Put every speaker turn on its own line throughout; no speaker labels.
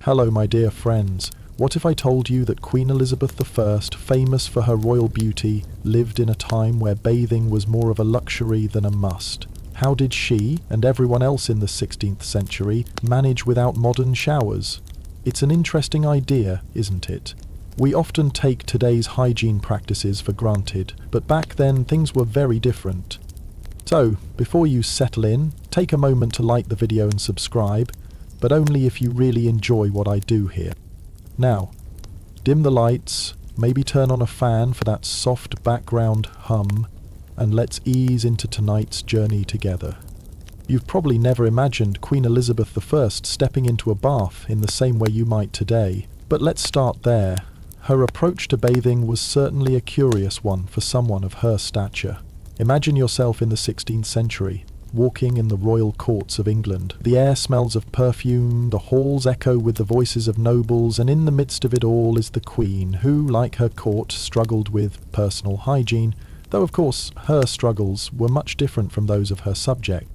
Hello, my dear friends. What if I told you that Queen Elizabeth I, famous for her royal beauty, lived in a time where bathing was more of a luxury than a must? How did she, and everyone else in the 16th century, manage without modern showers? It's an interesting idea, isn't it? We often take today's hygiene practices for granted, but back then things were very different. So, before you settle in, take a moment to like the video and subscribe, but only if you really enjoy what I do here. Now, dim the lights, maybe turn on a fan for that soft background hum, and let's ease into tonight's journey together. You've probably never imagined Queen Elizabeth I stepping into a bath in the same way you might today, but let's start there. Her approach to bathing was certainly a curious one for someone of her stature. Imagine yourself in the 16th century, walking in the royal courts of England. The air smells of perfume, the halls echo with the voices of nobles, and in the midst of it all is the Queen, who, like her court, struggled with personal hygiene, though of course her struggles were much different from those of her subject.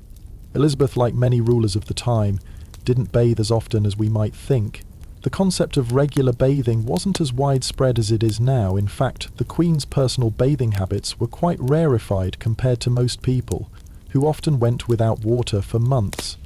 Elizabeth, like many rulers of the time, didn't bathe as often as we might think. The concept of regular bathing wasn't as widespread as it is now. In fact, the Queen's personal bathing habits were quite rarefied compared to most people, who often went without water for months.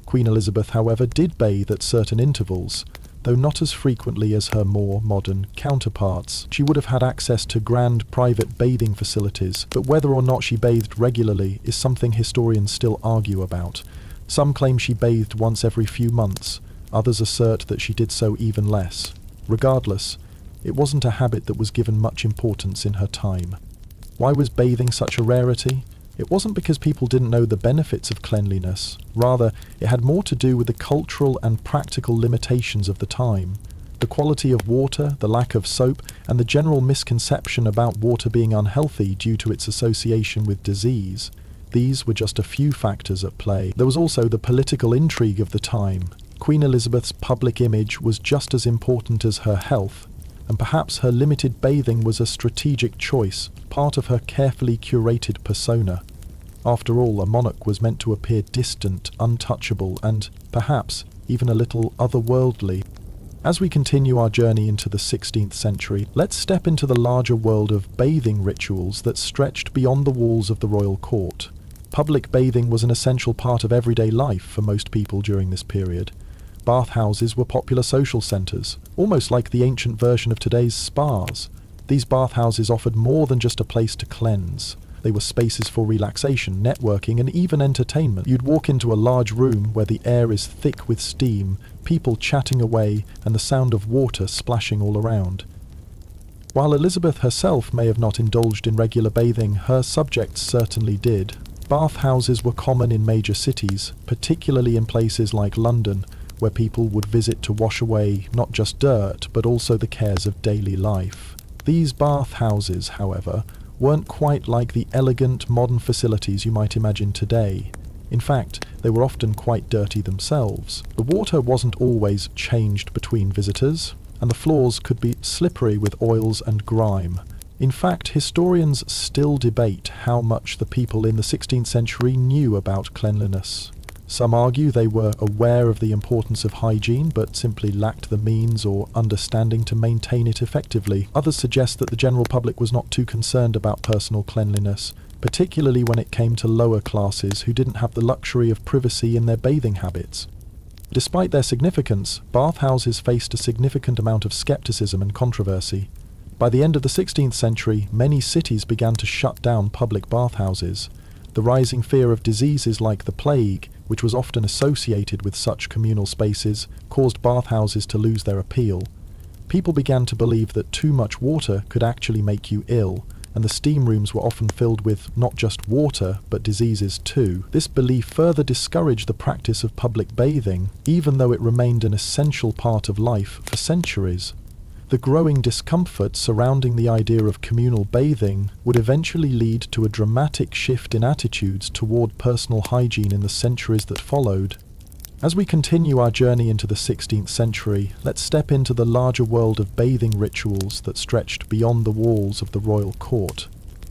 Queen Elizabeth, however, did bathe at certain intervals, though not as frequently as her more modern counterparts. She would have had access to grand private bathing facilities, but whether or not she bathed regularly is something historians still argue about. Some claim she bathed once every few months, others assert that she did so even less. Regardless, it wasn't a habit that was given much importance in her time. Why was bathing such a rarity? It wasn't because people didn't know the benefits of cleanliness. Rather, it had more to do with the cultural and practical limitations of the time. The quality of water, the lack of soap, and the general misconception about water being unhealthy due to its association with disease. These were just a few factors at play. There was also the political intrigue of the time. Queen Elizabeth's public image was just as important as her health, and perhaps her limited bathing was a strategic choice, part of her carefully curated persona. After all, a monarch was meant to appear distant, untouchable, and, perhaps, even a little otherworldly. As we continue our journey into the 16th century, let's step into the larger world of bathing rituals that stretched beyond the walls of the royal court. Public bathing was an essential part of everyday life for most people during this period. Bathhouses were popular social centres, almost like the ancient version of today's spas. These bathhouses offered more than just a place to cleanse. They were spaces for relaxation, networking, and even entertainment. You'd walk into a large room where the air is thick with steam, people chatting away, and the sound of water splashing all around. While Elizabeth herself may have not indulged in regular bathing, her subjects certainly did. Bathhouses were common in major cities, particularly in places like London, where people would visit to wash away not just dirt, but also the cares of daily life. These bathhouses, however, weren't quite like the elegant, modern facilities you might imagine today. In fact, they were often quite dirty themselves. The water wasn't always changed between visitors, and the floors could be slippery with oils and grime. In fact, historians still debate how much the people in the 16th century knew about cleanliness. Some argue they were aware of the importance of hygiene, but simply lacked the means or understanding to maintain it effectively. Others suggest that the general public was not too concerned about personal cleanliness, particularly when it came to lower classes who didn't have the luxury of privacy in their bathing habits. Despite their significance, bathhouses faced a significant amount of skepticism and controversy. By the end of the 16th century, many cities began to shut down public bathhouses. The rising fear of diseases like the plague, which was often associated with such communal spaces, caused bathhouses to lose their appeal. People began to believe that too much water could actually make you ill, and the steam rooms were often filled with not just water, but diseases too. This belief further discouraged the practice of public bathing, even though it remained an essential part of life for centuries. The growing discomfort surrounding the idea of communal bathing would eventually lead to a dramatic shift in attitudes toward personal hygiene in the centuries that followed. As we continue our journey into the 16th century, let's step into the larger world of bathing rituals that stretched beyond the walls of the royal court.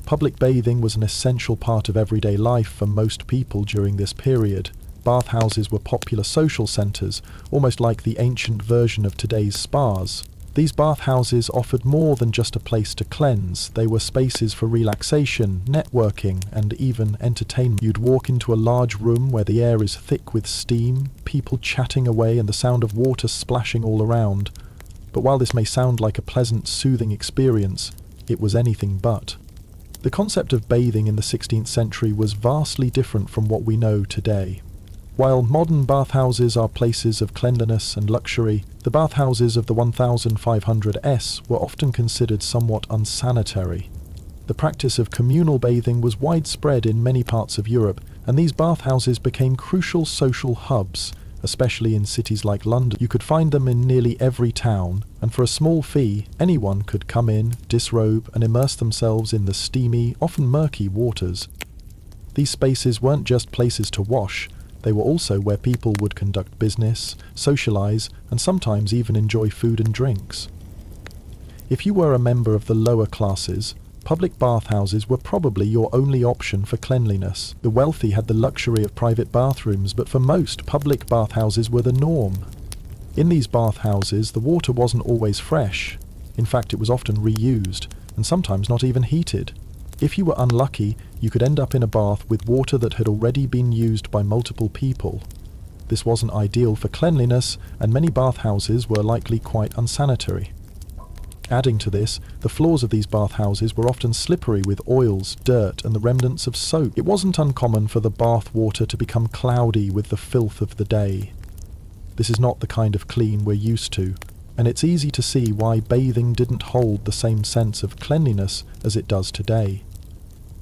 Public bathing was an essential part of everyday life for most people during this period. bathhouses were popular social centres, almost like the ancient version of today's spas. These bathhouses offered more than just a place to cleanse. They were spaces for relaxation, networking, and even entertainment. You'd walk into a large room where the air is thick with steam, people chatting away and the sound of water splashing all around. But while this may sound like a pleasant, soothing experience, it was anything but. The concept of bathing in the 16th century was vastly different from what we know today. While modern bathhouses are places of cleanliness and luxury, the bathhouses of the 1500s were often considered somewhat unsanitary. The practice of communal bathing was widespread in many parts of Europe, and these bathhouses became crucial social hubs, especially in cities like London. You could find them in nearly every town, and for a small fee, anyone could come in, disrobe, and immerse themselves in the steamy, often murky waters. These spaces weren't just places to wash. They were also where people would conduct business, socialize, and sometimes even enjoy food and drinks. If you were a member of the lower classes, public bathhouses were probably your only option for cleanliness. The wealthy had the luxury of private bathrooms, but for most, public bathhouses were the norm. In these bathhouses, the water wasn't always fresh. In fact, it was often reused, and sometimes not even heated. If you were unlucky, you could end up in a bath with water that had already been used by multiple people. This wasn't ideal for cleanliness, and many bathhouses were likely quite unsanitary. Adding to this, the floors of these bathhouses were often slippery with oils, dirt, and the remnants of soap. It wasn't uncommon for the bath water to become cloudy with the filth of the day. This is not the kind of clean we're used to, and it's easy to see why bathing didn't hold the same sense of cleanliness as it does today.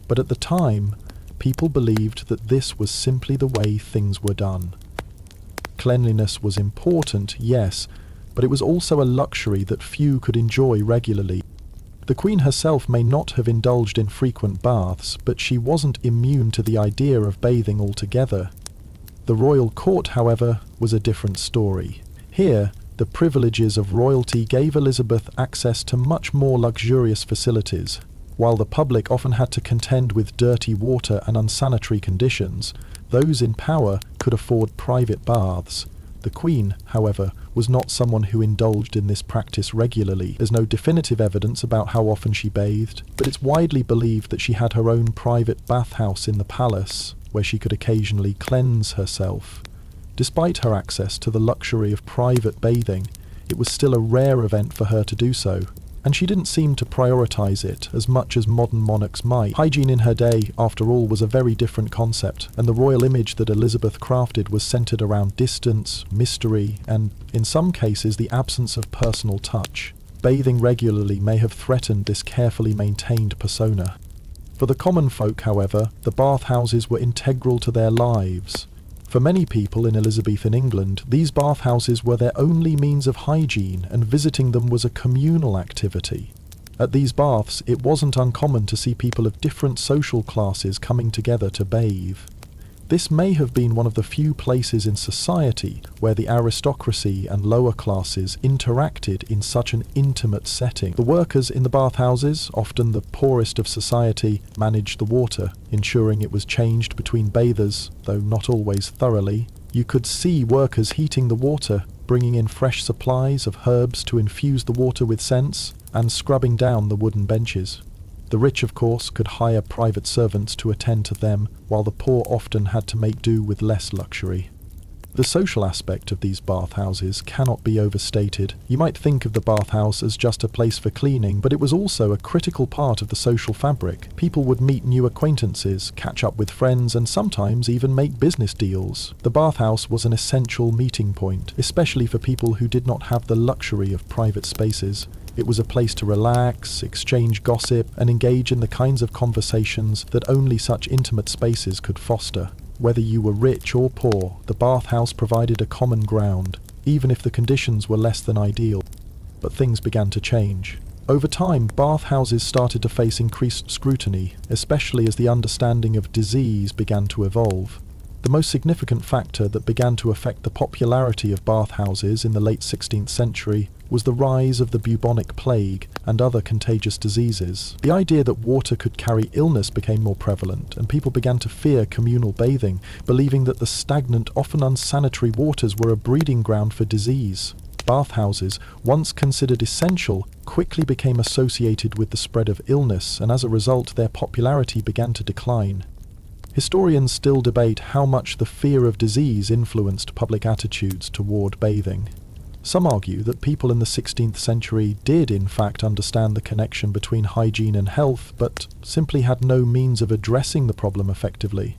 But at the time, people believed that this was simply the way things were done. Cleanliness was important, yes, but it was also a luxury that few could enjoy regularly. The Queen herself may not have indulged in frequent baths, but she wasn't immune to the idea of bathing altogether. The royal court, however, was a different story. Here, the privileges of royalty gave Elizabeth access to much more luxurious facilities. While the public often had to contend with dirty water and unsanitary conditions, those in power could afford private baths. The Queen, however, was not someone who indulged in this practice regularly. There's no definitive evidence about how often she bathed, but it's widely believed that she had her own private bathhouse in the palace, where she could occasionally cleanse herself. Despite her access to the luxury of private bathing, it was still a rare event for her to do so, and she didn't seem to prioritize it as much as modern monarchs might. Hygiene in her day, after all, was a very different concept, and the royal image that Elizabeth crafted was centered around distance, mystery, and, in some cases, the absence of personal touch. Bathing regularly may have threatened this carefully maintained persona. For the common folk, however, the bathhouses were integral to their lives. For many people in Elizabethan England, these bathhouses were their only means of hygiene, and visiting them was a communal activity. At these baths, it wasn't uncommon to see people of different social classes coming together to bathe. This may have been one of the few places in society where the aristocracy and lower classes interacted in such an intimate setting. The workers in the bathhouses, often the poorest of society, managed the water, ensuring it was changed between bathers, though not always thoroughly. You could see workers heating the water, bringing in fresh supplies of herbs to infuse the water with scents, and scrubbing down the wooden benches. The rich, of course, could hire private servants to attend to them, while the poor often had to make do with less luxury. The social aspect of these bathhouses cannot be overstated. You might think of the bathhouse as just a place for cleaning, but it was also a critical part of the social fabric. People would meet new acquaintances, catch up with friends, and sometimes even make business deals. The bathhouse was an essential meeting point, especially for people who did not have the luxury of private spaces. It was a place to relax, exchange gossip, and engage in the kinds of conversations that only such intimate spaces could foster. Whether you were rich or poor, the bathhouse provided a common ground, even if the conditions were less than ideal. But things began to change. Over time, bathhouses started to face increased scrutiny, especially as the understanding of disease began to evolve. The most significant factor that began to affect the popularity of bathhouses in the late 16th century was the rise of the bubonic plague and other contagious diseases. The idea that water could carry illness became more prevalent, and people began to fear communal bathing, believing that the stagnant, often unsanitary waters were a breeding ground for disease. Bathhouses, once considered essential, quickly became associated with the spread of illness, and as a result their popularity began to decline. Historians still debate how much the fear of disease influenced public attitudes toward bathing. Some argue that people in the 16th century did in fact understand the connection between hygiene and health, but simply had no means of addressing the problem effectively.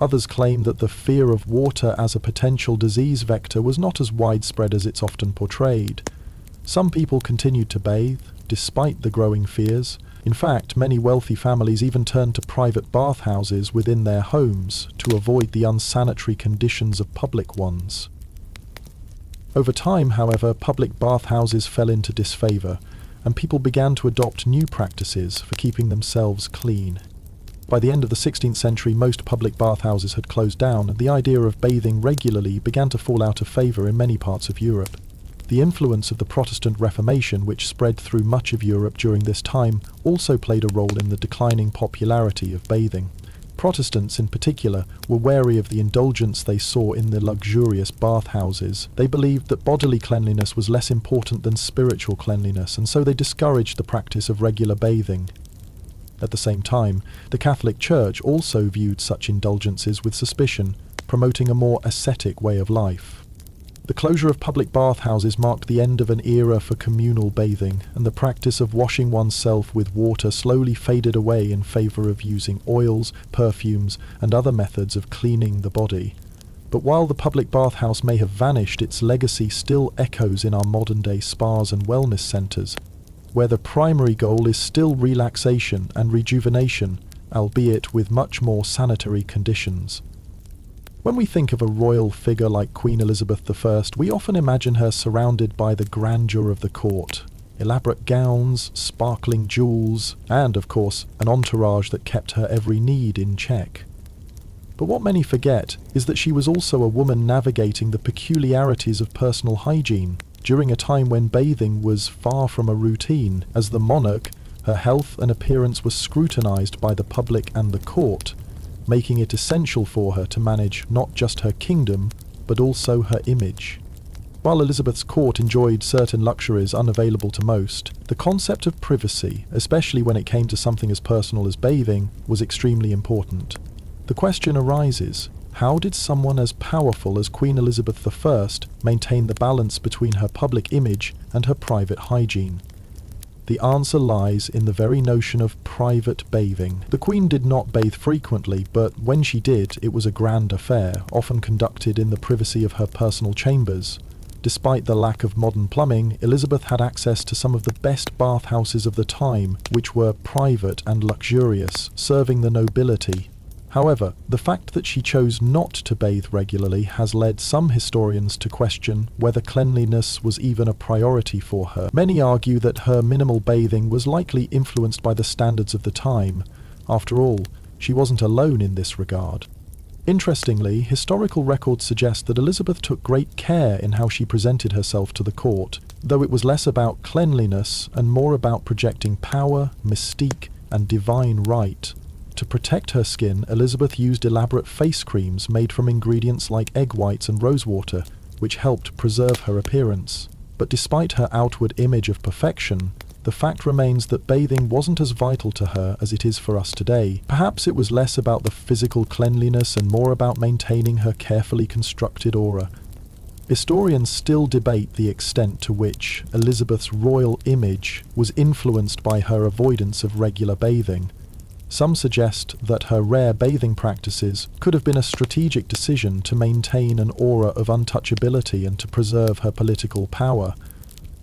Others claim that the fear of water as a potential disease vector was not as widespread as it's often portrayed. Some people continued to bathe, despite the growing fears. In fact, many wealthy families even turned to private bathhouses within their homes to avoid the unsanitary conditions of public ones. Over time, however, public bathhouses fell into disfavor, and people began to adopt new practices for keeping themselves clean. By the end of the 16th century, most public bathhouses had closed down, and the idea of bathing regularly began to fall out of favor in many parts of Europe. The influence of the Protestant Reformation, which spread through much of Europe during this time, also played a role in the declining popularity of bathing. Protestants, in particular, were wary of the indulgence they saw in the luxurious bathhouses. They believed that bodily cleanliness was less important than spiritual cleanliness, and so they discouraged the practice of regular bathing. At the same time, the Catholic Church also viewed such indulgences with suspicion, promoting a more ascetic way of life. The closure of public bathhouses marked the end of an era for communal bathing, and the practice of washing oneself with water slowly faded away in favor of using oils, perfumes, and other methods of cleaning the body. But while the public bathhouse may have vanished, its legacy still echoes in our modern-day spas and wellness centers, where the primary goal is still relaxation and rejuvenation, albeit with much more sanitary conditions. When we think of a royal figure like Queen Elizabeth I, we often imagine her surrounded by the grandeur of the court, elaborate gowns, sparkling jewels, and, of course, an entourage that kept her every need in check. But what many forget is that she was also a woman navigating the peculiarities of personal hygiene, during a time when bathing was far from a routine. As the monarch, her health and appearance were scrutinized by the public and the court, making it essential for her to manage not just her kingdom, but also her image. While Elizabeth's court enjoyed certain luxuries unavailable to most, the concept of privacy, especially when it came to something as personal as bathing, was extremely important. The question arises, how did someone as powerful as Queen Elizabeth I maintain the balance between her public image and her private hygiene? The answer lies in the very notion of private bathing. The Queen did not bathe frequently, but when she did, it was a grand affair, often conducted in the privacy of her personal chambers. Despite the lack of modern plumbing, Elizabeth had access to some of the best bathhouses of the time, which were private and luxurious, serving the nobility. However, the fact that she chose not to bathe regularly has led some historians to question whether cleanliness was even a priority for her. Many argue that her minimal bathing was likely influenced by the standards of the time. After all, she wasn't alone in this regard. Interestingly, historical records suggest that Elizabeth took great care in how she presented herself to the court, though it was less about cleanliness and more about projecting power, mystique, and divine right. To protect her skin, Elizabeth used elaborate face creams made from ingredients like egg whites and rosewater, which helped preserve her appearance. But despite her outward image of perfection, the fact remains that bathing wasn't as vital to her as it is for us today. Perhaps it was less about the physical cleanliness and more about maintaining her carefully constructed aura. Historians still debate the extent to which Elizabeth's royal image was influenced by her avoidance of regular bathing. Some suggest that her rare bathing practices could have been a strategic decision to maintain an aura of untouchability and to preserve her political power.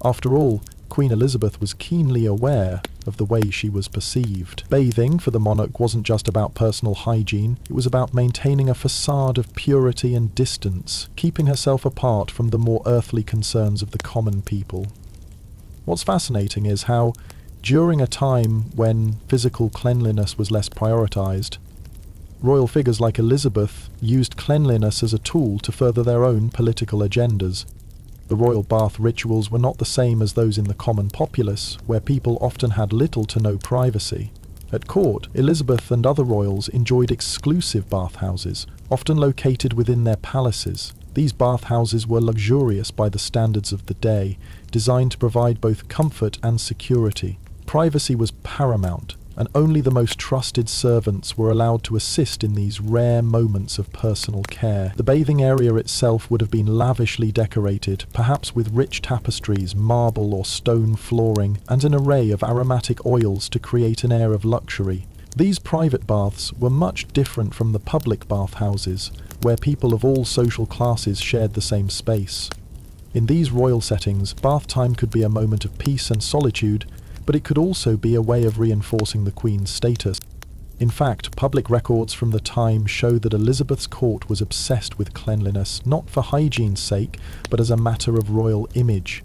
After all, Queen Elizabeth was keenly aware of the way she was perceived. Bathing for the monarch wasn't just about personal hygiene, it was about maintaining a facade of purity and distance, keeping herself apart from the more earthly concerns of the common people. What's fascinating is how, during a time when physical cleanliness was less prioritized, royal figures like Elizabeth used cleanliness as a tool to further their own political agendas. The royal bath rituals were not the same as those in the common populace, where people often had little to no privacy. At court, Elizabeth and other royals enjoyed exclusive bathhouses, often located within their palaces. These bathhouses were luxurious by the standards of the day, designed to provide both comfort and security. Privacy was paramount, and only the most trusted servants were allowed to assist in these rare moments of personal care. The bathing area itself would have been lavishly decorated, perhaps with rich tapestries, marble or stone flooring, and an array of aromatic oils to create an air of luxury. These private baths were much different from the public bathhouses, where people of all social classes shared the same space. In these royal settings, bath time could be a moment of peace and solitude, but it could also be a way of reinforcing the Queen's status. In fact, public records from the time show that Elizabeth's court was obsessed with cleanliness, not for hygiene's sake, but as a matter of royal image.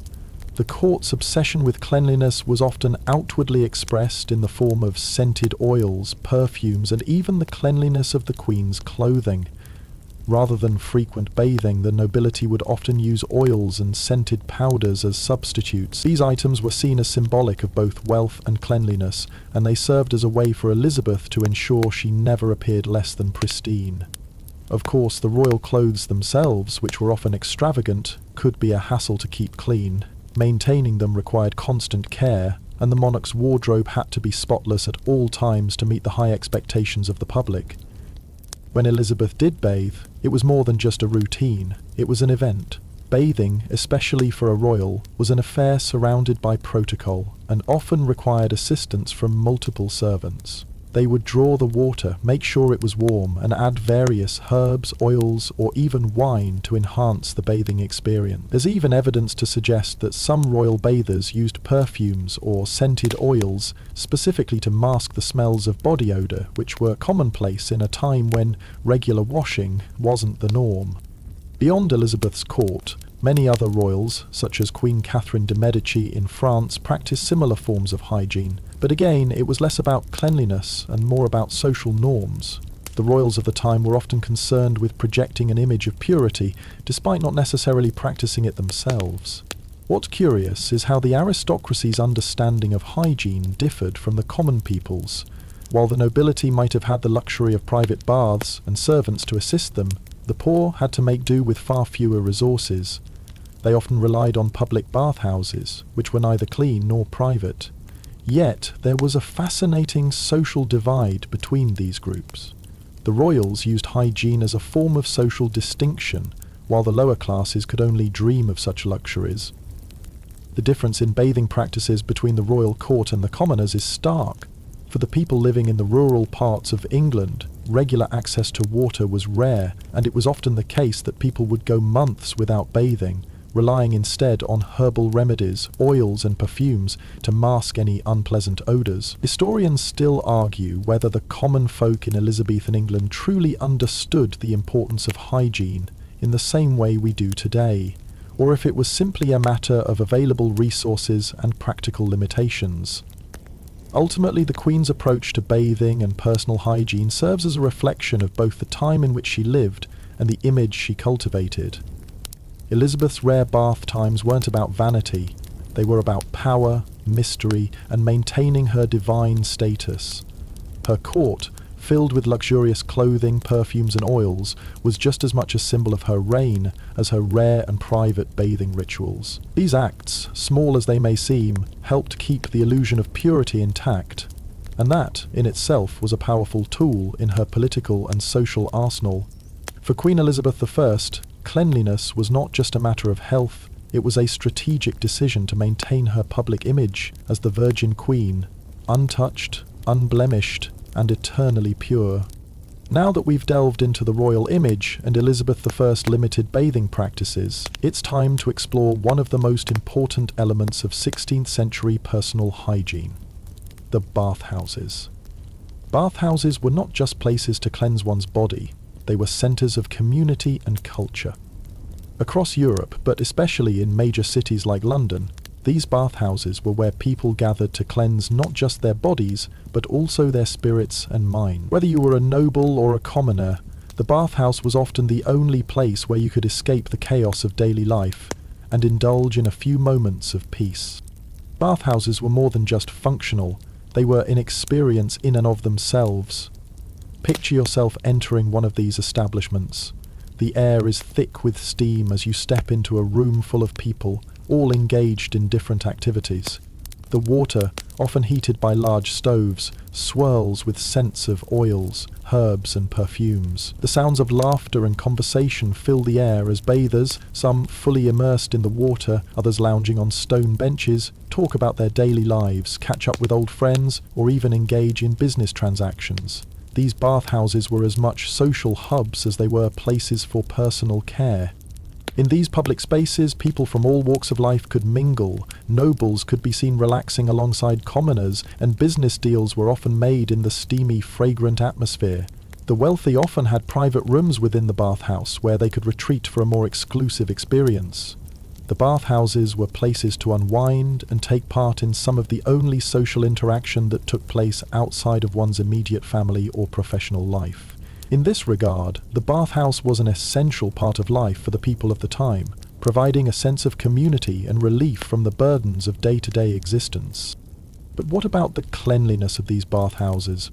The court's obsession with cleanliness was often outwardly expressed in the form of scented oils, perfumes, and even the cleanliness of the Queen's clothing. Rather than frequent bathing, the nobility would often use oils and scented powders as substitutes. These items were seen as symbolic of both wealth and cleanliness, and they served as a way for Elizabeth to ensure she never appeared less than pristine. Of course, the royal clothes themselves, which were often extravagant, could be a hassle to keep clean. Maintaining them required constant care, and the monarch's wardrobe had to be spotless at all times to meet the high expectations of the public. When Elizabeth did bathe, it was more than just a routine, it was an event. Bathing, especially for a royal, was an affair surrounded by protocol, and often required assistance from multiple servants. They would draw the water, make sure it was warm, and add various herbs, oils, or even wine to enhance the bathing experience. There's even evidence to suggest that some royal bathers used perfumes or scented oils specifically to mask the smells of body odour, which were commonplace in a time when regular washing wasn't the norm. Beyond Elizabeth's court, many other royals, such as Queen Catherine de' Medici in France, practiced similar forms of hygiene. But again, it was less about cleanliness and more about social norms. The royals of the time were often concerned with projecting an image of purity, despite not necessarily practicing it themselves. What's curious is how the aristocracy's understanding of hygiene differed from the common people's. While the nobility might have had the luxury of private baths and servants to assist them, the poor had to make do with far fewer resources. They often relied on public bathhouses, which were neither clean nor private. Yet there was a fascinating social divide between these groups. The royals used hygiene as a form of social distinction, while the lower classes could only dream of such luxuries. The difference in bathing practices between the royal court and the commoners is stark. For the people living in the rural parts of England, regular access to water was rare, and it was often the case that people would go months without bathing, relying instead on herbal remedies, oils and perfumes to mask any unpleasant odours. Historians still argue whether the common folk in Elizabethan England truly understood the importance of hygiene in the same way we do today, or if it was simply a matter of available resources and practical limitations. Ultimately, the Queen's approach to bathing and personal hygiene serves as a reflection of both the time in which she lived and the image she cultivated. Elizabeth's rare bath times weren't about vanity, they were about power, mystery, and maintaining her divine status. Her court, filled with luxurious clothing, perfumes, and oils, was just as much a symbol of her reign as her rare and private bathing rituals. These acts, small as they may seem, helped keep the illusion of purity intact, and that, in itself, was a powerful tool in her political and social arsenal. For Queen Elizabeth I, cleanliness was not just a matter of health, it was a strategic decision to maintain her public image as the Virgin Queen, untouched, unblemished, and eternally pure. Now that we've delved into the royal image and Elizabeth I's limited bathing practices, it's time to explore one of the most important elements of 16th century personal hygiene: the bathhouses. Bathhouses were not just places to cleanse one's body, they were centres of community and culture. Across Europe, but especially in major cities like London, these bathhouses were where people gathered to cleanse not just their bodies, but also their spirits and minds. Whether you were a noble or a commoner, the bathhouse was often the only place where you could escape the chaos of daily life and indulge in a few moments of peace. Bathhouses were more than just functional, they were an experience in and of themselves. Picture yourself entering one of these establishments. The air is thick with steam as you step into a room full of people, all engaged in different activities. The water, often heated by large stoves, swirls with scents of oils, herbs and perfumes. The sounds of laughter and conversation fill the air as bathers, some fully immersed in the water, others lounging on stone benches, talk about their daily lives, catch up with old friends, or even engage in business transactions. These bathhouses were as much social hubs as they were places for personal care. In these public spaces, people from all walks of life could mingle, nobles could be seen relaxing alongside commoners, and business deals were often made in the steamy, fragrant atmosphere. The wealthy often had private rooms within the bathhouse where they could retreat for a more exclusive experience. The bathhouses were places to unwind and take part in some of the only social interaction that took place outside of one's immediate family or professional life. In this regard, the bathhouse was an essential part of life for the people of the time, providing a sense of community and relief from the burdens of day-to-day existence. But what about the cleanliness of these bathhouses?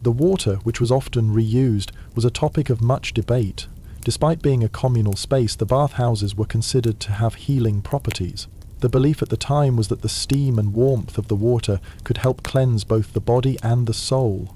The water, which was often reused, was a topic of much debate. Despite being a communal space, the bathhouses were considered to have healing properties. The belief at the time was that the steam and warmth of the water could help cleanse both the body and the soul.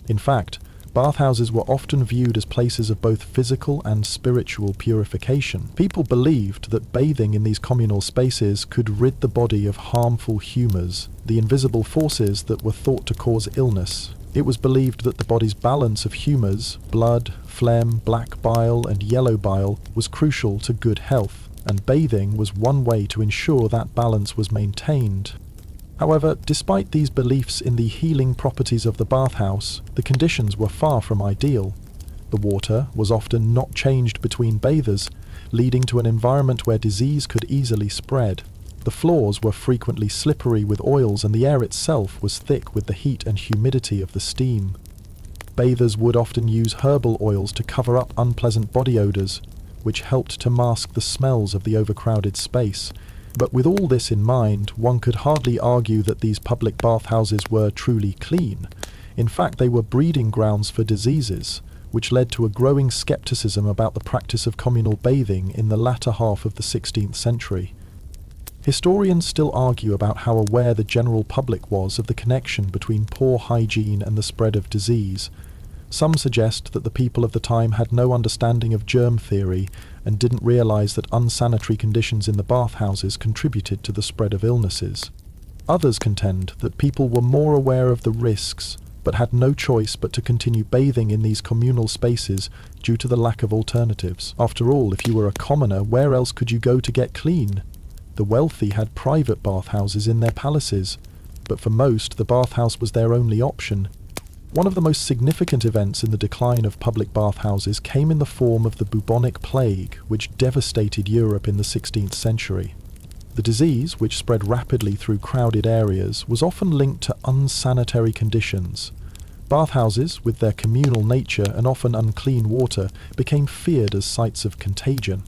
In fact, bathhouses were often viewed as places of both physical and spiritual purification. People believed that bathing in these communal spaces could rid the body of harmful humours, the invisible forces that were thought to cause illness. It was believed that the body's balance of humours, blood, phlegm, black bile and yellow bile, was crucial to good health, and bathing was one way to ensure that balance was maintained. However, despite these beliefs in the healing properties of the bathhouse, the conditions were far from ideal. The water was often not changed between bathers, leading to an environment where disease could easily spread. The floors were frequently slippery with oils, and the air itself was thick with the heat and humidity of the steam. Bathers would often use herbal oils to cover up unpleasant body odours, which helped to mask the smells of the overcrowded space. But with all this in mind, one could hardly argue that these public bathhouses were truly clean. In fact, they were breeding grounds for diseases, which led to a growing skepticism about the practice of communal bathing in the latter half of the 16th century. Historians still argue about how aware the general public was of the connection between poor hygiene and the spread of disease. Some suggest that the people of the time had no understanding of germ theory and didn't realise that unsanitary conditions in the bathhouses contributed to the spread of illnesses. Others contend that people were more aware of the risks, but had no choice but to continue bathing in these communal spaces due to the lack of alternatives. After all, if you were a commoner, where else could you go to get clean? The wealthy had private bathhouses in their palaces, but for most, the bathhouse was their only option. One of the most significant events in the decline of public bathhouses came in the form of the bubonic plague, which devastated Europe in the 16th century. The disease, which spread rapidly through crowded areas, was often linked to unsanitary conditions. Bathhouses, with their communal nature and often unclean water, became feared as sites of contagion.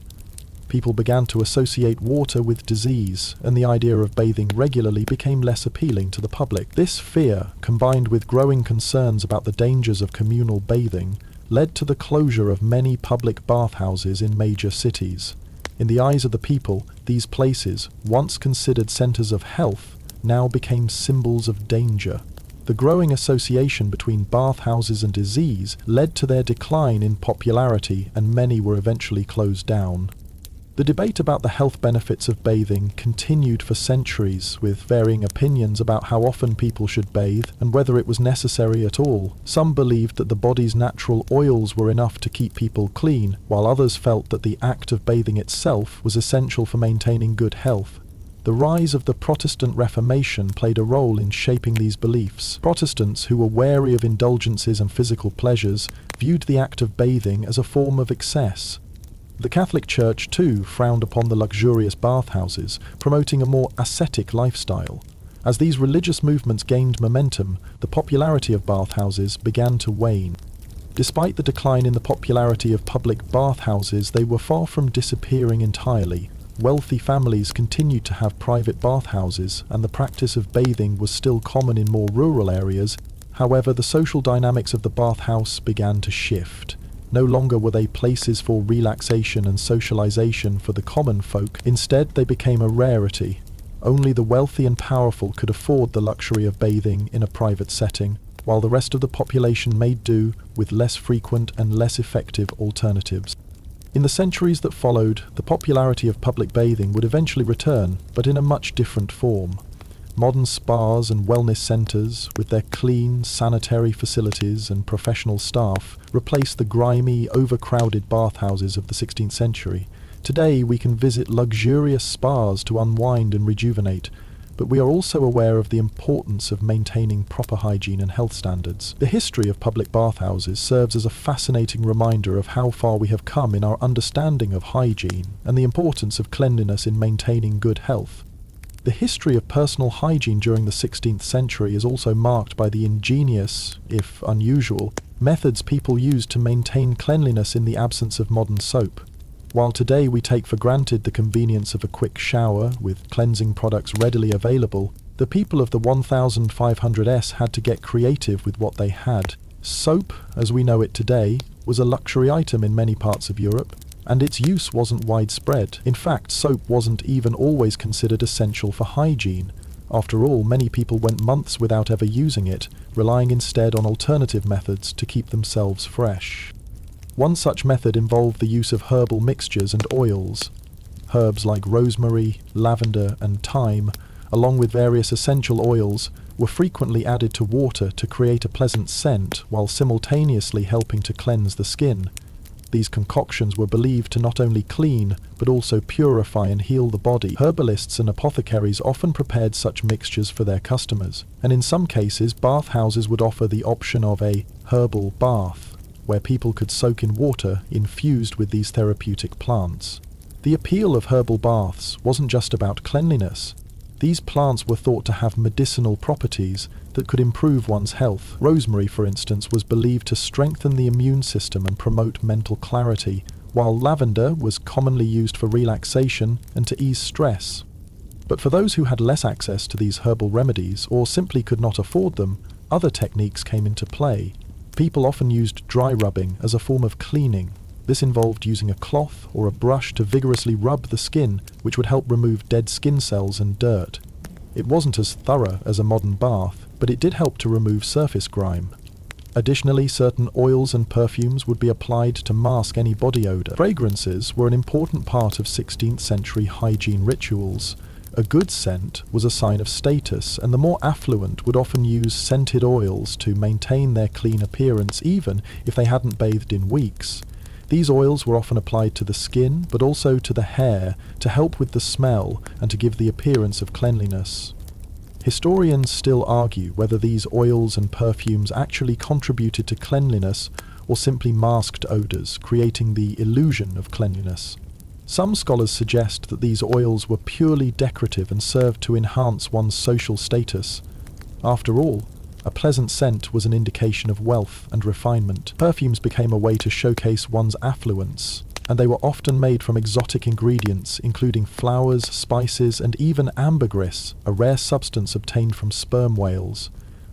People began to associate water with disease, and the idea of bathing regularly became less appealing to the public. This fear, combined with growing concerns about the dangers of communal bathing, led to the closure of many public bathhouses in major cities. In the eyes of the people, these places, once considered centres of health, now became symbols of danger. The growing association between bathhouses and disease led to their decline in popularity, and many were eventually closed down. The debate about the health benefits of bathing continued for centuries, with varying opinions about how often people should bathe and whether it was necessary at all. Some believed that the body's natural oils were enough to keep people clean, while others felt that the act of bathing itself was essential for maintaining good health. The rise of the Protestant Reformation played a role in shaping these beliefs. Protestants, who were wary of indulgences and physical pleasures, viewed the act of bathing as a form of excess. The Catholic Church, too, frowned upon the luxurious bathhouses, promoting a more ascetic lifestyle. As these religious movements gained momentum, the popularity of bathhouses began to wane. Despite the decline in the popularity of public bathhouses, they were far from disappearing entirely. wealthy families continued to have private bathhouses, and the practice of bathing was still common in more rural areas. However, the social dynamics of the bathhouse began to shift. No longer were they places for relaxation and socialization for the common folk. Instead, they became a rarity. Only the wealthy and powerful could afford the luxury of bathing in a private setting, while the rest of the population made do with less frequent and less effective alternatives. In the centuries that followed, the popularity of public bathing would eventually return, but in a much different form. Modern spas and wellness centres, with their clean, sanitary facilities and professional staff, replaced the grimy, overcrowded bathhouses of the 16th century. Today, we can visit luxurious spas to unwind and rejuvenate, but we are also aware of the importance of maintaining proper hygiene and health standards. The history of public bathhouses serves as a fascinating reminder of how far we have come in our understanding of hygiene and the importance of cleanliness in maintaining good health. The history of personal hygiene during the 16th century is also marked by the ingenious, if unusual, methods people used to maintain cleanliness in the absence of modern soap. While today we take for granted the convenience of a quick shower with cleansing products readily available, the people of the 1500s had to get creative with what they had. Soap, as we know it today, was a luxury item in many parts of Europe, and its use wasn't widespread. In fact, soap wasn't even always considered essential for hygiene. After all, many people went months without ever using it, relying instead on alternative methods to keep themselves fresh. One such method involved the use of herbal mixtures and oils. Herbs like rosemary, lavender, and thyme, along with various essential oils, were frequently added to water to create a pleasant scent while simultaneously helping to cleanse the skin. These concoctions were believed to not only clean, but also purify and heal the body. Herbalists and apothecaries often prepared such mixtures for their customers, and in some cases, bathhouses would offer the option of a herbal bath, where people could soak in water infused with these therapeutic plants. The appeal of herbal baths wasn't just about cleanliness. These plants were thought to have medicinal properties that could improve one's health. Rosemary, for instance, was believed to strengthen the immune system and promote mental clarity, while lavender was commonly used for relaxation and to ease stress. But for those who had less access to these herbal remedies or simply could not afford them, other techniques came into play. People often used dry rubbing as a form of cleaning. This involved using a cloth or a brush to vigorously rub the skin, which would help remove dead skin cells and dirt. It wasn't as thorough as a modern bath, but it did help to remove surface grime. Additionally, certain oils and perfumes would be applied to mask any body odor. Fragrances were an important part of 16th century hygiene rituals. A good scent was a sign of status, and the more affluent would often use scented oils to maintain their clean appearance even if they hadn't bathed in weeks. These oils were often applied to the skin, but also to the hair, to help with the smell and to give the appearance of cleanliness. Historians still argue whether these oils and perfumes actually contributed to cleanliness or simply masked odors, creating the illusion of cleanliness. Some scholars suggest that these oils were purely decorative and served to enhance one's social status. After all, a pleasant scent was an indication of wealth and refinement. Perfumes became a way to showcase one's affluence, and they were often made from exotic ingredients, including flowers, spices, and even ambergris, a rare substance obtained from sperm whales.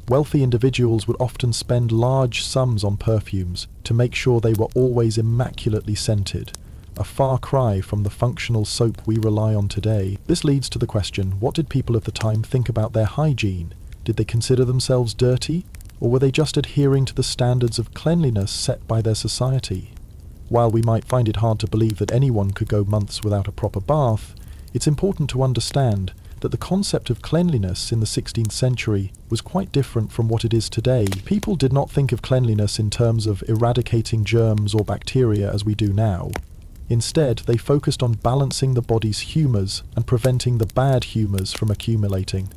Wealthy individuals would often spend large sums on perfumes to make sure they were always immaculately scented. A far cry from the functional soap we rely on today. This leads to the question, what did people of the time think about their hygiene? Did they consider themselves dirty, or were they just adhering to the standards of cleanliness set by their society? While we might find it hard to believe that anyone could go months without a proper bath, it's important to understand that the concept of cleanliness in the 16th century was quite different from what it is today. People did not think of cleanliness in terms of eradicating germs or bacteria as we do now. Instead, they focused on balancing the body's humours and preventing the bad humours from accumulating.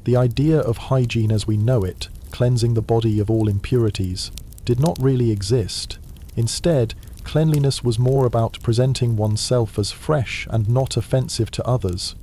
The idea of hygiene as we know it, cleansing the body of all impurities, did not really exist. Instead, cleanliness was more about presenting oneself as fresh and not offensive to others.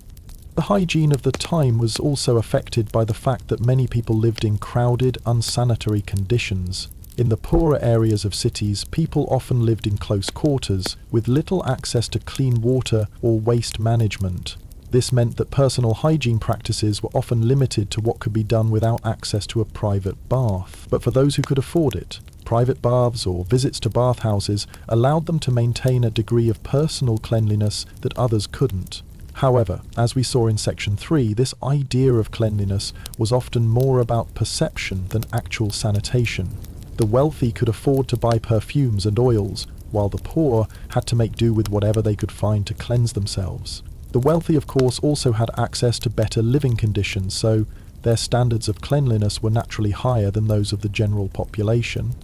The hygiene of the time was also affected by the fact that many people lived in crowded, unsanitary conditions. In the poorer areas of cities, people often lived in close quarters, with little access to clean water or waste management. This meant that personal hygiene practices were often limited to what could be done without access to a private bath. But for those who could afford it, private baths or visits to bathhouses allowed them to maintain a degree of personal cleanliness that others couldn't. However, as we saw in Section 3, this idea of cleanliness was often more about perception than actual sanitation. The wealthy could afford to buy perfumes and oils, while the poor had to make do with whatever they could find to cleanse themselves. The wealthy, of course, also had access to better living conditions, so their standards of cleanliness were naturally higher than those of the general population.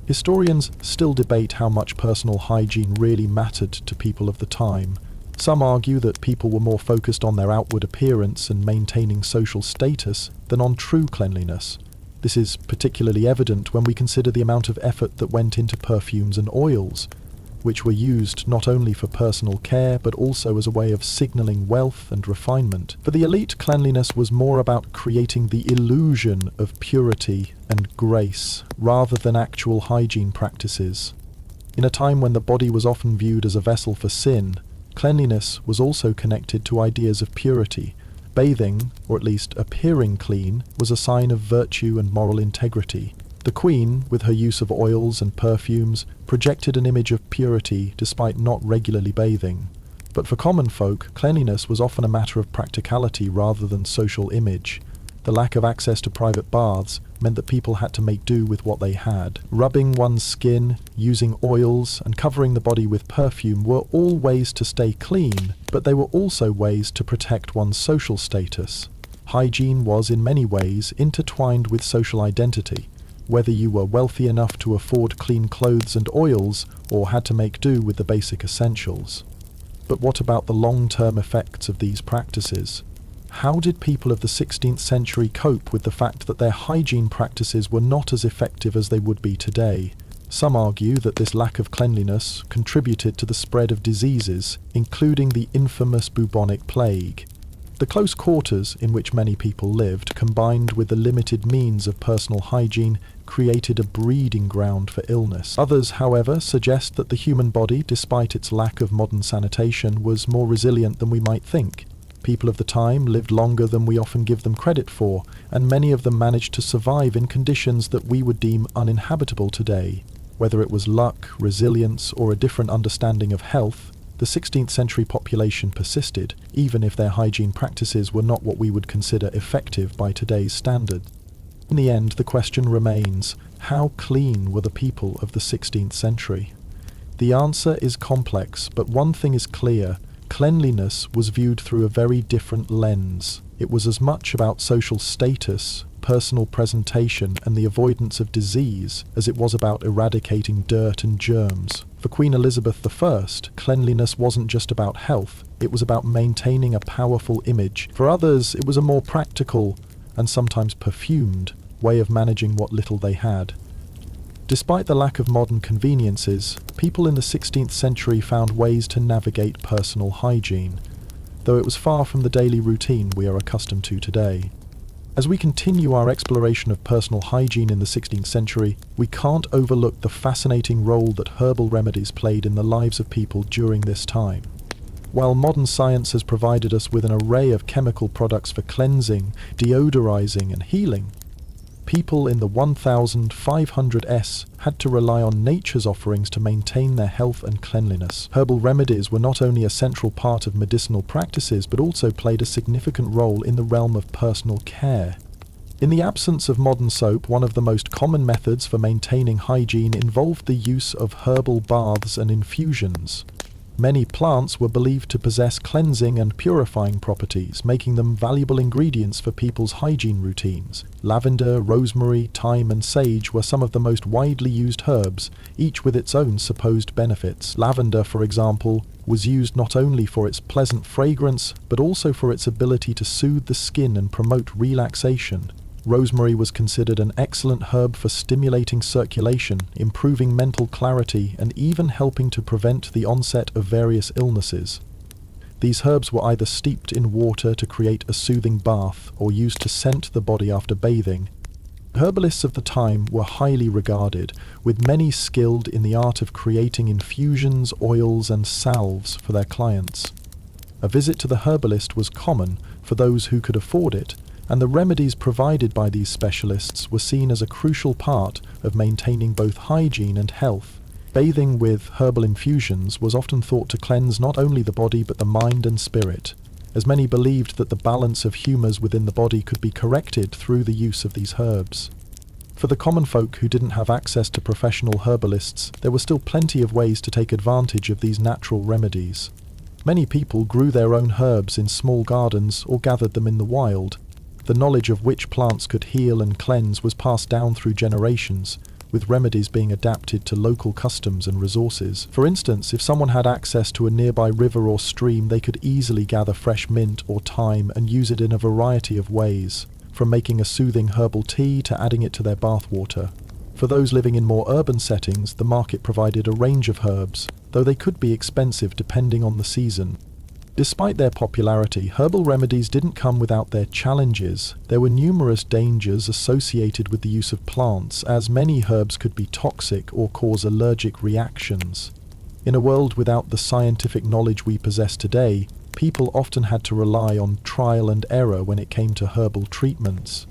Historians still debate how much personal hygiene really mattered to people of the time. Some argue that people were more focused on their outward appearance and maintaining social status than on true cleanliness. This is particularly evident when we consider the amount of effort that went into perfumes and oils, which were used not only for personal care but also as a way of signaling wealth and refinement. For the elite, cleanliness was more about creating the illusion of purity and grace rather than actual hygiene practices. In a time when the body was often viewed as a vessel for sin, cleanliness was also connected to ideas of purity. Bathing, or at least appearing clean, was a sign of virtue and moral integrity. The Queen, with her use of oils and perfumes, projected an image of purity despite not regularly bathing. But for common folk, cleanliness was often a matter of practicality rather than social image. The lack of access to private baths meant that people had to make do with what they had. Rubbing one's skin, using oils, and covering the body with perfume were all ways to stay clean, but they were also ways to protect one's social status. Hygiene was in many ways intertwined with social identity, whether you were wealthy enough to afford clean clothes and oils or had to make do with the basic essentials. But what about the long-term effects of these practices? How did people of the 16th century cope with the fact that their hygiene practices were not as effective as they would be today? Some argue that this lack of cleanliness contributed to the spread of diseases, including the infamous bubonic plague. The close quarters in which many people lived, combined with the limited means of personal hygiene, created a breeding ground for illness. Others, however, suggest that the human body, despite its lack of modern sanitation, was more resilient than we might think. People of the time lived longer than we often give them credit for, and many of them managed to survive in conditions that we would deem uninhabitable today. Whether it was luck, resilience, or a different understanding of health, the 16th century population persisted, even if their hygiene practices were not what we would consider effective by today's standards. In the end, the question remains, how clean were the people of the 16th century? The answer is complex, but one thing is clear: cleanliness was viewed through a very different lens. It was as much about social status, personal presentation, and the avoidance of disease as it was about eradicating dirt and germs. For Queen Elizabeth I, cleanliness wasn't just about health, it was about maintaining a powerful image. For others, it was a more practical, and sometimes perfumed, way of managing what little they had. Despite the lack of modern conveniences, people in the 16th century found ways to navigate personal hygiene, though it was far from the daily routine we are accustomed to today. As we continue our exploration of personal hygiene in the 16th century, we can't overlook the fascinating role that herbal remedies played in the lives of people during this time. While modern science has provided us with an array of chemical products for cleansing, deodorizing, and healing, people in the 1500s had to rely on nature's offerings to maintain their health and cleanliness. Herbal remedies were not only a central part of medicinal practices, but also played a significant role in the realm of personal care. In the absence of modern soap, one of the most common methods for maintaining hygiene involved the use of herbal baths and infusions. Many plants were believed to possess cleansing and purifying properties, making them valuable ingredients for people's hygiene routines. Lavender, rosemary, thyme, and sage were some of the most widely used herbs, each with its own supposed benefits. Lavender, for example, was used not only for its pleasant fragrance, but also for its ability to soothe the skin and promote relaxation. Rosemary was considered an excellent herb for stimulating circulation, improving mental clarity, and even helping to prevent the onset of various illnesses. These herbs were either steeped in water to create a soothing bath or used to scent the body after bathing. Herbalists of the time were highly regarded, with many skilled in the art of creating infusions, oils, and salves for their clients. A visit to the herbalist was common for those who could afford it, and the remedies provided by these specialists were seen as a crucial part of maintaining both hygiene and health. Bathing with herbal infusions was often thought to cleanse not only the body but the mind and spirit, as many believed that the balance of humours within the body could be corrected through the use of these herbs. For the common folk who didn't have access to professional herbalists, there were still plenty of ways to take advantage of these natural remedies. Many people grew their own herbs in small gardens or gathered them in the wild. The knowledge of which plants could heal and cleanse was passed down through generations, with remedies being adapted to local customs and resources. For instance, if someone had access to a nearby river or stream, they could easily gather fresh mint or thyme and use it in a variety of ways, from making a soothing herbal tea to adding it to their bath water. For those living in more urban settings, the market provided a range of herbs, though they could be expensive depending on the season. Despite their popularity, herbal remedies didn't come without their challenges. There were numerous dangers associated with the use of plants, as many herbs could be toxic or cause allergic reactions. In a world without the scientific knowledge we possess today, people often had to rely on trial and error when it came to herbal treatments.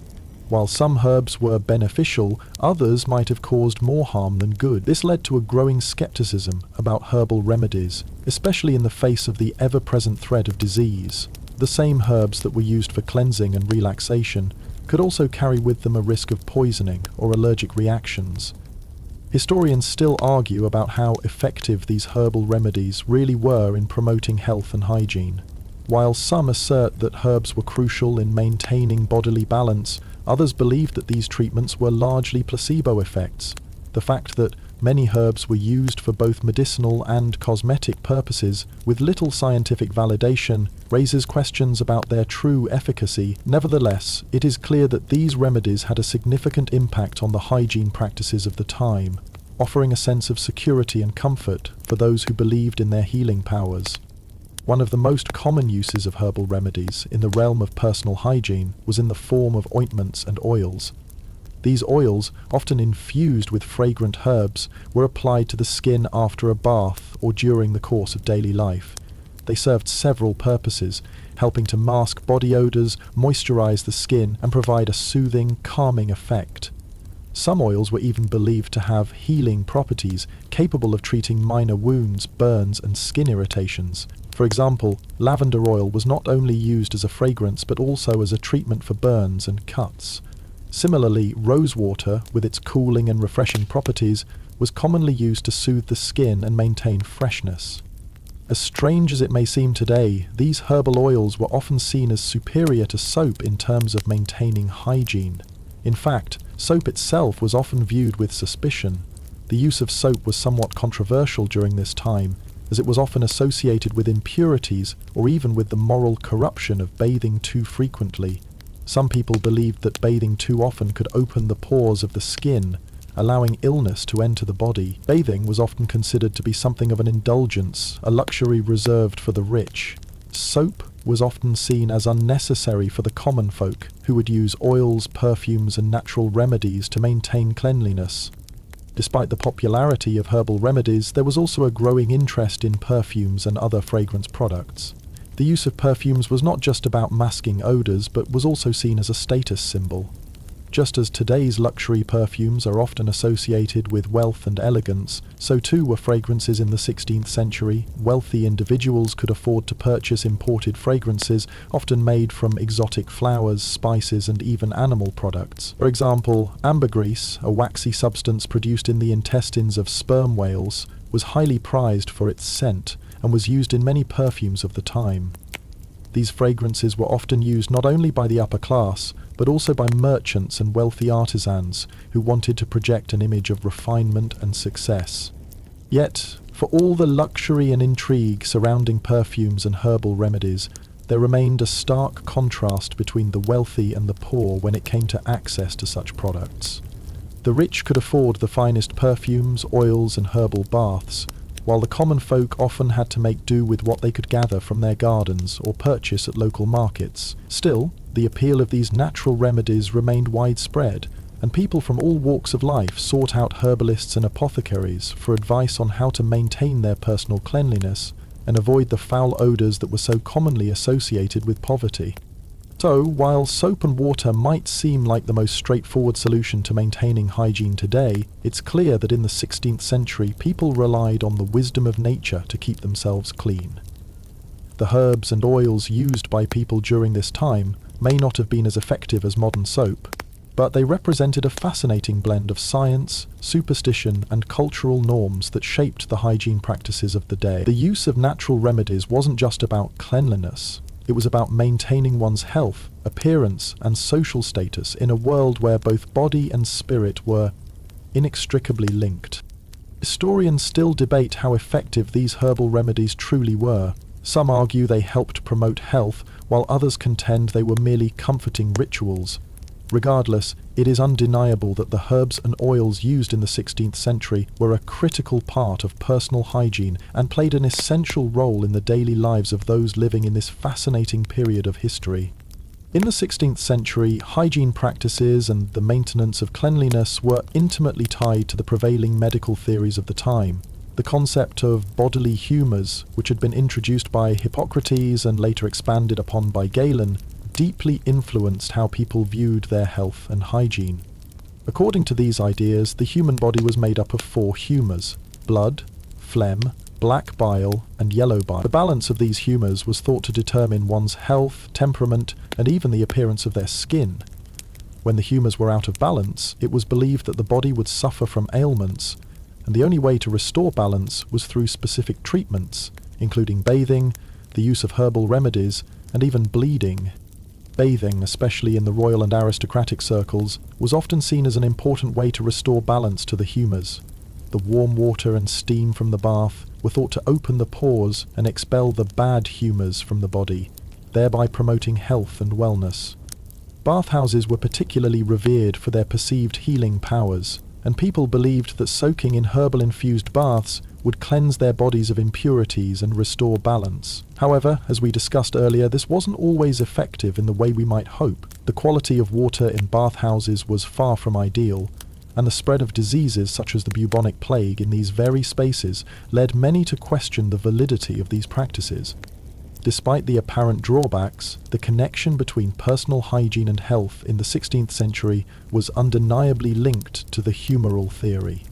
While some herbs were beneficial, others might have caused more harm than good. This led to a growing skepticism about herbal remedies, especially in the face of the ever-present threat of disease. The same herbs that were used for cleansing and relaxation could also carry with them a risk of poisoning or allergic reactions. Historians still argue about how effective these herbal remedies really were in promoting health and hygiene. While some assert that herbs were crucial in maintaining bodily balance, others believed that these treatments were largely placebo effects. The fact that many herbs were used for both medicinal and cosmetic purposes with little scientific validation raises questions about their true efficacy. Nevertheless, it is clear that these remedies had a significant impact on the hygiene practices of the time, offering a sense of security and comfort for those who believed in their healing powers. One of the most common uses of herbal remedies in the realm of personal hygiene was in the form of ointments and oils. These oils, often infused with fragrant herbs, were applied to the skin after a bath or during the course of daily life. They served several purposes, helping to mask body odors, moisturize the skin, and provide a soothing, calming effect. Some oils were even believed to have healing properties, capable of treating minor wounds, burns, and skin irritations. For example, lavender oil was not only used as a fragrance but also as a treatment for burns and cuts. Similarly, rosewater, with its cooling and refreshing properties, was commonly used to soothe the skin and maintain freshness. As strange as it may seem today, these herbal oils were often seen as superior to soap in terms of maintaining hygiene. In fact, soap itself was often viewed with suspicion. The use of soap was somewhat controversial during this time, as it was often associated with impurities or even with the moral corruption of bathing too frequently. Some people believed that bathing too often could open the pores of the skin, allowing illness to enter the body. Bathing was often considered to be something of an indulgence, a luxury reserved for the rich. Soap was often seen as unnecessary for the common folk, who would use oils, perfumes, and natural remedies to maintain cleanliness. Despite the popularity of herbal remedies, there was also a growing interest in perfumes and other fragrance products. The use of perfumes was not just about masking odors, but was also seen as a status symbol. Just as today's luxury perfumes are often associated with wealth and elegance, so too were fragrances in the 16th century. Wealthy individuals could afford to purchase imported fragrances, often made from exotic flowers, spices, and even animal products. For example, ambergris, a waxy substance produced in the intestines of sperm whales, was highly prized for its scent and was used in many perfumes of the time. These fragrances were often used not only by the upper class, but also by merchants and wealthy artisans who wanted to project an image of refinement and success. Yet, for all the luxury and intrigue surrounding perfumes and herbal remedies, there remained a stark contrast between the wealthy and the poor when it came to access to such products. The rich could afford the finest perfumes, oils, and herbal baths, while the common folk often had to make do with what they could gather from their gardens or purchase at local markets. Still, the appeal of these natural remedies remained widespread, and people from all walks of life sought out herbalists and apothecaries for advice on how to maintain their personal cleanliness and avoid the foul odours that were so commonly associated with poverty. So, while soap and water might seem like the most straightforward solution to maintaining hygiene today, it's clear that in the 16th century people relied on the wisdom of nature to keep themselves clean. The herbs and oils used by people during this time may not have been as effective as modern soap, but they represented a fascinating blend of science, superstition, and cultural norms that shaped the hygiene practices of the day. The use of natural remedies wasn't just about cleanliness. It was about maintaining one's health, appearance, and social status in a world where both body and spirit were inextricably linked. Historians still debate how effective these herbal remedies truly were. Some argue they helped promote health, while others contend they were merely comforting rituals. Regardless, it is undeniable that the herbs and oils used in the 16th century were a critical part of personal hygiene and played an essential role in the daily lives of those living in this fascinating period of history. In the 16th century, hygiene practices and the maintenance of cleanliness were intimately tied to the prevailing medical theories of the time. The concept of bodily humours, which had been introduced by Hippocrates and later expanded upon by Galen, deeply influenced how people viewed their health and hygiene. According to these ideas, the human body was made up of 4 humours: blood, phlegm, black bile, and yellow bile. The balance of these humours was thought to determine one's health, temperament, and even the appearance of their skin. When the humours were out of balance, it was believed that the body would suffer from ailments, and the only way to restore balance was through specific treatments, including bathing, the use of herbal remedies, and even bleeding. Bathing, especially in the royal and aristocratic circles, was often seen as an important way to restore balance to the humours. The warm water and steam from the bath were thought to open the pores and expel the bad humours from the body, thereby promoting health and wellness. Bathhouses were particularly revered for their perceived healing powers, and people believed that soaking in herbal-infused baths would cleanse their bodies of impurities and restore balance. However, as we discussed earlier, this wasn't always effective in the way we might hope. The quality of water in bathhouses was far from ideal, and the spread of diseases such as the bubonic plague in these very spaces led many to question the validity of these practices. Despite the apparent drawbacks, the connection between personal hygiene and health in the 16th century was undeniably linked to the humoral theory.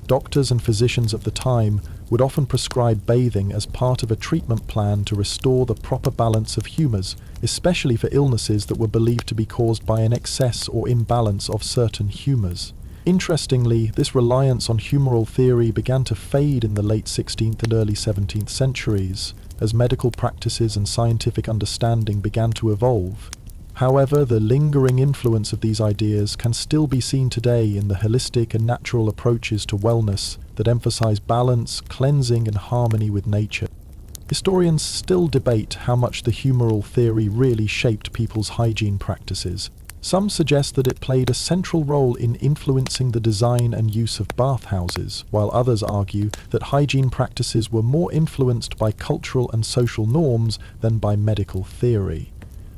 Doctors and physicians of the time would often prescribe bathing as part of a treatment plan to restore the proper balance of humours, especially for illnesses that were believed to be caused by an excess or imbalance of certain humours. Interestingly, this reliance on humoral theory began to fade in the late 16th and early 17th centuries, as medical practices and scientific understanding began to evolve. However, the lingering influence of these ideas can still be seen today in the holistic and natural approaches to wellness that emphasize balance, cleansing, and harmony with nature. Historians still debate how much the humoral theory really shaped people's hygiene practices. Some suggest that it played a central role in influencing the design and use of bathhouses, while others argue that hygiene practices were more influenced by cultural and social norms than by medical theory.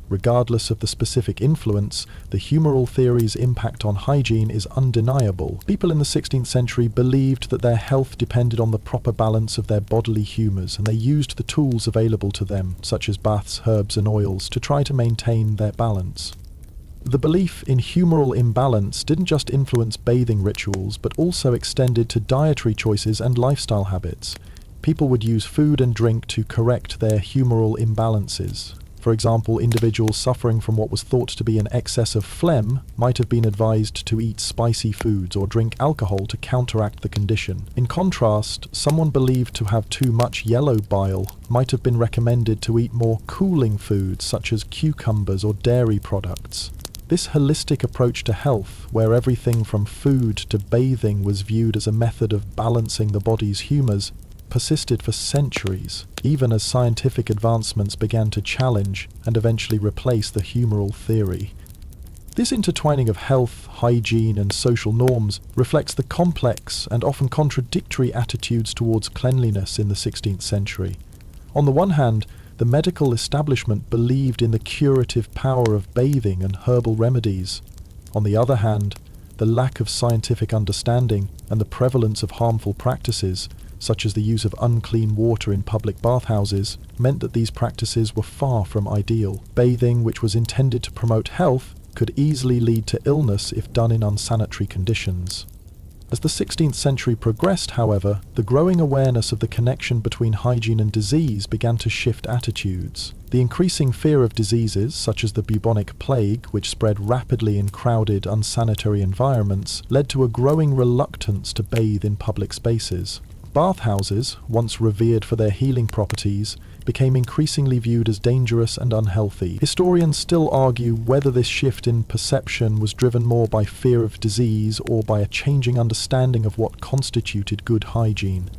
Regardless of the specific influence, the humoral theory's impact on hygiene is undeniable. People in the 16th century believed that their health depended on the proper balance of their bodily humours, and they used the tools available to them, such as baths, herbs, and oils, to try to maintain their balance. The belief in humoral imbalance didn't just influence bathing rituals, but also extended to dietary choices and lifestyle habits. People would use food and drink to correct their humoral imbalances. For example, individuals suffering from what was thought to be an excess of phlegm might have been advised to eat spicy foods or drink alcohol to counteract the condition. In contrast, someone believed to have too much yellow bile might have been recommended to eat more cooling foods such as cucumbers or dairy products. This holistic approach to health, where everything from food to bathing was viewed as a method of balancing the body's humours, persisted for centuries, even as scientific advancements began to challenge and eventually replace the humoral theory. This intertwining of health, hygiene, and social norms reflects the complex and often contradictory attitudes towards cleanliness in the 16th century. On the one hand, the medical establishment believed in the curative power of bathing and herbal remedies. On the other hand, the lack of scientific understanding and the prevalence of harmful practices, such as the use of unclean water in public bathhouses, meant that these practices were far from ideal. Bathing, which was intended to promote health, could easily lead to illness if done in unsanitary conditions. As the 16th century progressed, however, the growing awareness of the connection between hygiene and disease began to shift attitudes. The increasing fear of diseases, such as the bubonic plague, which spread rapidly in crowded, unsanitary environments, led to a growing reluctance to bathe in public spaces. Bathhouses, once revered for their healing properties, became increasingly viewed as dangerous and unhealthy. Historians still argue whether this shift in perception was driven more by fear of disease or by a changing understanding of what constituted good hygiene.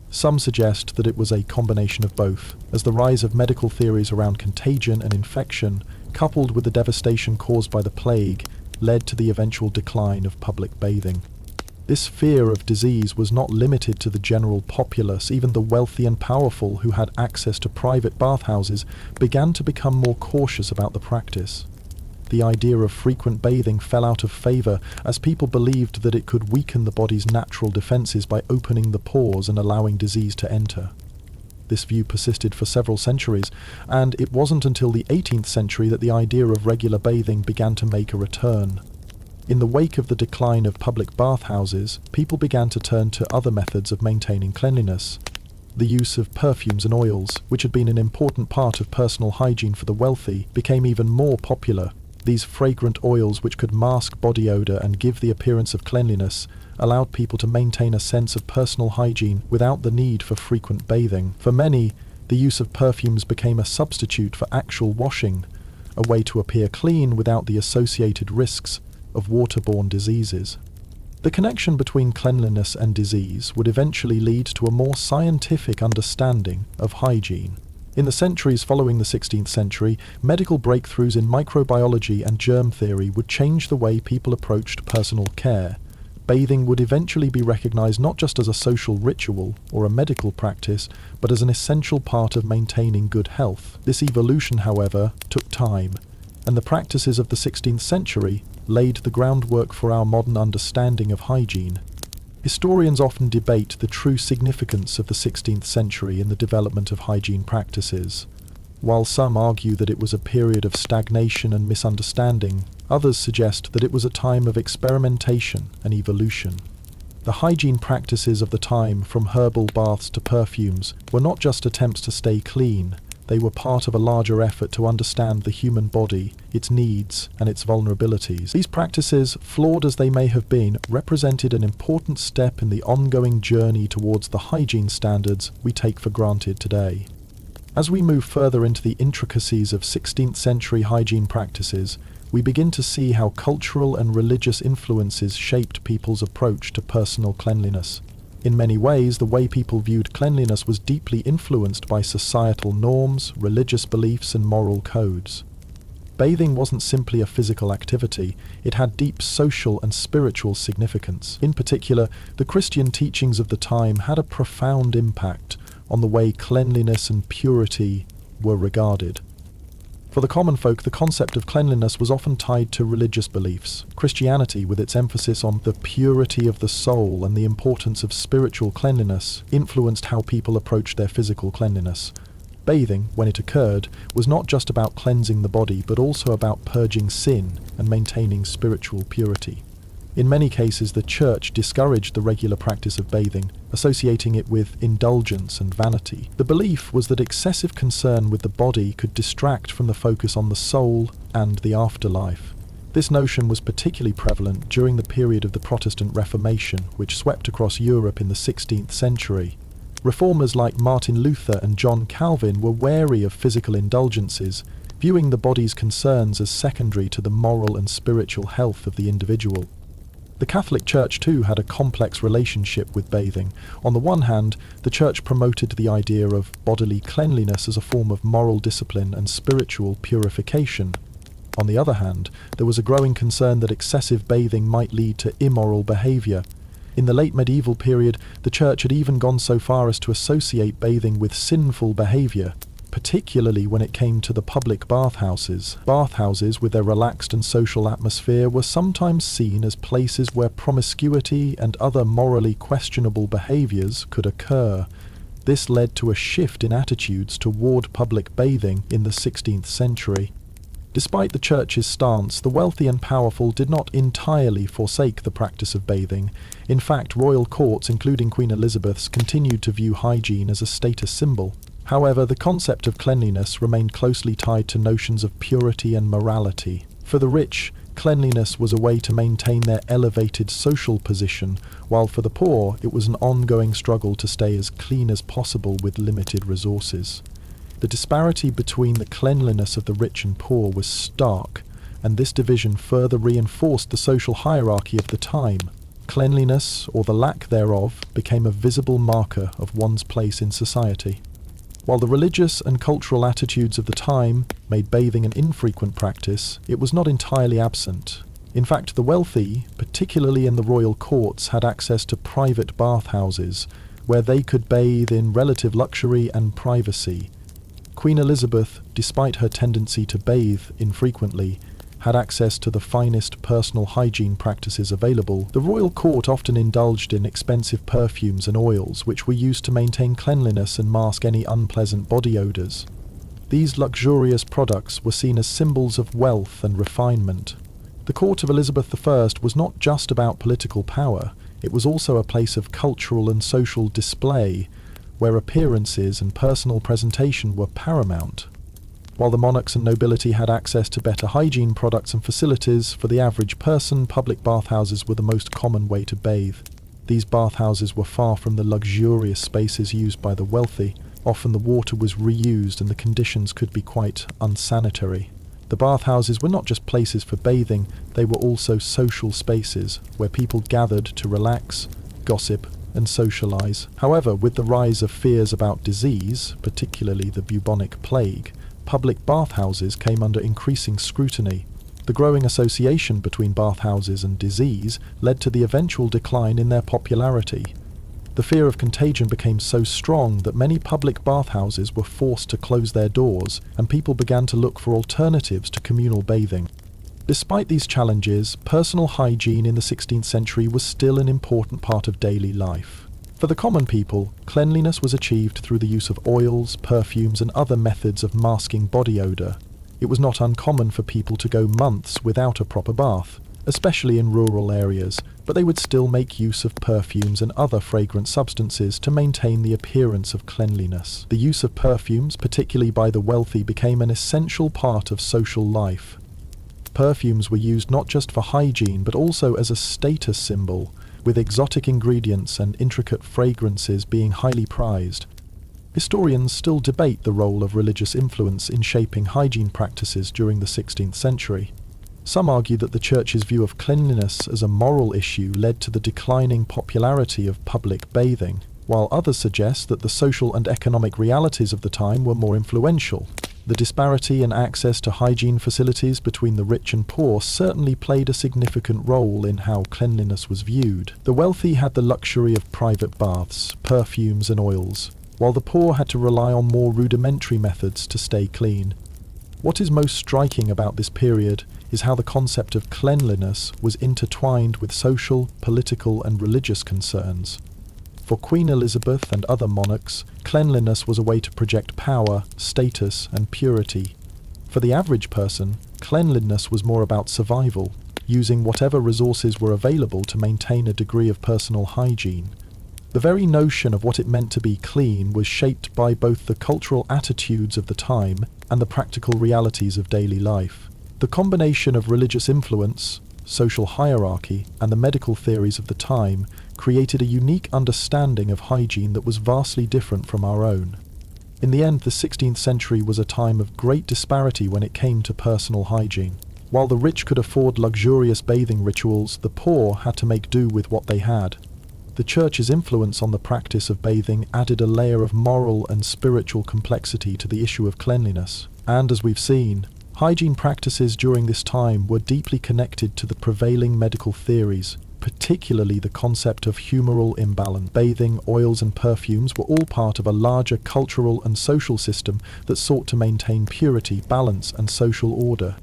Some suggest that it was a combination of both, as the rise of medical theories around contagion and infection, coupled with the devastation caused by the plague, led to the eventual decline of public bathing. This fear of disease was not limited to the general populace. Even the wealthy and powerful who had access to private bathhouses began to become more cautious about the practice. The idea of frequent bathing fell out of favour as people believed that it could weaken the body's natural defences by opening the pores and allowing disease to enter. This view persisted for several centuries, and it wasn't until the 18th century that the idea of regular bathing began to make a return. In the wake of the decline of public bathhouses, people began to turn to other methods of maintaining cleanliness. The use of perfumes and oils, which had been an important part of personal hygiene for the wealthy, became even more popular. These fragrant oils, which could mask body odour and give the appearance of cleanliness, allowed people to maintain a sense of personal hygiene without the need for frequent bathing. For many, the use of perfumes became a substitute for actual washing, a way to appear clean without the associated risks of waterborne diseases. The connection between cleanliness and disease would eventually lead to a more scientific understanding of hygiene. In the centuries following the 16th century, medical breakthroughs in microbiology and germ theory would change the way people approached personal care. Bathing would eventually be recognized not just as a social ritual or a medical practice, but as an essential part of maintaining good health. This evolution, however, took time, and the practices of the 16th century laid the groundwork for our modern understanding of hygiene. Historians often debate the true significance of the 16th century in the development of hygiene practices. While some argue that it was a period of stagnation and misunderstanding, others suggest that it was a time of experimentation and evolution. The hygiene practices of the time, from herbal baths to perfumes, were not just attempts to stay clean. They were part of a larger effort to understand the human body, its needs, and its vulnerabilities. These practices, flawed as they may have been, represented an important step in the ongoing journey towards the hygiene standards we take for granted today. As we move further into the intricacies of 16th century hygiene practices, we begin to see how cultural and religious influences shaped people's approach to personal cleanliness. In many ways, the way people viewed cleanliness was deeply influenced by societal norms, religious beliefs, and moral codes. Bathing wasn't simply a physical activity, it had deep social and spiritual significance. In particular, the Christian teachings of the time had a profound impact on the way cleanliness and purity were regarded. For the common folk, the concept of cleanliness was often tied to religious beliefs. Christianity, with its emphasis on the purity of the soul and the importance of spiritual cleanliness, influenced how people approached their physical cleanliness. Bathing, when it occurred, was not just about cleansing the body, but also about purging sin and maintaining spiritual purity. In many cases, the Church discouraged the regular practice of bathing, associating it with indulgence and vanity. The belief was that excessive concern with the body could distract from the focus on the soul and the afterlife. This notion was particularly prevalent during the period of the Protestant Reformation, which swept across Europe in the 16th century. Reformers like Martin Luther and John Calvin were wary of physical indulgences, viewing the body's concerns as secondary to the moral and spiritual health of the individual. The Catholic Church too had a complex relationship with bathing. On the one hand, the Church promoted the idea of bodily cleanliness as a form of moral discipline and spiritual purification. On the other hand, there was a growing concern that excessive bathing might lead to immoral behaviour. In the late medieval period, the Church had even gone so far as to associate bathing with sinful behaviour. particularly when it came to the public bathhouses. Bathhouses, with their relaxed and social atmosphere, were sometimes seen as places where promiscuity and other morally questionable behaviors could occur. This led to a shift in attitudes toward public bathing in the 16th century. Despite the church's stance, the wealthy and powerful did not entirely forsake the practice of bathing. In fact, royal courts, including Queen Elizabeth's, continued to view hygiene as a status symbol. However, the concept of cleanliness remained closely tied to notions of purity and morality. For the rich, cleanliness was a way to maintain their elevated social position, while for the poor, it was an ongoing struggle to stay as clean as possible with limited resources. The disparity between the cleanliness of the rich and poor was stark, and this division further reinforced the social hierarchy of the time. Cleanliness, or the lack thereof, became a visible marker of one's place in society. While the religious and cultural attitudes of the time made bathing an infrequent practice, it was not entirely absent. In fact, the wealthy, particularly in the royal courts, had access to private bathhouses, where they could bathe in relative luxury and privacy. Queen Elizabeth, despite her tendency to bathe infrequently, had access to the finest personal hygiene practices available. The royal court often indulged in expensive perfumes and oils, which were used to maintain cleanliness and mask any unpleasant body odors. These luxurious products were seen as symbols of wealth and refinement. The court of Elizabeth I was not just about political power, it was also a place of cultural and social display, where appearances and personal presentation were paramount. While the monarchs and nobility had access to better hygiene products and facilities, for the average person, public bathhouses were the most common way to bathe. These bathhouses were far from the luxurious spaces used by the wealthy. Often the water was reused and the conditions could be quite unsanitary. The bathhouses were not just places for bathing, they were also social spaces where people gathered to relax, gossip, and socialize. However, with the rise of fears about disease, particularly the bubonic plague, public bathhouses came under increasing scrutiny. The growing association between bathhouses and disease led to the eventual decline in their popularity. The fear of contagion became so strong that many public bathhouses were forced to close their doors, and people began to look for alternatives to communal bathing. Despite these challenges, personal hygiene in the 16th century was still an important part of daily life. For the common people, cleanliness was achieved through the use of oils, perfumes, and other methods of masking body odor. It was not uncommon for people to go months without a proper bath, especially in rural areas, but they would still make use of perfumes and other fragrant substances to maintain the appearance of cleanliness. The use of perfumes, particularly by the wealthy, became an essential part of social life. Perfumes were used not just for hygiene, but also as a status symbol, with exotic ingredients and intricate fragrances being highly prized. Historians still debate the role of religious influence in shaping hygiene practices during the 16th century. Some argue that the Church's view of cleanliness as a moral issue led to the declining popularity of public bathing, while others suggest that the social and economic realities of the time were more influential. The disparity in access to hygiene facilities between the rich and poor certainly played a significant role in how cleanliness was viewed. The wealthy had the luxury of private baths, perfumes and oils, while the poor had to rely on more rudimentary methods to stay clean. What is most striking about this period is how the concept of cleanliness was intertwined with social, political and religious concerns. For Queen Elizabeth and other monarchs, cleanliness was a way to project power, status, and purity. For the average person, cleanliness was more about survival, using whatever resources were available to maintain a degree of personal hygiene. The very notion of what it meant to be clean was shaped by both the cultural attitudes of the time and the practical realities of daily life. The combination of religious influence, social hierarchy, and the medical theories of the time created a unique understanding of hygiene that was vastly different from our own. In the end, the 16th century was a time of great disparity when it came to personal hygiene. While the rich could afford luxurious bathing rituals, the poor had to make do with what they had. The Church's influence on the practice of bathing added a layer of moral and spiritual complexity to the issue of cleanliness. And as we've seen, hygiene practices during this time were deeply connected to the prevailing medical theories, particularly the concept of humoral imbalance. Bathing, oils and perfumes were all part of a larger cultural and social system that sought to maintain purity, balance and social order.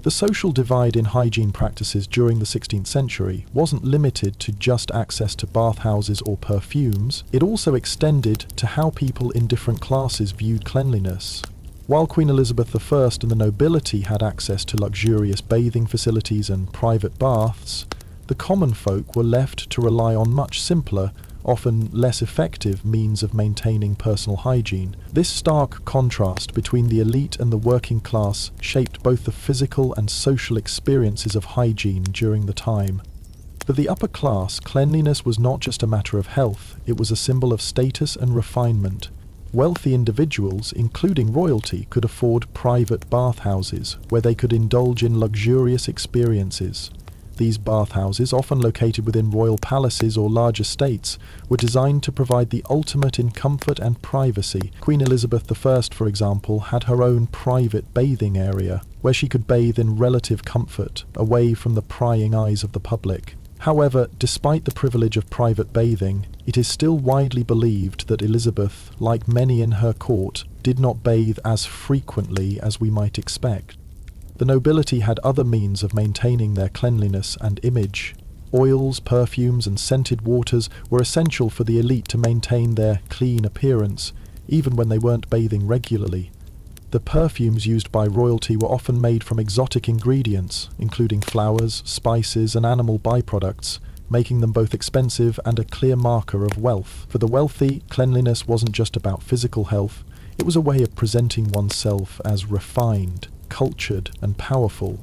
The social divide in hygiene practices during the 16th century wasn't limited to just access to bathhouses or perfumes, it also extended to how people in different classes viewed cleanliness. While Queen Elizabeth I and the nobility had access to luxurious bathing facilities and private baths, the common folk were left to rely on much simpler, often less effective means of maintaining personal hygiene. This stark contrast between the elite and the working class shaped both the physical and social experiences of hygiene during the time. For the upper class, cleanliness was not just a matter of health, it was a symbol of status and refinement. Wealthy individuals, including royalty, could afford private bathhouses where they could indulge in luxurious experiences. These bathhouses, often located within royal palaces or large estates, were designed to provide the ultimate in comfort and privacy. Queen Elizabeth I, for example, had her own private bathing area, where she could bathe in relative comfort, away from the prying eyes of the public. However, despite the privilege of private bathing, it is still widely believed that Elizabeth, like many in her court, did not bathe as frequently as we might expect. The nobility had other means of maintaining their cleanliness and image. Oils, perfumes, and scented waters were essential for the elite to maintain their clean appearance, even when they weren't bathing regularly. The perfumes used by royalty were often made from exotic ingredients, including flowers, spices, and animal byproducts, making them both expensive and a clear marker of wealth. For the wealthy, cleanliness wasn't just about physical health, it was a way of presenting oneself as refined, cultured and powerful.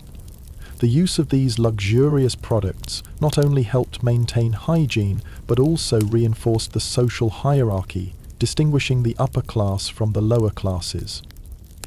The use of these luxurious products not only helped maintain hygiene, but also reinforced the social hierarchy, distinguishing the upper class from the lower classes.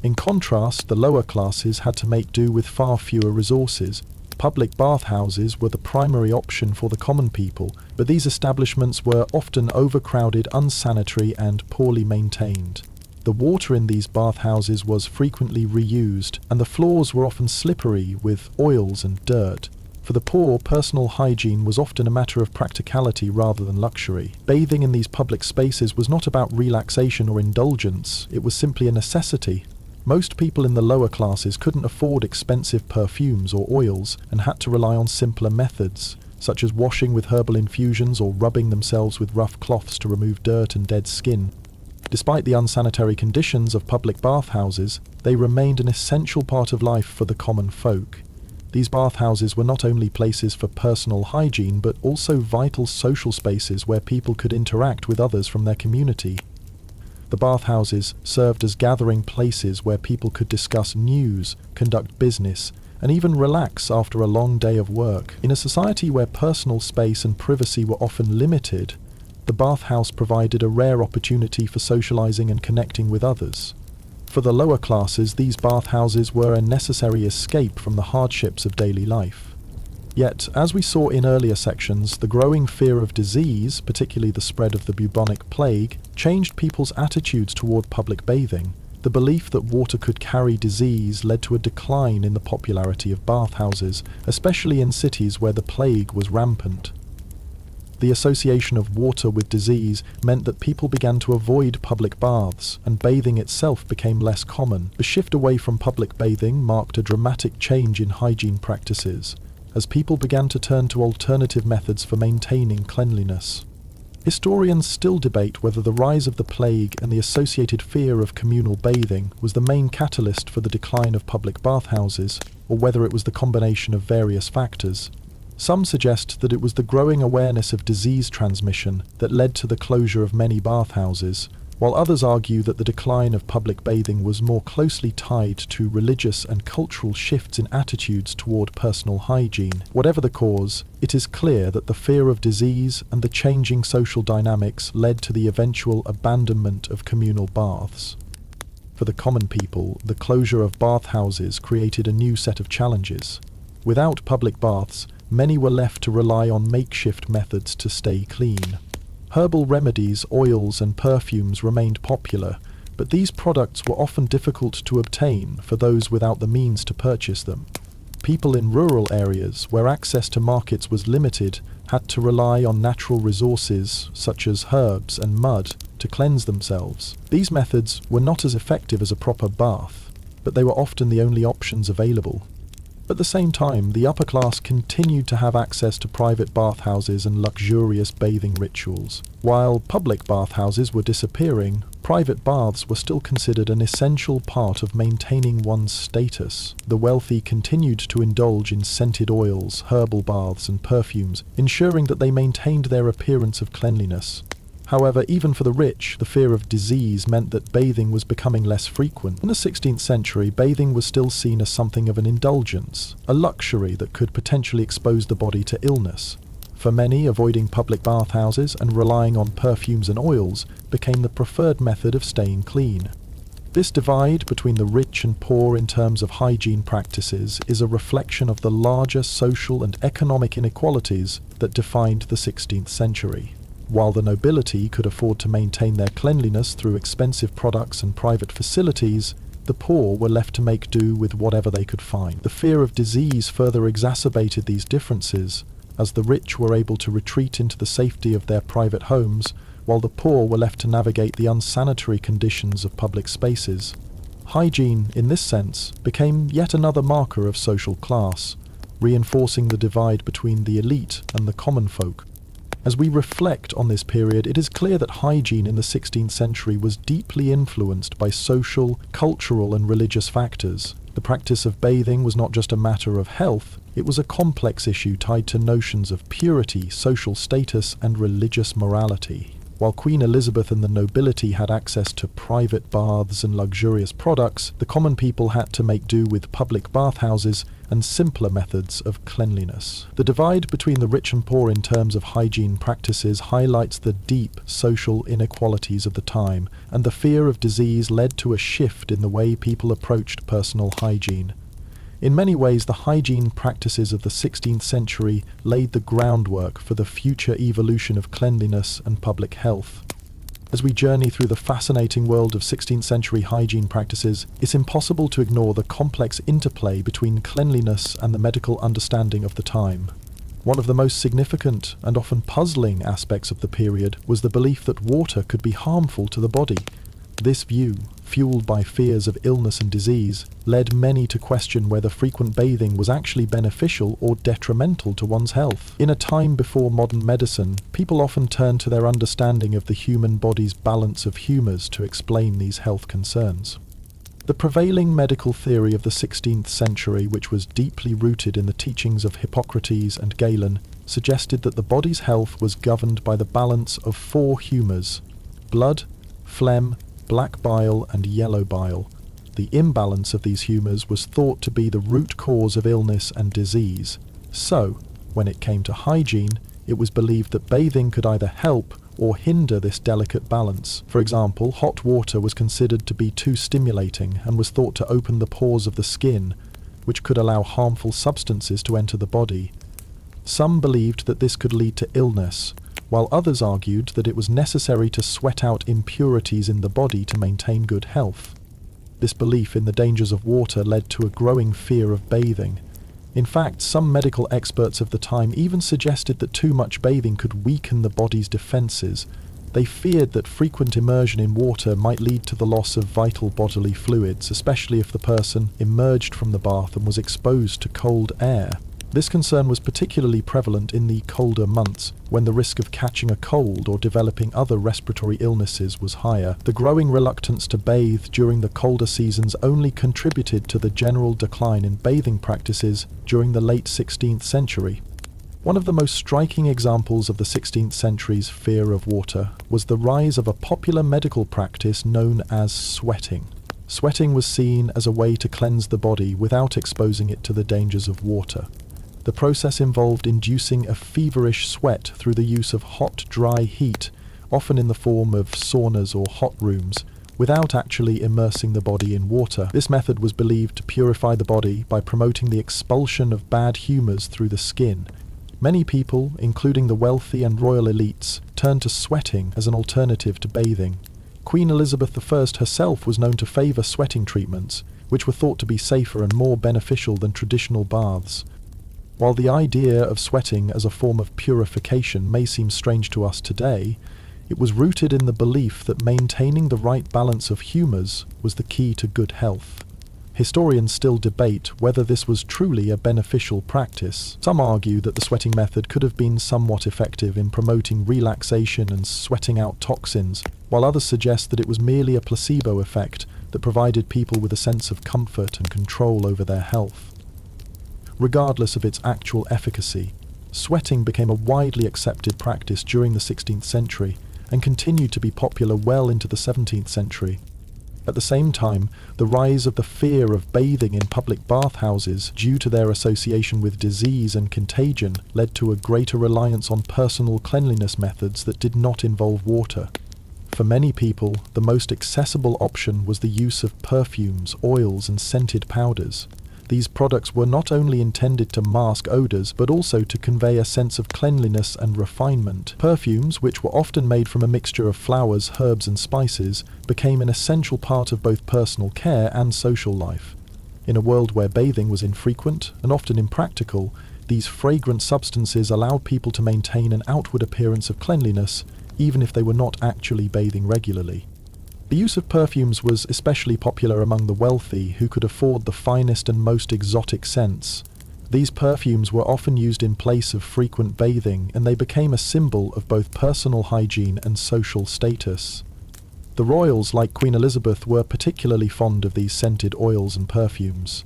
In contrast, the lower classes had to make do with far fewer resources. Public bathhouses were the primary option for the common people, but these establishments were often overcrowded, unsanitary and poorly maintained. The water in these bathhouses was frequently reused, and the floors were often slippery with oils and dirt. For the poor, personal hygiene was often a matter of practicality rather than luxury. Bathing in these public spaces was not about relaxation or indulgence, it was simply a necessity. Most people in the lower classes couldn't afford expensive perfumes or oils and had to rely on simpler methods, such as washing with herbal infusions or rubbing themselves with rough cloths to remove dirt and dead skin. Despite the unsanitary conditions of public bathhouses, they remained an essential part of life for the common folk. These bathhouses were not only places for personal hygiene, but also vital social spaces where people could interact with others from their community. The bathhouses served as gathering places where people could discuss news, conduct business, and even relax after a long day of work. In a society where personal space and privacy were often limited, the bathhouse provided a rare opportunity for socializing and connecting with others. For the lower classes, these bathhouses were a necessary escape from the hardships of daily life. Yet, as we saw in earlier sections, the growing fear of disease, particularly the spread of the bubonic plague, changed people's attitudes toward public bathing. The belief that water could carry disease led to a decline in the popularity of bathhouses, especially in cities where the plague was rampant. The association of water with disease meant that people began to avoid public baths, and bathing itself became less common. The shift away from public bathing marked a dramatic change in hygiene practices, as people began to turn to alternative methods for maintaining cleanliness. Historians still debate whether the rise of the plague and the associated fear of communal bathing was the main catalyst for the decline of public bathhouses, or whether it was the combination of various factors. Some suggest that it was the growing awareness of disease transmission that led to the closure of many bathhouses, while others argue that the decline of public bathing was more closely tied to religious and cultural shifts in attitudes toward personal hygiene. Whatever the cause, it is clear that the fear of disease and the changing social dynamics led to the eventual abandonment of communal baths. For the common people, the closure of bathhouses created a new set of challenges. Without public baths, many were left to rely on makeshift methods to stay clean. Herbal remedies, oils and perfumes remained popular, but these products were often difficult to obtain for those without the means to purchase them. People in rural areas, where access to markets was limited, had to rely on natural resources such as herbs and mud to cleanse themselves. These methods were not as effective as a proper bath, but they were often the only options available. At the same time, the upper class continued to have access to private bathhouses and luxurious bathing rituals. While public bathhouses were disappearing, private baths were still considered an essential part of maintaining one's status. The wealthy continued to indulge in scented oils, herbal baths, and perfumes, ensuring that they maintained their appearance of cleanliness. However, even for the rich, the fear of disease meant that bathing was becoming less frequent. In the 16th century, bathing was still seen as something of an indulgence, a luxury that could potentially expose the body to illness. For many, avoiding public bathhouses and relying on perfumes and oils became the preferred method of staying clean. This divide between the rich and poor in terms of hygiene practices is a reflection of the larger social and economic inequalities that defined the 16th century. While the nobility could afford to maintain their cleanliness through expensive products and private facilities, the poor were left to make do with whatever they could find. The fear of disease further exacerbated these differences, as the rich were able to retreat into the safety of their private homes, while the poor were left to navigate the unsanitary conditions of public spaces. Hygiene, in this sense, became yet another marker of social class, reinforcing the divide between the elite and the common folk. As we reflect on this period, it is clear that hygiene in the 16th century was deeply influenced by social, cultural, and religious factors. The practice of bathing was not just a matter of health, it was a complex issue tied to notions of purity, social status, and religious morality. While Queen Elizabeth and the nobility had access to private baths and luxurious products, the common people had to make do with public bathhouses and simpler methods of cleanliness. The divide between the rich and poor in terms of hygiene practices highlights the deep social inequalities of the time, and the fear of disease led to a shift in the way people approached personal hygiene. In many ways, the hygiene practices of the 16th century laid the groundwork for the future evolution of cleanliness and public health. As we journey through the fascinating world of 16th century hygiene practices, it's impossible to ignore the complex interplay between cleanliness and the medical understanding of the time. One of the most significant and often puzzling aspects of the period was the belief that water could be harmful to the body. This view, fueled by fears of illness and disease, led many to question whether frequent bathing was actually beneficial or detrimental to one's health. In a time before modern medicine, people often turned to their understanding of the human body's balance of humours to explain these health concerns. The prevailing medical theory of the 16th century, which was deeply rooted in the teachings of Hippocrates and Galen, suggested that the body's health was governed by the balance of four humours: blood, phlegm, black bile, and yellow bile. The imbalance of these humours was thought to be the root cause of illness and disease. So, when it came to hygiene, it was believed that bathing could either help or hinder this delicate balance. For example, hot water was considered to be too stimulating and was thought to open the pores of the skin, which could allow harmful substances to enter the body. Some believed that this could lead to illness, while others argued that it was necessary to sweat out impurities in the body to maintain good health. This belief in the dangers of water led to a growing fear of bathing. In fact, some medical experts of the time even suggested that too much bathing could weaken the body's defences. They feared that frequent immersion in water might lead to the loss of vital bodily fluids, especially if the person emerged from the bath and was exposed to cold air. This concern was particularly prevalent in the colder months, when the risk of catching a cold or developing other respiratory illnesses was higher. The growing reluctance to bathe during the colder seasons only contributed to the general decline in bathing practices during the late 16th century. One of the most striking examples of the 16th century's fear of water was the rise of a popular medical practice known as sweating. Sweating was seen as a way to cleanse the body without exposing it to the dangers of water. The process involved inducing a feverish sweat through the use of hot, dry heat, often in the form of saunas or hot rooms, without actually immersing the body in water. This method was believed to purify the body by promoting the expulsion of bad humours through the skin. Many people, including the wealthy and royal elites, turned to sweating as an alternative to bathing. Queen Elizabeth I herself was known to favour sweating treatments, which were thought to be safer and more beneficial than traditional baths. While the idea of sweating as a form of purification may seem strange to us today, it was rooted in the belief that maintaining the right balance of humours was the key to good health. Historians still debate whether this was truly a beneficial practice. Some argue that the sweating method could have been somewhat effective in promoting relaxation and sweating out toxins, while others suggest that it was merely a placebo effect that provided people with a sense of comfort and control over their health. Regardless of its actual efficacy, sweating became a widely accepted practice during the 16th century and continued to be popular well into the 17th century. At the same time, the rise of the fear of bathing in public bathhouses due to their association with disease and contagion led to a greater reliance on personal cleanliness methods that did not involve water. For many people, the most accessible option was the use of perfumes, oils, and scented powders. These products were not only intended to mask odours, but also to convey a sense of cleanliness and refinement. Perfumes, which were often made from a mixture of flowers, herbs, and spices, became an essential part of both personal care and social life. In a world where bathing was infrequent and often impractical, these fragrant substances allowed people to maintain an outward appearance of cleanliness, even if they were not actually bathing regularly. The use of perfumes was especially popular among the wealthy who could afford the finest and most exotic scents. These perfumes were often used in place of frequent bathing, and they became a symbol of both personal hygiene and social status. The royals, like Queen Elizabeth, were particularly fond of these scented oils and perfumes.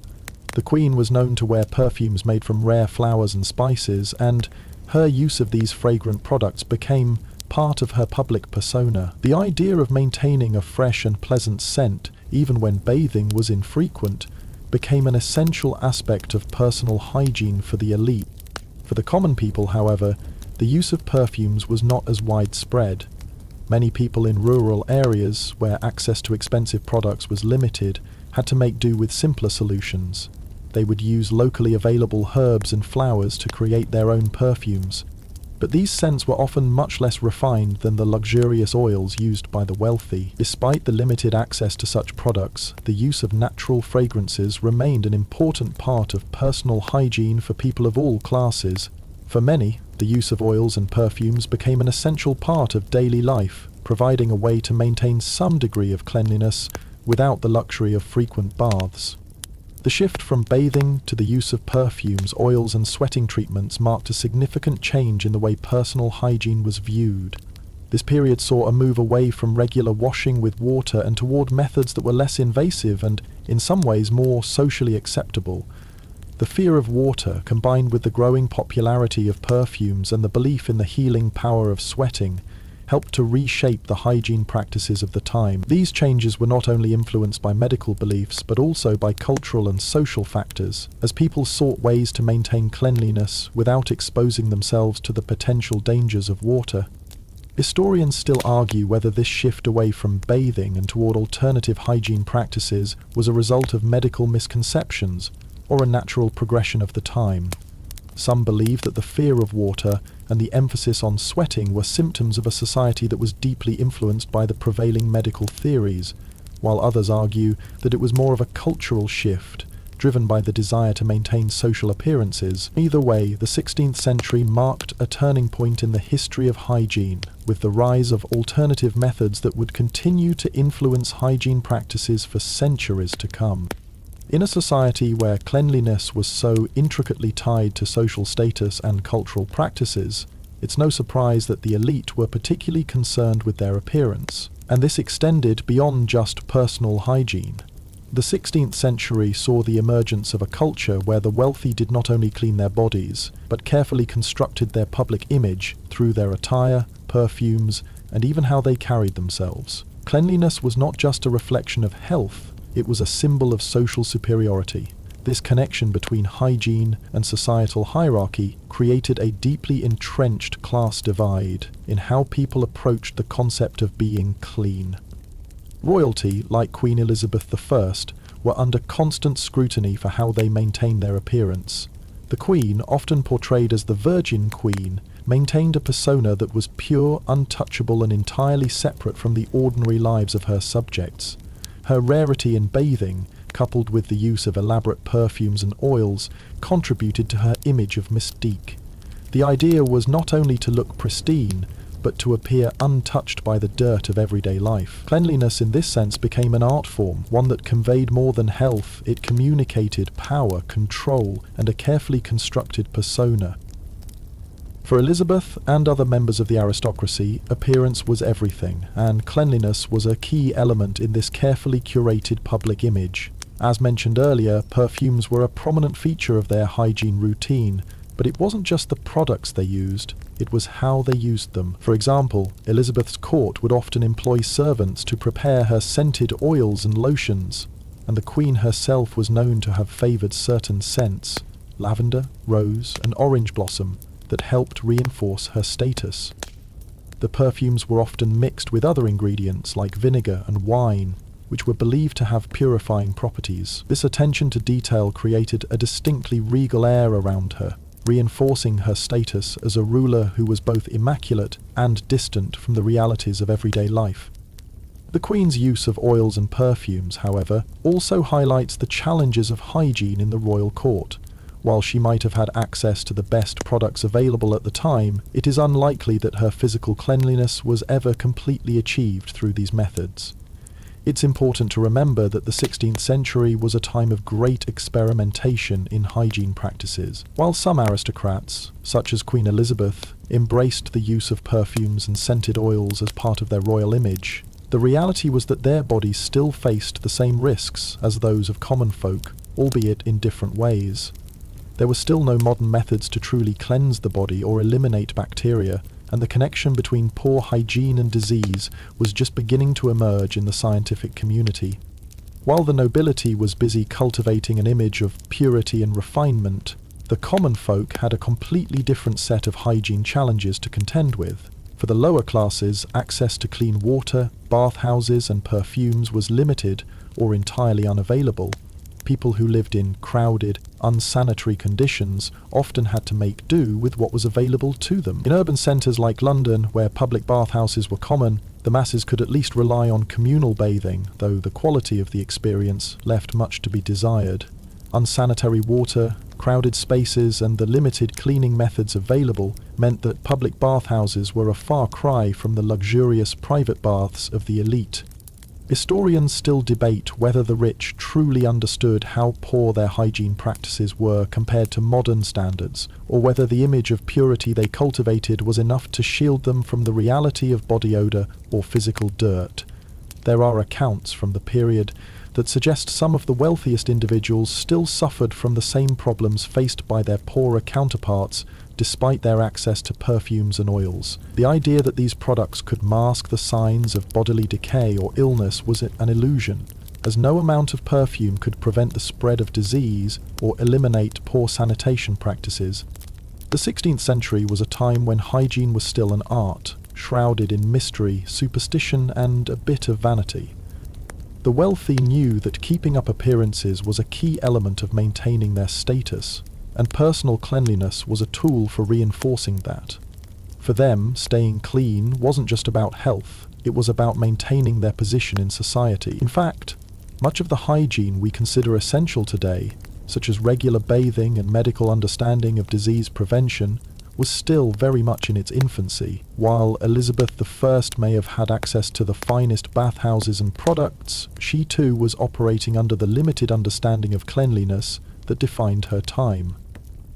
The Queen was known to wear perfumes made from rare flowers and spices, and her use of these fragrant products became part of her public persona. The idea of maintaining a fresh and pleasant scent, even when bathing was infrequent, became an essential aspect of personal hygiene for the elite. For the common people, however, the use of perfumes was not as widespread. Many people in rural areas, where access to expensive products was limited, had to make do with simpler solutions. They would use locally available herbs and flowers to create their own perfumes. But these scents were often much less refined than the luxurious oils used by the wealthy. Despite the limited access to such products, the use of natural fragrances remained an important part of personal hygiene for people of all classes. For many, the use of oils and perfumes became an essential part of daily life, providing a way to maintain some degree of cleanliness without the luxury of frequent baths. The shift from bathing to the use of perfumes, oils, and sweating treatments marked a significant change in the way personal hygiene was viewed. This period saw a move away from regular washing with water and toward methods that were less invasive and, in some ways, more socially acceptable. The fear of water, combined with the growing popularity of perfumes and the belief in the healing power of sweating, helped to reshape the hygiene practices of the time. These changes were not only influenced by medical beliefs, but also by cultural and social factors, as people sought ways to maintain cleanliness without exposing themselves to the potential dangers of water. Historians still argue whether this shift away from bathing and toward alternative hygiene practices was a result of medical misconceptions or a natural progression of the time. Some believe that the fear of water and the emphasis on sweating were symptoms of a society that was deeply influenced by the prevailing medical theories, while others argue that it was more of a cultural shift, driven by the desire to maintain social appearances. Either way, the 16th century marked a turning point in the history of hygiene, with the rise of alternative methods that would continue to influence hygiene practices for centuries to come. In a society where cleanliness was so intricately tied to social status and cultural practices, it's no surprise that the elite were particularly concerned with their appearance, and this extended beyond just personal hygiene. The 16th century saw the emergence of a culture where the wealthy did not only clean their bodies, but carefully constructed their public image through their attire, perfumes, and even how they carried themselves. Cleanliness was not just a reflection of health, it was a symbol of social superiority. This connection between hygiene and societal hierarchy created a deeply entrenched class divide in how people approached the concept of being clean. Royalty, like Queen Elizabeth I, were under constant scrutiny for how they maintained their appearance. The Queen, often portrayed as the Virgin Queen, maintained a persona that was pure, untouchable, and entirely separate from the ordinary lives of her subjects. Her rarity in bathing coupled with the use of elaborate perfumes and oils, contributed to her image of mystique. The idea was not only to look pristine, but to appear untouched by the dirt of everyday life. Cleanliness in this sense became an art form, one that conveyed more than health. It communicated power, control, and a carefully constructed persona. For Elizabeth and other members of the aristocracy, appearance was everything, and cleanliness was a key element in this carefully curated public image. As mentioned earlier, perfumes were a prominent feature of their hygiene routine, but it wasn't just the products they used, it was how they used them. For example, Elizabeth's court would often employ servants to prepare her scented oils and lotions, and the Queen herself was known to have favoured certain scents, lavender, rose, and orange blossom, that helped reinforce her status. The perfumes were often mixed with other ingredients like vinegar and wine, which were believed to have purifying properties. This attention to detail created a distinctly regal air around her, reinforcing her status as a ruler who was both immaculate and distant from the realities of everyday life. The Queen's use of oils and perfumes, however, also highlights the challenges of hygiene in the royal court. While she might have had access to the best products available at the time, it is unlikely that her physical cleanliness was ever completely achieved through these methods. It's important to remember that the 16th century was a time of great experimentation in hygiene practices. While some aristocrats, such as Queen Elizabeth, embraced the use of perfumes and scented oils as part of their royal image, the reality was that their bodies still faced the same risks as those of common folk, albeit in different ways. There were still no modern methods to truly cleanse the body or eliminate bacteria, and the connection between poor hygiene and disease was just beginning to emerge in the scientific community. While the nobility was busy cultivating an image of purity and refinement, the common folk had a completely different set of hygiene challenges to contend with. For the lower classes, access to clean water, bathhouses, and perfumes was limited or entirely unavailable. People who lived in crowded, unsanitary conditions often had to make do with what was available to them. In urban centres like London, where public bathhouses were common, the masses could at least rely on communal bathing, though the quality of the experience left much to be desired. Unsanitary water, crowded spaces, and the limited cleaning methods available meant that public bathhouses were a far cry from the luxurious private baths of the elite. Historians still debate whether the rich truly understood how poor their hygiene practices were compared to modern standards, or whether the image of purity they cultivated was enough to shield them from the reality of body odour or physical dirt. There are accounts from the period that suggest some of the wealthiest individuals still suffered from the same problems faced by their poorer counterparts, despite their access to perfumes and oils. The idea that these products could mask the signs of bodily decay or illness was an illusion, as no amount of perfume could prevent the spread of disease or eliminate poor sanitation practices. The 16th century was a time when hygiene was still an art, shrouded in mystery, superstition, and a bit of vanity. The wealthy knew that keeping up appearances was a key element of maintaining their status, and personal cleanliness was a tool for reinforcing that. For them, staying clean wasn't just about health, it was about maintaining their position in society. In fact, much of the hygiene we consider essential today, such as regular bathing and medical understanding of disease prevention, was still very much in its infancy. While Elizabeth I may have had access to the finest bathhouses and products, she too was operating under the limited understanding of cleanliness that defined her time.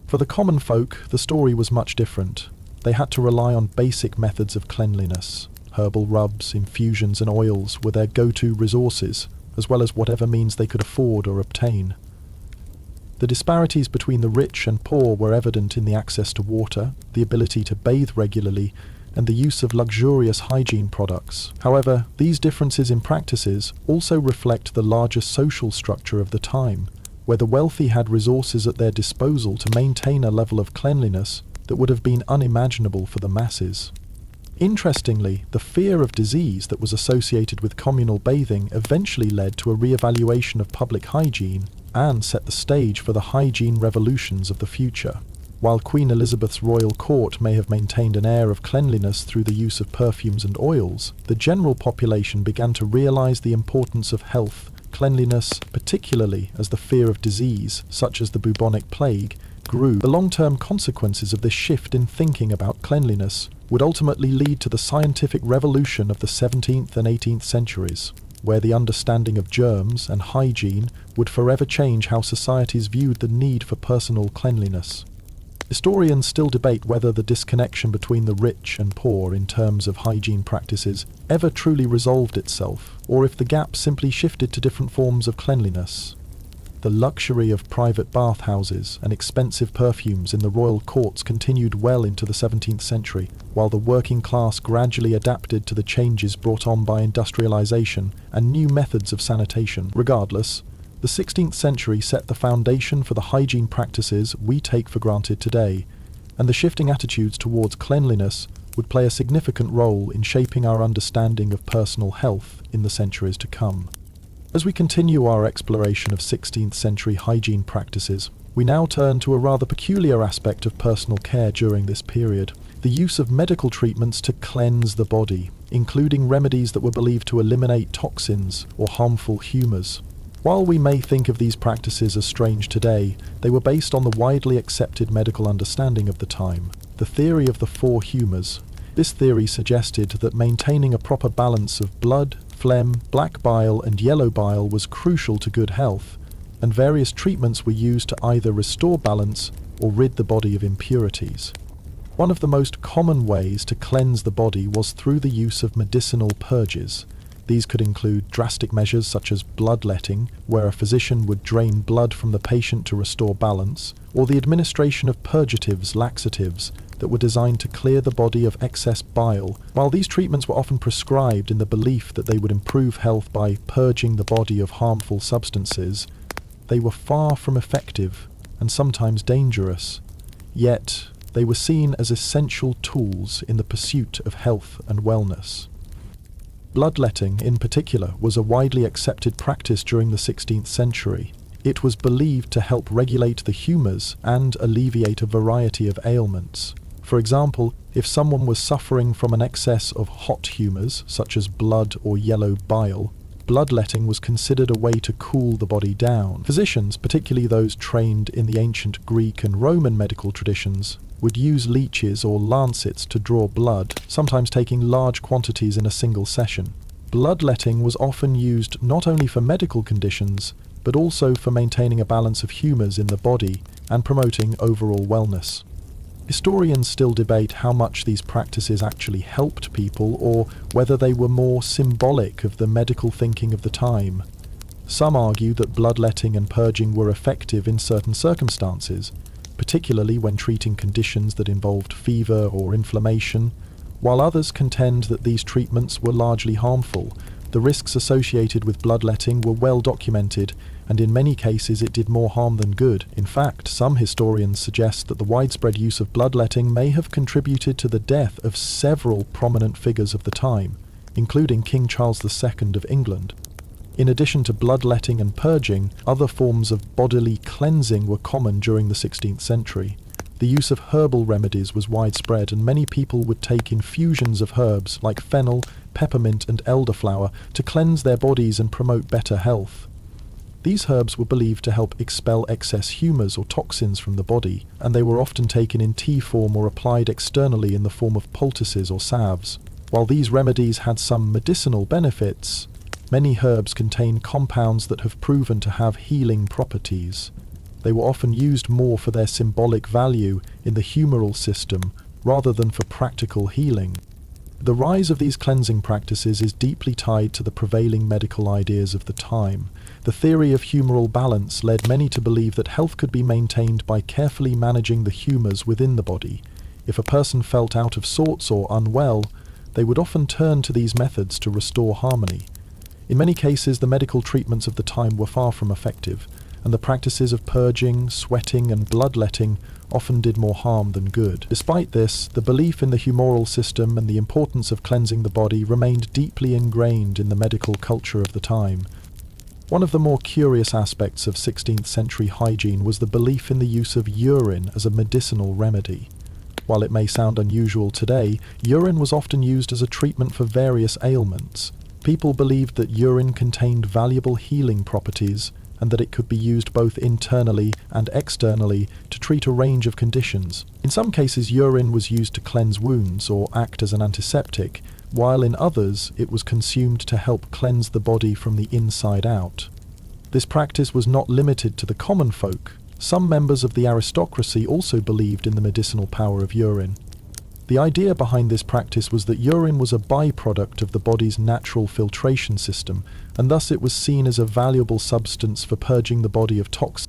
For the common folk, the story was much different. They had to rely on basic methods of cleanliness. Herbal rubs, infusions, and oils were their go-to resources, as well as whatever means they could afford or obtain. The disparities between the rich and poor were evident in the access to water, the ability to bathe regularly, and the use of luxurious hygiene products. However, these differences in practices also reflect the larger social structure of the time, where the wealthy had resources at their disposal to maintain a level of cleanliness that would have been unimaginable for the masses. Interestingly, the fear of disease that was associated with communal bathing eventually led to a re-evaluation of public hygiene and set the stage for the hygiene revolutions of the future. While Queen Elizabeth's royal court may have maintained an air of cleanliness through the use of perfumes and oils, the general population began to realize the importance of health, Cleanliness, particularly as the fear of disease, such as the bubonic plague, grew, the long-term consequences of this shift in thinking about cleanliness would ultimately lead to the scientific revolution of the 17th and 18th centuries, where the understanding of germs and hygiene would forever change how societies viewed the need for personal cleanliness. Historians still debate whether the disconnection between the rich and poor in terms of hygiene practices ever truly resolved itself, or if the gap simply shifted to different forms of cleanliness. The luxury of private bathhouses and expensive perfumes in the royal courts continued well into the 17th century, while the working class gradually adapted to the changes brought on by industrialization and new methods of sanitation. Regardless, the 16th century set the foundation for the hygiene practices we take for granted today, and the shifting attitudes towards cleanliness would play a significant role in shaping our understanding of personal health in the centuries to come. As we continue our exploration of 16th century hygiene practices, we now turn to a rather peculiar aspect of personal care during this period: the use of medical treatments to cleanse the body, including remedies that were believed to eliminate toxins or harmful humours. While we may think of these practices as strange today, they were based on the widely accepted medical understanding of the time, the theory of the four humours. This theory suggested that maintaining a proper balance of blood, phlegm, black bile and yellow bile was crucial to good health, and various treatments were used to either restore balance or rid the body of impurities. One of the most common ways to cleanse the body was through the use of medicinal purges. These could include drastic measures such as bloodletting, where a physician would drain blood from the patient to restore balance, or the administration of purgatives, laxatives, that were designed to clear the body of excess bile. While these treatments were often prescribed in the belief that they would improve health by purging the body of harmful substances, they were far from effective and sometimes dangerous. Yet, they were seen as essential tools in the pursuit of health and wellness. Bloodletting, in particular, was a widely accepted practice during the 16th century. It was believed to help regulate the humours and alleviate a variety of ailments. For example, if someone was suffering from an excess of hot humours, such as blood or yellow bile, bloodletting was considered a way to cool the body down. Physicians, particularly those trained in the ancient Greek and Roman medical traditions, would use leeches or lancets to draw blood, sometimes taking large quantities in a single session. Bloodletting was often used not only for medical conditions, but also for maintaining a balance of humours in the body and promoting overall wellness. Historians still debate how much these practices actually helped people, or whether they were more symbolic of the medical thinking of the time. Some argue that bloodletting and purging were effective in certain circumstances, particularly when treating conditions that involved fever or inflammation, while others contend that these treatments were largely harmful. The risks associated with bloodletting were well documented, and in many cases it did more harm than good. In fact, some historians suggest that the widespread use of bloodletting may have contributed to the death of several prominent figures of the time, including King Charles II of England. In addition to bloodletting and purging, other forms of bodily cleansing were common during the 16th century. The use of herbal remedies was widespread, and many people would take infusions of herbs like fennel, peppermint and elderflower to cleanse their bodies and promote better health. These herbs were believed to help expel excess humours or toxins from the body, and they were often taken in tea form or applied externally in the form of poultices or salves. While these remedies had some medicinal benefits, many herbs contain compounds that have proven to have healing properties. They were often used more for their symbolic value in the humoral system rather than for practical healing. The rise of these cleansing practices is deeply tied to the prevailing medical ideas of the time. The theory of humoral balance led many to believe that health could be maintained by carefully managing the humours within the body. If a person felt out of sorts or unwell, they would often turn to these methods to restore harmony. In many cases, the medical treatments of the time were far from effective, and the practices of purging, sweating and bloodletting often did more harm than good. Despite this, the belief in the humoral system and the importance of cleansing the body remained deeply ingrained in the medical culture of the time. One of the more curious aspects of 16th century hygiene was the belief in the use of urine as a medicinal remedy. While it may sound unusual today, urine was often used as a treatment for various ailments. People believed that urine contained valuable healing properties and that it could be used both internally and externally to treat a range of conditions. In some cases, urine was used to cleanse wounds or act as an antiseptic, while in others it was consumed to help cleanse the body from the inside out. This practice was not limited to the common folk. Some members of the aristocracy also believed in the medicinal power of urine. The idea behind this practice was that urine was a byproduct of the body's natural filtration system, and thus it was seen as a valuable substance for purging the body of toxins.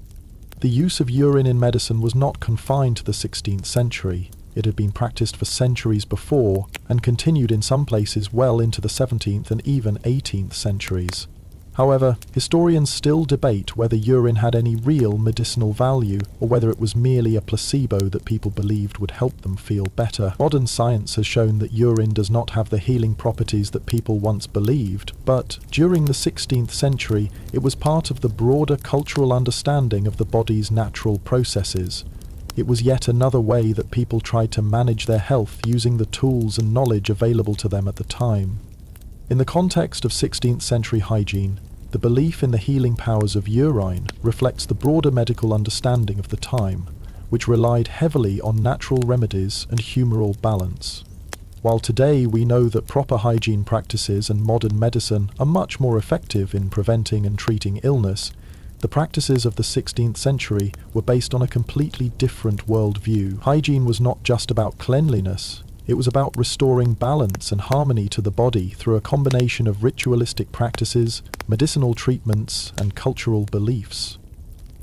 The use of urine in medicine was not confined to the 16th century. It had been practiced for centuries before, and continued in some places well into the 17th and even 18th centuries. However, historians still debate whether urine had any real medicinal value, or whether it was merely a placebo that people believed would help them feel better. Modern science has shown that urine does not have the healing properties that people once believed, but during the 16th century, it was part of the broader cultural understanding of the body's natural processes. It was yet another way that people tried to manage their health using the tools and knowledge available to them at the time. In the context of 16th century hygiene, the belief in the healing powers of urine reflects the broader medical understanding of the time, which relied heavily on natural remedies and humoral balance. While today we know that proper hygiene practices and modern medicine are much more effective in preventing and treating illness, the practices of the 16th century were based on a completely different worldview. Hygiene was not just about cleanliness. It was about restoring balance and harmony to the body through a combination of ritualistic practices, medicinal treatments, and cultural beliefs.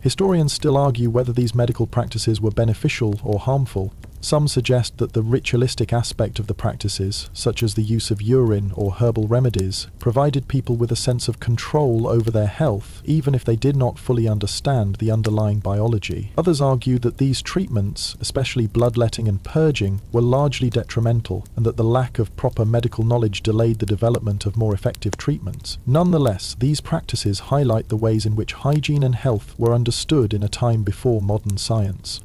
Historians still argue whether these medical practices were beneficial or harmful. Some suggest that the ritualistic aspect of the practices, such as the use of urine or herbal remedies, provided people with a sense of control over their health, even if they did not fully understand the underlying biology. Others argue that these treatments, especially bloodletting and purging, were largely detrimental, and that the lack of proper medical knowledge delayed the development of more effective treatments. Nonetheless, these practices highlight the ways in which hygiene and health were understood in a time before modern science.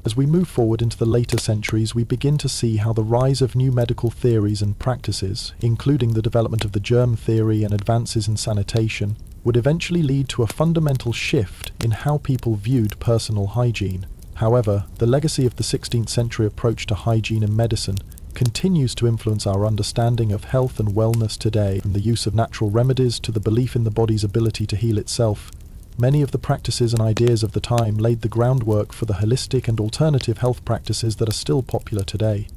As we move forward into the later centuries, we begin to see how the rise of new medical theories and practices, including the development of the germ theory and advances in sanitation, would eventually lead to a fundamental shift in how people viewed personal hygiene. However, the legacy of the 16th century approach to hygiene and medicine continues to influence our understanding of health and wellness today, from the use of natural remedies to the belief in the body's ability to heal itself. Many of the practices and ideas of the time laid the groundwork for the holistic and alternative health practices that are still popular today.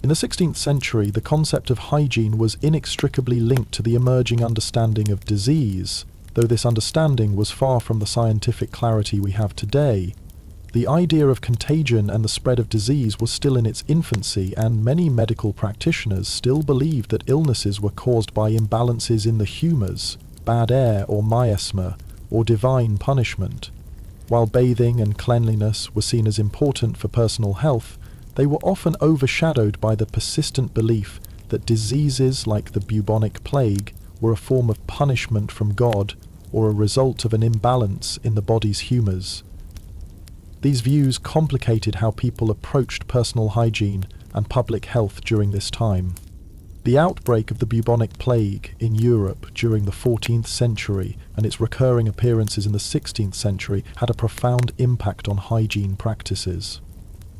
In the 16th century, the concept of hygiene was inextricably linked to the emerging understanding of disease. Though this understanding was far from the scientific clarity we have today, the idea of contagion and the spread of disease was still in its infancy, and many medical practitioners still believed that illnesses were caused by imbalances in the humours, bad air or miasma, or divine punishment. While bathing and cleanliness were seen as important for personal health, they were often overshadowed by the persistent belief that diseases like the bubonic plague were a form of punishment from God or a result of an imbalance in the body's humours. These views complicated how people approached personal hygiene and public health during this time. The outbreak of the bubonic plague in Europe during the 14th century and its recurring appearances in the 16th century had a profound impact on hygiene practices.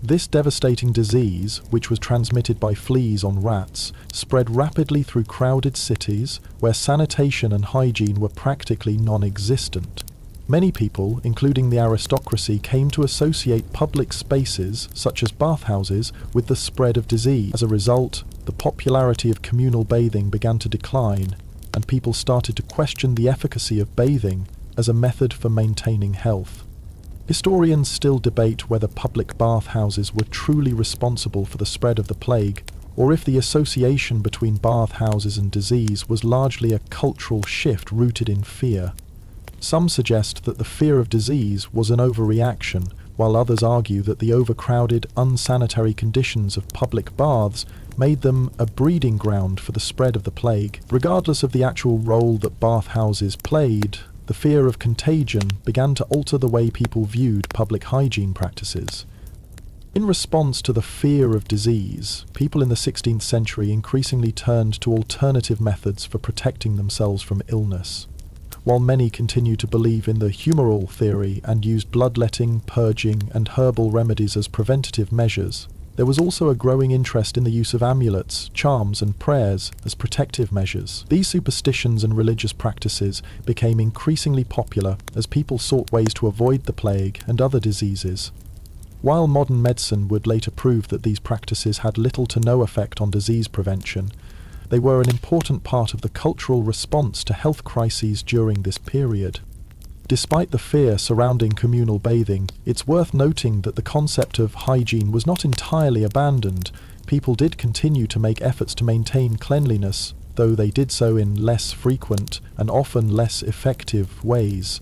This devastating disease, which was transmitted by fleas on rats, spread rapidly through crowded cities where sanitation and hygiene were practically non-existent. Many people, including the aristocracy, came to associate public spaces, such as bathhouses, with the spread of disease. As a result, the popularity of communal bathing began to decline, and people started to question the efficacy of bathing as a method for maintaining health. Historians still debate whether public bathhouses were truly responsible for the spread of the plague, or if the association between bathhouses and disease was largely a cultural shift rooted in fear. Some suggest that the fear of disease was an overreaction, while others argue that the overcrowded, unsanitary conditions of public baths made them a breeding ground for the spread of the plague. Regardless of the actual role that bathhouses played, the fear of contagion began to alter the way people viewed public hygiene practices. In response to the fear of disease, people in the 16th century increasingly turned to alternative methods for protecting themselves from illness. While many continued to believe in the humoral theory and used bloodletting, purging, and herbal remedies as preventative measures, there was also a growing interest in the use of amulets, charms, and prayers as protective measures. These superstitions and religious practices became increasingly popular as people sought ways to avoid the plague and other diseases. While modern medicine would later prove that these practices had little to no effect on disease prevention, they were an important part of the cultural response to health crises during this period. Despite the fear surrounding communal bathing, it's worth noting that the concept of hygiene was not entirely abandoned. People did continue to make efforts to maintain cleanliness, though they did so in less frequent and often less effective ways.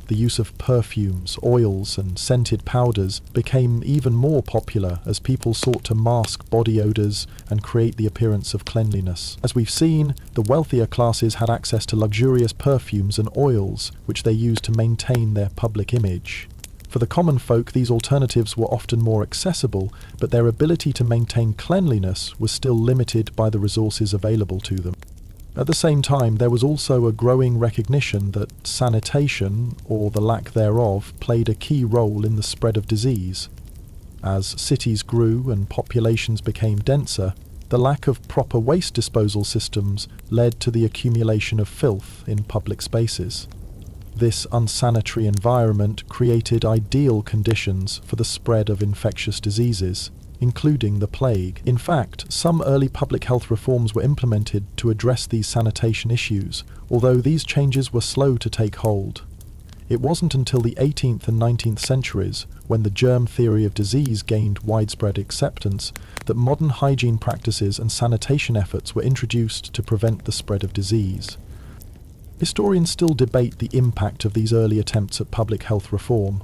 The use of perfumes, oils, and scented powders became even more popular as people sought to mask body odors and create the appearance of cleanliness. As we've seen, the wealthier classes had access to luxurious perfumes and oils, which they used to maintain their public image. For the common folk, these alternatives were often more accessible, but their ability to maintain cleanliness was still limited by the resources available to them. At the same time, there was also a growing recognition that sanitation, or the lack thereof, played a key role in the spread of disease. As cities grew and populations became denser, the lack of proper waste disposal systems led to the accumulation of filth in public spaces. This unsanitary environment created ideal conditions for the spread of infectious diseases, including the plague. In fact, some early public health reforms were implemented to address these sanitation issues, although these changes were slow to take hold. It wasn't until the 18th and 19th centuries, when the germ theory of disease gained widespread acceptance, that modern hygiene practices and sanitation efforts were introduced to prevent the spread of disease. Historians still debate the impact of these early attempts at public health reform.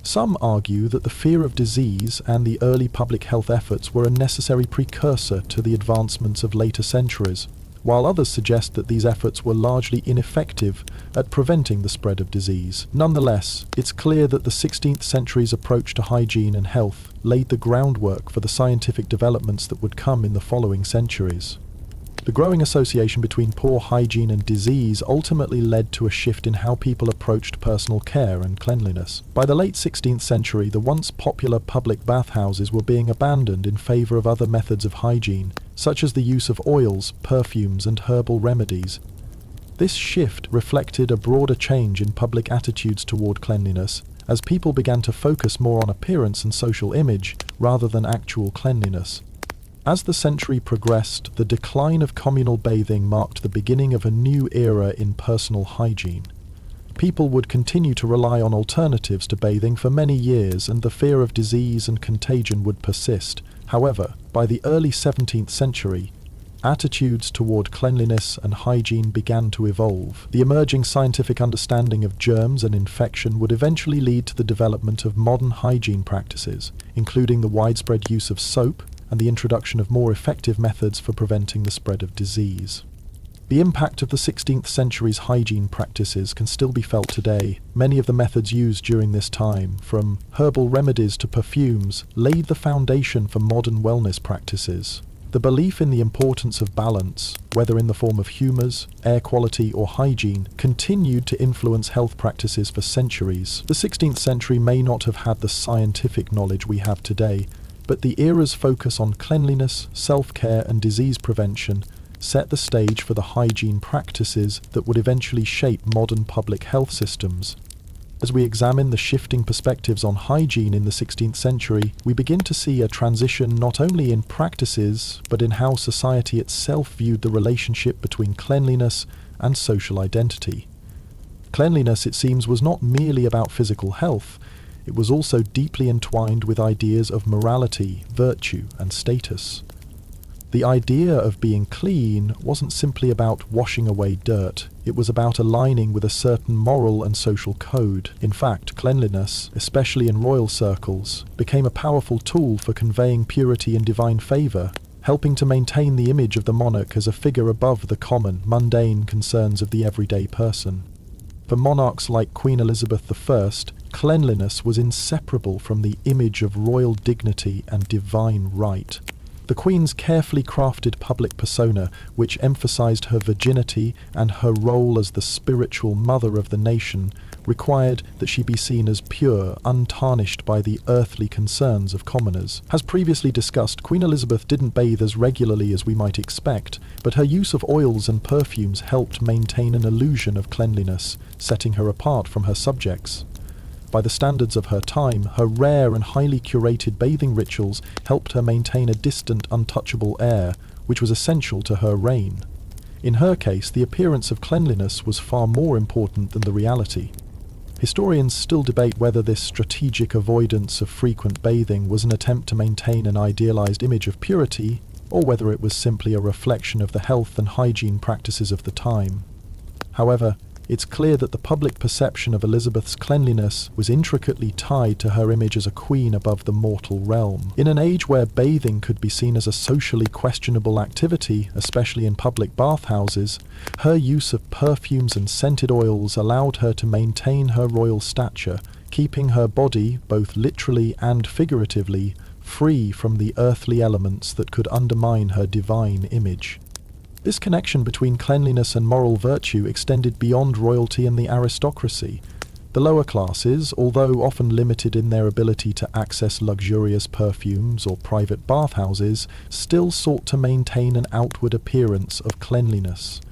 Some argue that the fear of disease and the early public health efforts were a necessary precursor to the advancements of later centuries, while others suggest that these efforts were largely ineffective at preventing the spread of disease. Nonetheless, it's clear that the 16th century's approach to hygiene and health laid the groundwork for the scientific developments that would come in the following centuries. The growing association between poor hygiene and disease ultimately led to a shift in how people approached personal care and cleanliness. By the late 16th century, the once popular public bathhouses were being abandoned in favor of other methods of hygiene, such as the use of oils, perfumes, and herbal remedies. This shift reflected a broader change in public attitudes toward cleanliness, as people began to focus more on appearance and social image rather than actual cleanliness. As the century progressed, the decline of communal bathing marked the beginning of a new era in personal hygiene. People would continue to rely on alternatives to bathing for many years, and the fear of disease and contagion would persist. However, by the early 17th century, attitudes toward cleanliness and hygiene began to evolve. The emerging scientific understanding of germs and infection would eventually lead to the development of modern hygiene practices, including the widespread use of soap and the introduction of more effective methods for preventing the spread of disease. The impact of the 16th century's hygiene practices can still be felt today. Many of the methods used during this time, from herbal remedies to perfumes, laid the foundation for modern wellness practices. The belief in the importance of balance, whether in the form of humors, air quality, or hygiene, continued to influence health practices for centuries. The 16th century may not have had the scientific knowledge we have today, but the era's focus on cleanliness, self-care, and disease prevention set the stage for the hygiene practices that would eventually shape modern public health systems. As we examine the shifting perspectives on hygiene in the 16th century, we begin to see a transition not only in practices, but in how society itself viewed the relationship between cleanliness and social identity. Cleanliness, it seems, was not merely about physical health. It was also deeply entwined with ideas of morality, virtue, and status. The idea of being clean wasn't simply about washing away dirt. It was about aligning with a certain moral and social code. In fact, cleanliness, especially in royal circles, became a powerful tool for conveying purity and divine favor, helping to maintain the image of the monarch as a figure above the common, mundane concerns of the everyday person. For monarchs like Queen Elizabeth I, cleanliness was inseparable from the image of royal dignity and divine right. The Queen's carefully crafted public persona, which emphasized her virginity and her role as the spiritual mother of the nation, required that she be seen as pure, untarnished by the earthly concerns of commoners. As previously discussed, Queen Elizabeth didn't bathe as regularly as we might expect, but her use of oils and perfumes helped maintain an illusion of cleanliness, setting her apart from her subjects. By the standards of her time, her rare and highly curated bathing rituals helped her maintain a distant, untouchable air, which was essential to her reign. In her case, the appearance of cleanliness was far more important than the reality. Historians still debate whether this strategic avoidance of frequent bathing was an attempt to maintain an idealized image of purity, or whether it was simply a reflection of the health and hygiene practices of the time. However, it's clear that the public perception of Elizabeth's cleanliness was intricately tied to her image as a queen above the mortal realm. In an age where bathing could be seen as a socially questionable activity, especially in public bathhouses, her use of perfumes and scented oils allowed her to maintain her royal stature, keeping her body, both literally and figuratively, free from the earthly elements that could undermine her divine image. This connection between cleanliness and moral virtue extended beyond royalty and the aristocracy. The lower classes, although often limited in their ability to access luxurious perfumes or private bathhouses, still sought to maintain an outward appearance of cleanliness.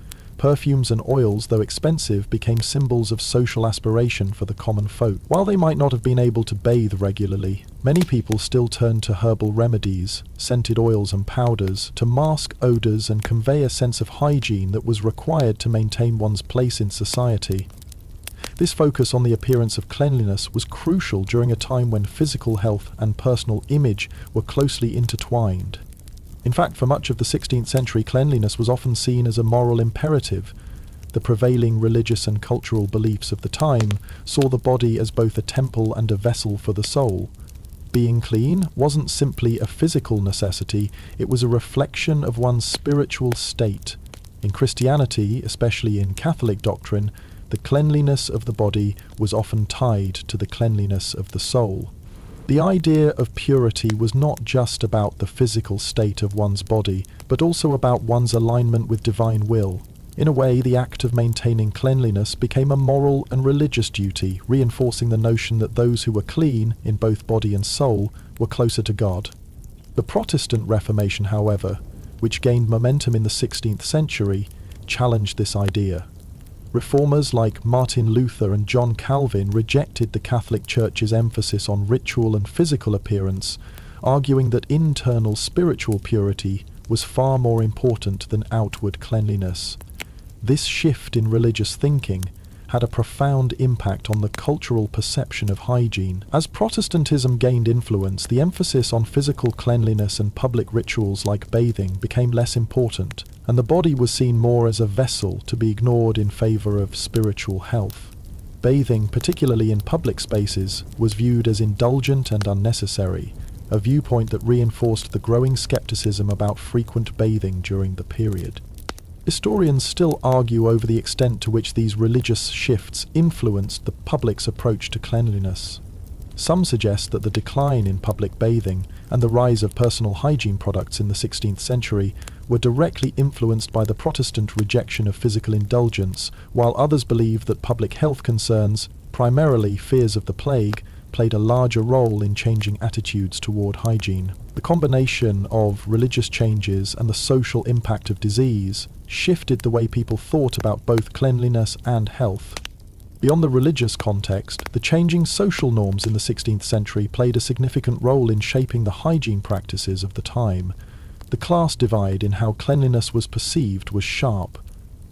Perfumes and oils, though expensive, became symbols of social aspiration for the common folk. While they might not have been able to bathe regularly, many people still turned to herbal remedies, scented oils and powders, to mask odors and convey a sense of hygiene that was required to maintain one's place in society. This focus on the appearance of cleanliness was crucial during a time when physical health and personal image were closely intertwined. In fact, for much of the 16th century, cleanliness was often seen as a moral imperative. The prevailing religious and cultural beliefs of the time saw the body as both a temple and a vessel for the soul. Being clean wasn't simply a physical necessity, it was a reflection of one's spiritual state. In Christianity, especially in Catholic doctrine, the cleanliness of the body was often tied to the cleanliness of the soul. The idea of purity was not just about the physical state of one's body, but also about one's alignment with divine will. In a way, the act of maintaining cleanliness became a moral and religious duty, reinforcing the notion that those who were clean, in both body and soul, were closer to God. The Protestant Reformation, however, which gained momentum in the 16th century, challenged this idea. Reformers like Martin Luther and John Calvin rejected the Catholic Church's emphasis on ritual and physical appearance, arguing that internal spiritual purity was far more important than outward cleanliness. This shift in religious thinking had a profound impact on the cultural perception of hygiene. As Protestantism gained influence, the emphasis on physical cleanliness and public rituals like bathing became less important, and the body was seen more as a vessel to be ignored in favor of spiritual health. Bathing, particularly in public spaces, was viewed as indulgent and unnecessary, a viewpoint that reinforced the growing skepticism about frequent bathing during the period. Historians still argue over the extent to which these religious shifts influenced the public's approach to cleanliness. Some suggest that the decline in public bathing and the rise of personal hygiene products in the 16th century were directly influenced by the Protestant rejection of physical indulgence, while others believe that public health concerns, primarily fears of the plague, played a larger role in changing attitudes toward hygiene. The combination of religious changes and the social impact of disease shifted the way people thought about both cleanliness and health. Beyond the religious context, the changing social norms in the 16th century played a significant role in shaping the hygiene practices of the time. The class divide in how cleanliness was perceived was sharp.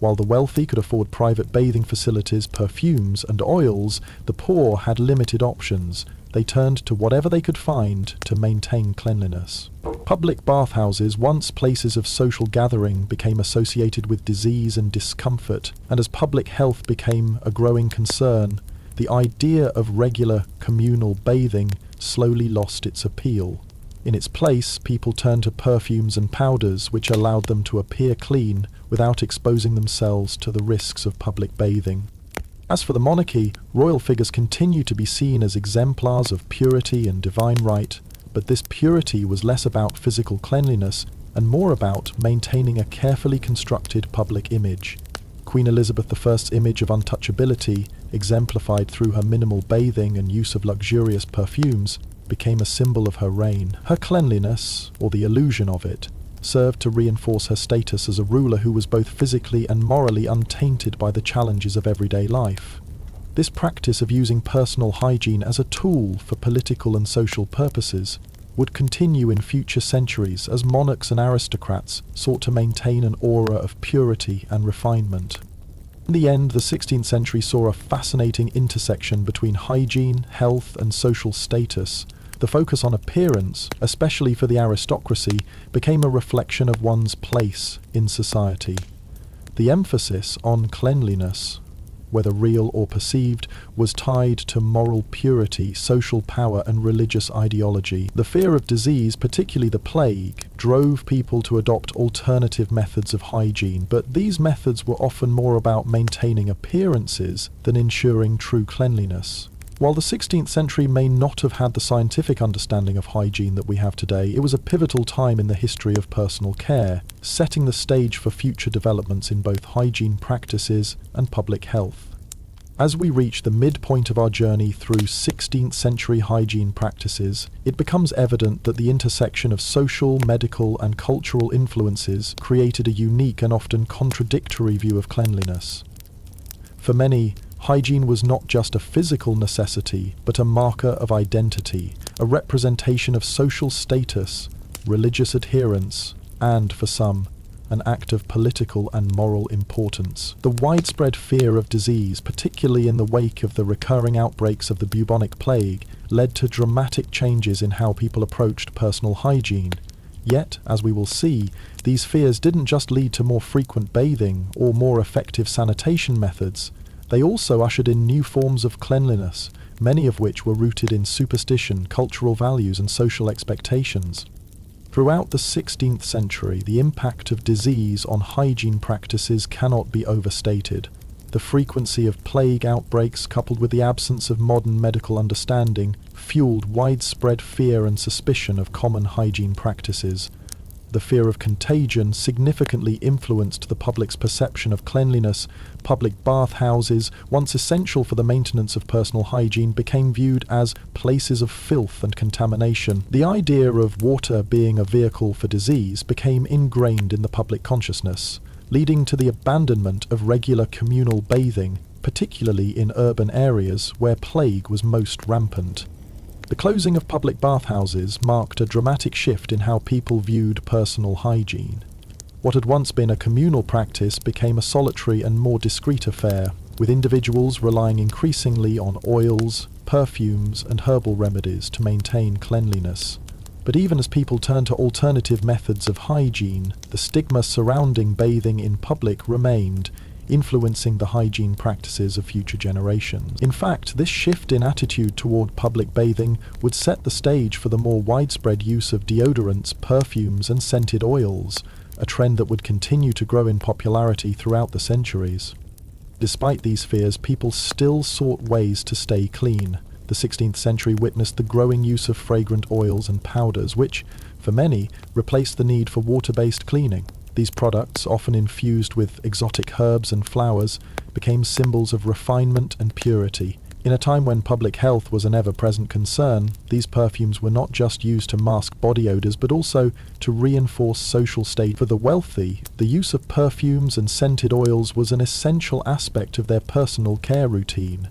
While the wealthy could afford private bathing facilities, perfumes, and oils, the poor had limited options. They turned to whatever they could find to maintain cleanliness. Public bathhouses, once places of social gathering, became associated with disease and discomfort, and as public health became a growing concern, the idea of regular communal bathing slowly lost its appeal. In its place, people turned to perfumes and powders, which allowed them to appear clean without exposing themselves to the risks of public bathing. As for the monarchy, royal figures continue to be seen as exemplars of purity and divine right, but this purity was less about physical cleanliness and more about maintaining a carefully constructed public image. Queen Elizabeth I's image of untouchability, exemplified through her minimal bathing and use of luxurious perfumes, became a symbol of her reign. Her cleanliness, or the illusion of it, served to reinforce her status as a ruler who was both physically and morally untainted by the challenges of everyday life. This practice of using personal hygiene as a tool for political and social purposes would continue in future centuries as monarchs and aristocrats sought to maintain an aura of purity and refinement. In the end, the 16th century saw a fascinating intersection between hygiene, health, and social status. The focus on appearance, especially for the aristocracy, became a reflection of one's place in society. The emphasis on cleanliness, whether real or perceived, was tied to moral purity, social power, and religious ideology. The fear of disease, particularly the plague, drove people to adopt alternative methods of hygiene, but these methods were often more about maintaining appearances than ensuring true cleanliness. While the 16th century may not have had the scientific understanding of hygiene that we have today, it was a pivotal time in the history of personal care, setting the stage for future developments in both hygiene practices and public health. As we reach the midpoint of our journey through 16th century hygiene practices, it becomes evident that the intersection of social, medical, and cultural influences created a unique and often contradictory view of cleanliness. For many, hygiene was not just a physical necessity, but a marker of identity, a representation of social status, religious adherence, and, for some, an act of political and moral importance. The widespread fear of disease, particularly in the wake of the recurring outbreaks of the bubonic plague, led to dramatic changes in how people approached personal hygiene. Yet, as we will see, these fears didn't just lead to more frequent bathing or more effective sanitation methods. They also ushered in new forms of cleanliness, many of which were rooted in superstition, cultural values, and social expectations. Throughout the 16th century, the impact of disease on hygiene practices cannot be overstated. The frequency of plague outbreaks, coupled with the absence of modern medical understanding, fueled widespread fear and suspicion of common hygiene practices. The fear of contagion significantly influenced the public's perception of cleanliness. Public bathhouses, once essential for the maintenance of personal hygiene, became viewed as places of filth and contamination. The idea of water being a vehicle for disease became ingrained in the public consciousness, leading to the abandonment of regular communal bathing, particularly in urban areas where plague was most rampant. The closing of public bathhouses marked a dramatic shift in how people viewed personal hygiene. What had once been a communal practice became a solitary and more discreet affair, with individuals relying increasingly on oils, perfumes, and herbal remedies to maintain cleanliness. But even as people turned to alternative methods of hygiene, the stigma surrounding bathing in public remained, influencing the hygiene practices of future generations. In fact, this shift in attitude toward public bathing would set the stage for the more widespread use of deodorants, perfumes, and scented oils, a trend that would continue to grow in popularity throughout the centuries. Despite these fears, people still sought ways to stay clean. The 16th century witnessed the growing use of fragrant oils and powders, which, for many, replaced the need for water-based cleaning. These products, often infused with exotic herbs and flowers, became symbols of refinement and purity. In a time when public health was an ever-present concern, these perfumes were not just used to mask body odors, but also to reinforce social status. For the wealthy, the use of perfumes and scented oils was an essential aspect of their personal care routine.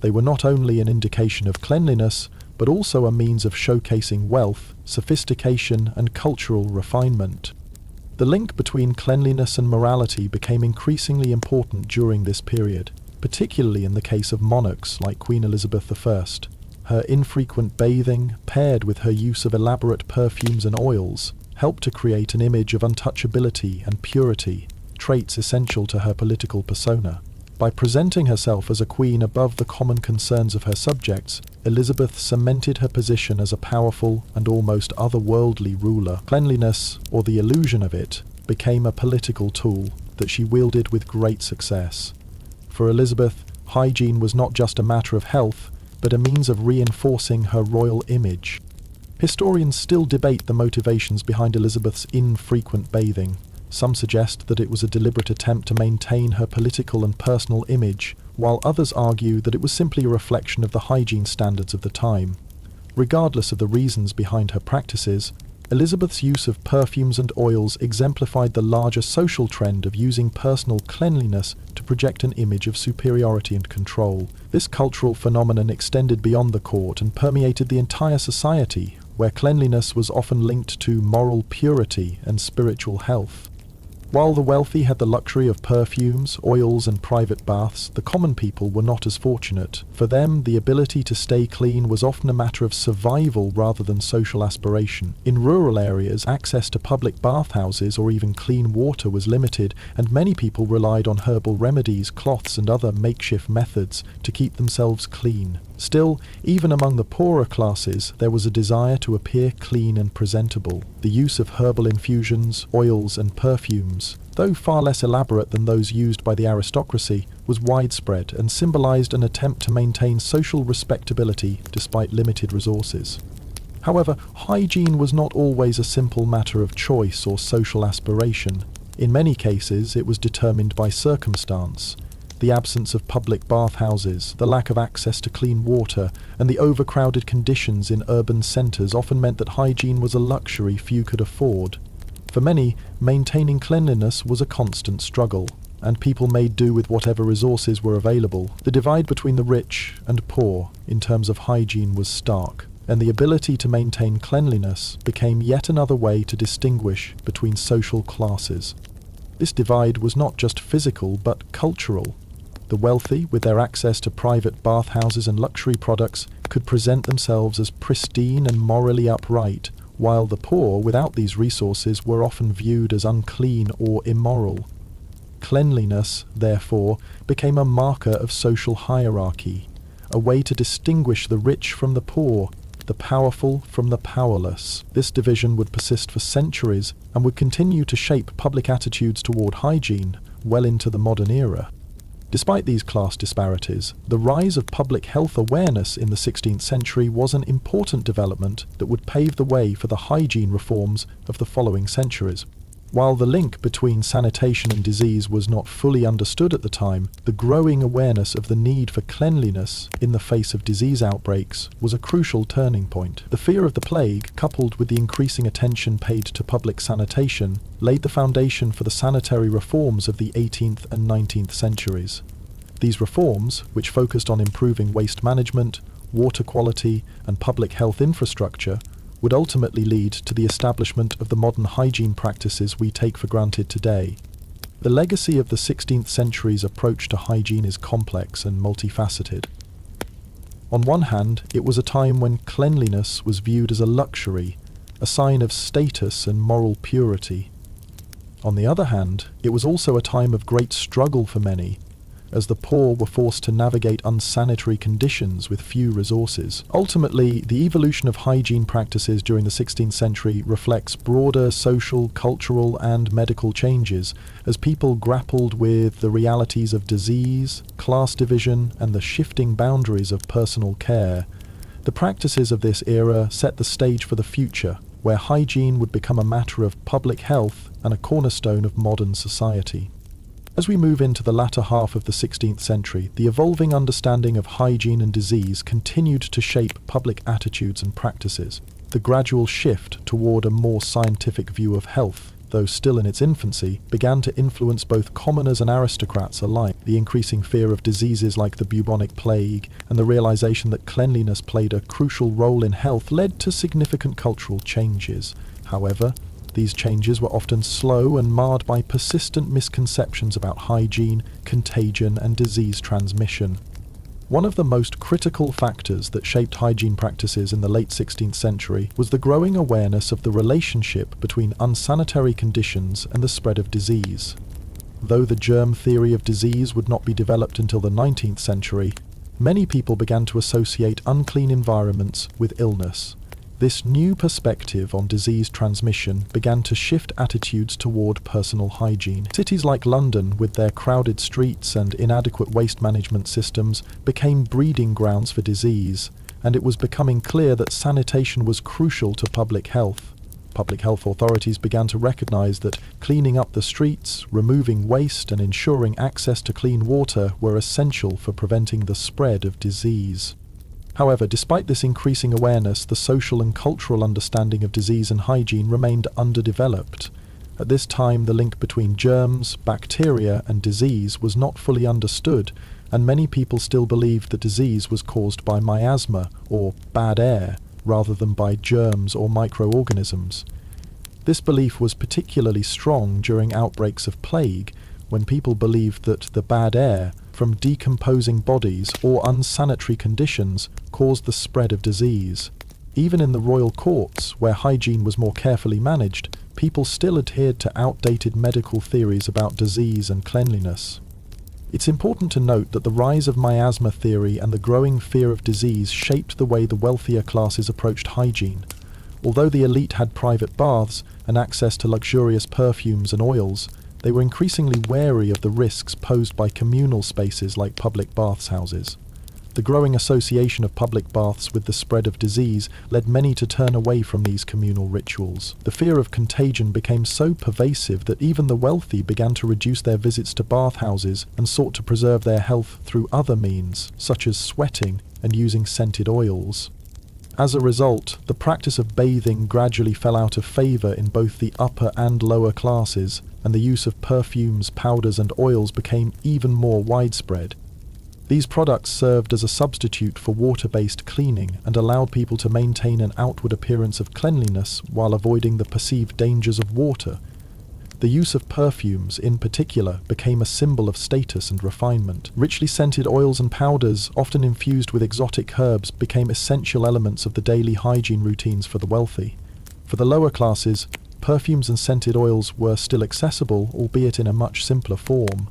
They were not only an indication of cleanliness, but also a means of showcasing wealth, sophistication, and cultural refinement. The link between cleanliness and morality became increasingly important during this period, particularly in the case of monarchs like Queen Elizabeth I. Her infrequent bathing, paired with her use of elaborate perfumes and oils, helped to create an image of untouchability and purity, traits essential to her political persona. By presenting herself as a queen above the common concerns of her subjects, Elizabeth cemented her position as a powerful and almost otherworldly ruler. Cleanliness, or the illusion of it, became a political tool that she wielded with great success. For Elizabeth, hygiene was not just a matter of health, but a means of reinforcing her royal image. Historians still debate the motivations behind Elizabeth's infrequent bathing. Some suggest that it was a deliberate attempt to maintain her political and personal image, while others argue that it was simply a reflection of the hygiene standards of the time. Regardless of the reasons behind her practices, Elizabeth's use of perfumes and oils exemplified the larger social trend of using personal cleanliness to project an image of superiority and control. This cultural phenomenon extended beyond the court and permeated the entire society, where cleanliness was often linked to moral purity and spiritual health. While the wealthy had the luxury of perfumes, oils, and private baths, the common people were not as fortunate. For them, the ability to stay clean was often a matter of survival rather than social aspiration. In rural areas, access to public bathhouses or even clean water was limited, and many people relied on herbal remedies, cloths, and other makeshift methods to keep themselves clean. Still, even among the poorer classes, there was a desire to appear clean and presentable. The use of herbal infusions, oils, and perfumes, though far less elaborate than those used by the aristocracy, was widespread and symbolized an attempt to maintain social respectability despite limited resources. However, hygiene was not always a simple matter of choice or social aspiration. In many cases, it was determined by circumstance. The absence of public bathhouses, the lack of access to clean water, and the overcrowded conditions in urban centres often meant that hygiene was a luxury few could afford. For many, maintaining cleanliness was a constant struggle, and people made do with whatever resources were available. The divide between the rich and poor in terms of hygiene was stark, and the ability to maintain cleanliness became yet another way to distinguish between social classes. This divide was not just physical but cultural. The wealthy, with their access to private bathhouses and luxury products, could present themselves as pristine and morally upright, while the poor, without these resources, were often viewed as unclean or immoral. Cleanliness, therefore, became a marker of social hierarchy, a way to distinguish the rich from the poor, the powerful from the powerless. This division would persist for centuries and would continue to shape public attitudes toward hygiene well into the modern era. Despite these class disparities, the rise of public health awareness in the 16th century was an important development that would pave the way for the hygiene reforms of the following centuries. While the link between sanitation and disease was not fully understood at the time, the growing awareness of the need for cleanliness in the face of disease outbreaks was a crucial turning point. The fear of the plague, coupled with the increasing attention paid to public sanitation, laid the foundation for the sanitary reforms of the 18th and 19th centuries. These reforms, which focused on improving waste management, water quality, and public health infrastructure, would ultimately lead to the establishment of the modern hygiene practices we take for granted today. The legacy of the 16th century's approach to hygiene is complex and multifaceted. On one hand, it was a time when cleanliness was viewed as a luxury, a sign of status and moral purity. On the other hand, it was also a time of great struggle for many, as the poor were forced to navigate unsanitary conditions with few resources. Ultimately, the evolution of hygiene practices during the 16th century reflects broader social, cultural, and medical changes as people grappled with the realities of disease, class division, and the shifting boundaries of personal care. The practices of this era set the stage for the future, where hygiene would become a matter of public health and a cornerstone of modern society. As we move into the latter half of the 16th century, the evolving understanding of hygiene and disease continued to shape public attitudes and practices. The gradual shift toward a more scientific view of health, though still in its infancy, began to influence both commoners and aristocrats alike. The increasing fear of diseases like the bubonic plague and the realization that cleanliness played a crucial role in health led to significant cultural changes. However, these changes were often slow and marred by persistent misconceptions about hygiene, contagion, and disease transmission. One of the most critical factors that shaped hygiene practices in the late 16th century was the growing awareness of the relationship between unsanitary conditions and the spread of disease. Though the germ theory of disease would not be developed until the 19th century, many people began to associate unclean environments with illness. This new perspective on disease transmission began to shift attitudes toward personal hygiene. Cities like London, with their crowded streets and inadequate waste management systems, became breeding grounds for disease, and it was becoming clear that sanitation was crucial to public health. Public health authorities began to recognize that cleaning up the streets, removing waste, and ensuring access to clean water were essential for preventing the spread of disease. However, despite this increasing awareness, the social and cultural understanding of disease and hygiene remained underdeveloped. At this time, the link between germs, bacteria, and disease was not fully understood, and many people still believed that disease was caused by miasma, or bad air, rather than by germs or microorganisms. This belief was particularly strong during outbreaks of plague, when people believed that the bad air from decomposing bodies or unsanitary conditions caused the spread of disease. Even in the royal courts, where hygiene was more carefully managed, people still adhered to outdated medical theories about disease and cleanliness. It's important to note that the rise of miasma theory and the growing fear of disease shaped the way the wealthier classes approached hygiene. Although the elite had private baths and access to luxurious perfumes and oils, they were increasingly wary of the risks posed by communal spaces like public bathhouses. The growing association of public baths with the spread of disease led many to turn away from these communal rituals. The fear of contagion became so pervasive that even the wealthy began to reduce their visits to bathhouses and sought to preserve their health through other means, such as sweating and using scented oils. As a result, the practice of bathing gradually fell out of favor in both the upper and lower classes, and the use of perfumes, powders, and oils became even more widespread. These products served as a substitute for water-based cleaning and allowed people to maintain an outward appearance of cleanliness while avoiding the perceived dangers of water. The use of perfumes, in particular, became a symbol of status and refinement. Richly scented oils and powders, often infused with exotic herbs, became essential elements of the daily hygiene routines for the wealthy. For the lower classes, perfumes and scented oils were still accessible, albeit in a much simpler form.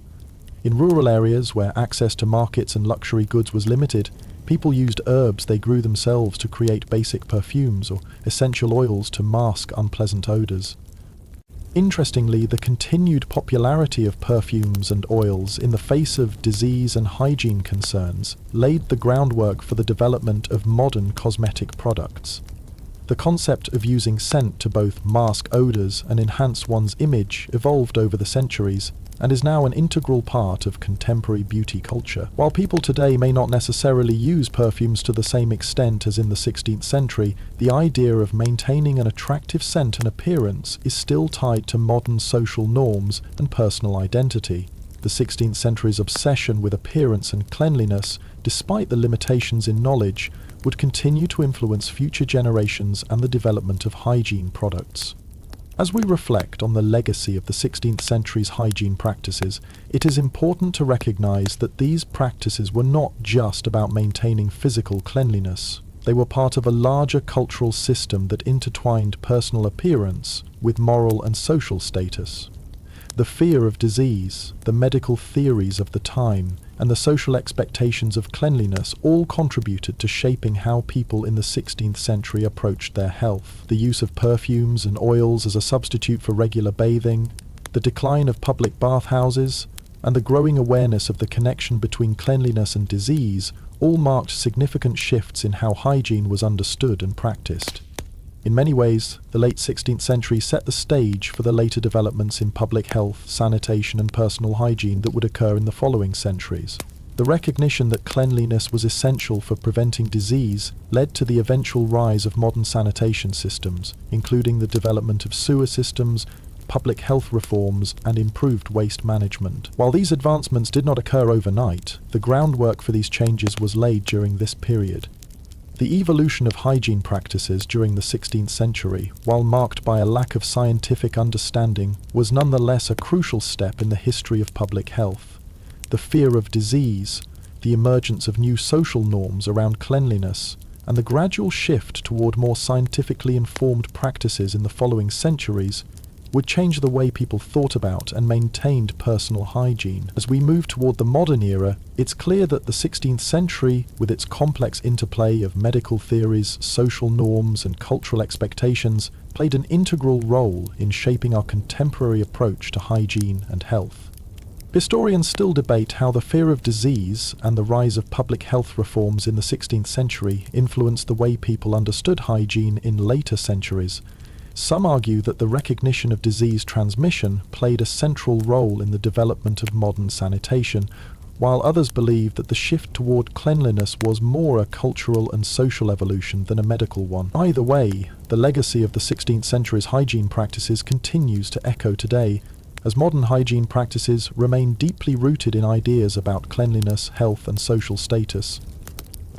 In rural areas where access to markets and luxury goods was limited, people used herbs they grew themselves to create basic perfumes or essential oils to mask unpleasant odors. Interestingly, the continued popularity of perfumes and oils in the face of disease and hygiene concerns laid the groundwork for the development of modern cosmetic products. The concept of using scent to both mask odors and enhance one's image evolved over the centuries and is now an integral part of contemporary beauty culture. While people today may not necessarily use perfumes to the same extent as in the 16th century, the idea of maintaining an attractive scent and appearance is still tied to modern social norms and personal identity. The 16th century's obsession with appearance and cleanliness, despite the limitations in knowledge, would continue to influence future generations and the development of hygiene products. As we reflect on the legacy of the 16th century's hygiene practices, it is important to recognize that these practices were not just about maintaining physical cleanliness. They were part of a larger cultural system that intertwined personal appearance with moral and social status. The fear of disease, the medical theories of the time, and the social expectations of cleanliness all contributed to shaping how people in the 16th century approached their health. The use of perfumes and oils as a substitute for regular bathing, the decline of public bathhouses, and the growing awareness of the connection between cleanliness and disease all marked significant shifts in how hygiene was understood and practiced. In many ways, the late 16th century set the stage for the later developments in public health, sanitation, and personal hygiene that would occur in the following centuries. The recognition that cleanliness was essential for preventing disease led to the eventual rise of modern sanitation systems, including the development of sewer systems, public health reforms, and improved waste management. While these advancements did not occur overnight, the groundwork for these changes was laid during this period. The evolution of hygiene practices during the 16th century, while marked by a lack of scientific understanding, was nonetheless a crucial step in the history of public health. The fear of disease, the emergence of new social norms around cleanliness, and the gradual shift toward more scientifically informed practices in the following centuries would change the way people thought about and maintained personal hygiene. As we move toward the modern era, it's clear that the 16th century, with its complex interplay of medical theories, social norms, and cultural expectations, played an integral role in shaping our contemporary approach to hygiene and health. Historians still debate how the fear of disease and the rise of public health reforms in the 16th century influenced the way people understood hygiene in later centuries. Some argue that the recognition of disease transmission played a central role in the development of modern sanitation, while others believe that the shift toward cleanliness was more a cultural and social evolution than a medical one. Either way, the legacy of the 16th century's hygiene practices continues to echo today, as modern hygiene practices remain deeply rooted in ideas about cleanliness, health, and social status.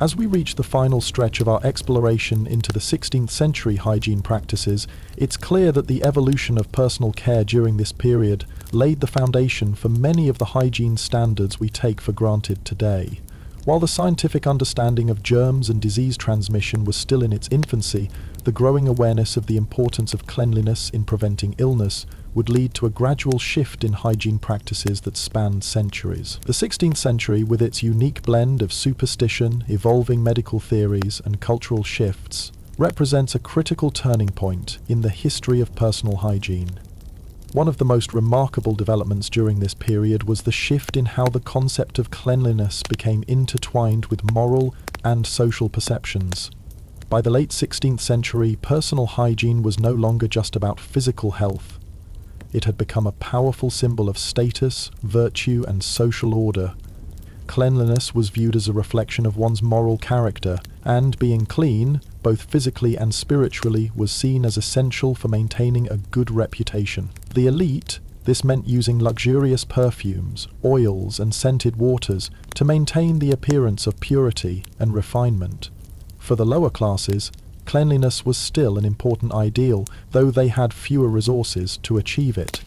As we reach the final stretch of our exploration into the 16th century hygiene practices, it's clear that the evolution of personal care during this period laid the foundation for many of the hygiene standards we take for granted today. While the scientific understanding of germs and disease transmission was still in its infancy, the growing awareness of the importance of cleanliness in preventing illness would lead to a gradual shift in hygiene practices that spanned centuries. The 16th century, with its unique blend of superstition, evolving medical theories, and cultural shifts, represents a critical turning point in the history of personal hygiene. One of the most remarkable developments during this period was the shift in how the concept of cleanliness became intertwined with moral and social perceptions. By the late 16th century, personal hygiene was no longer just about physical health. It had become a powerful symbol of status, virtue, and social order. Cleanliness was viewed as a reflection of one's moral character, and being clean, both physically and spiritually, was seen as essential for maintaining a good reputation. For the elite, this meant using luxurious perfumes, oils, and scented waters to maintain the appearance of purity and refinement. For the lower classes, cleanliness was still an important ideal, though they had fewer resources to achieve it.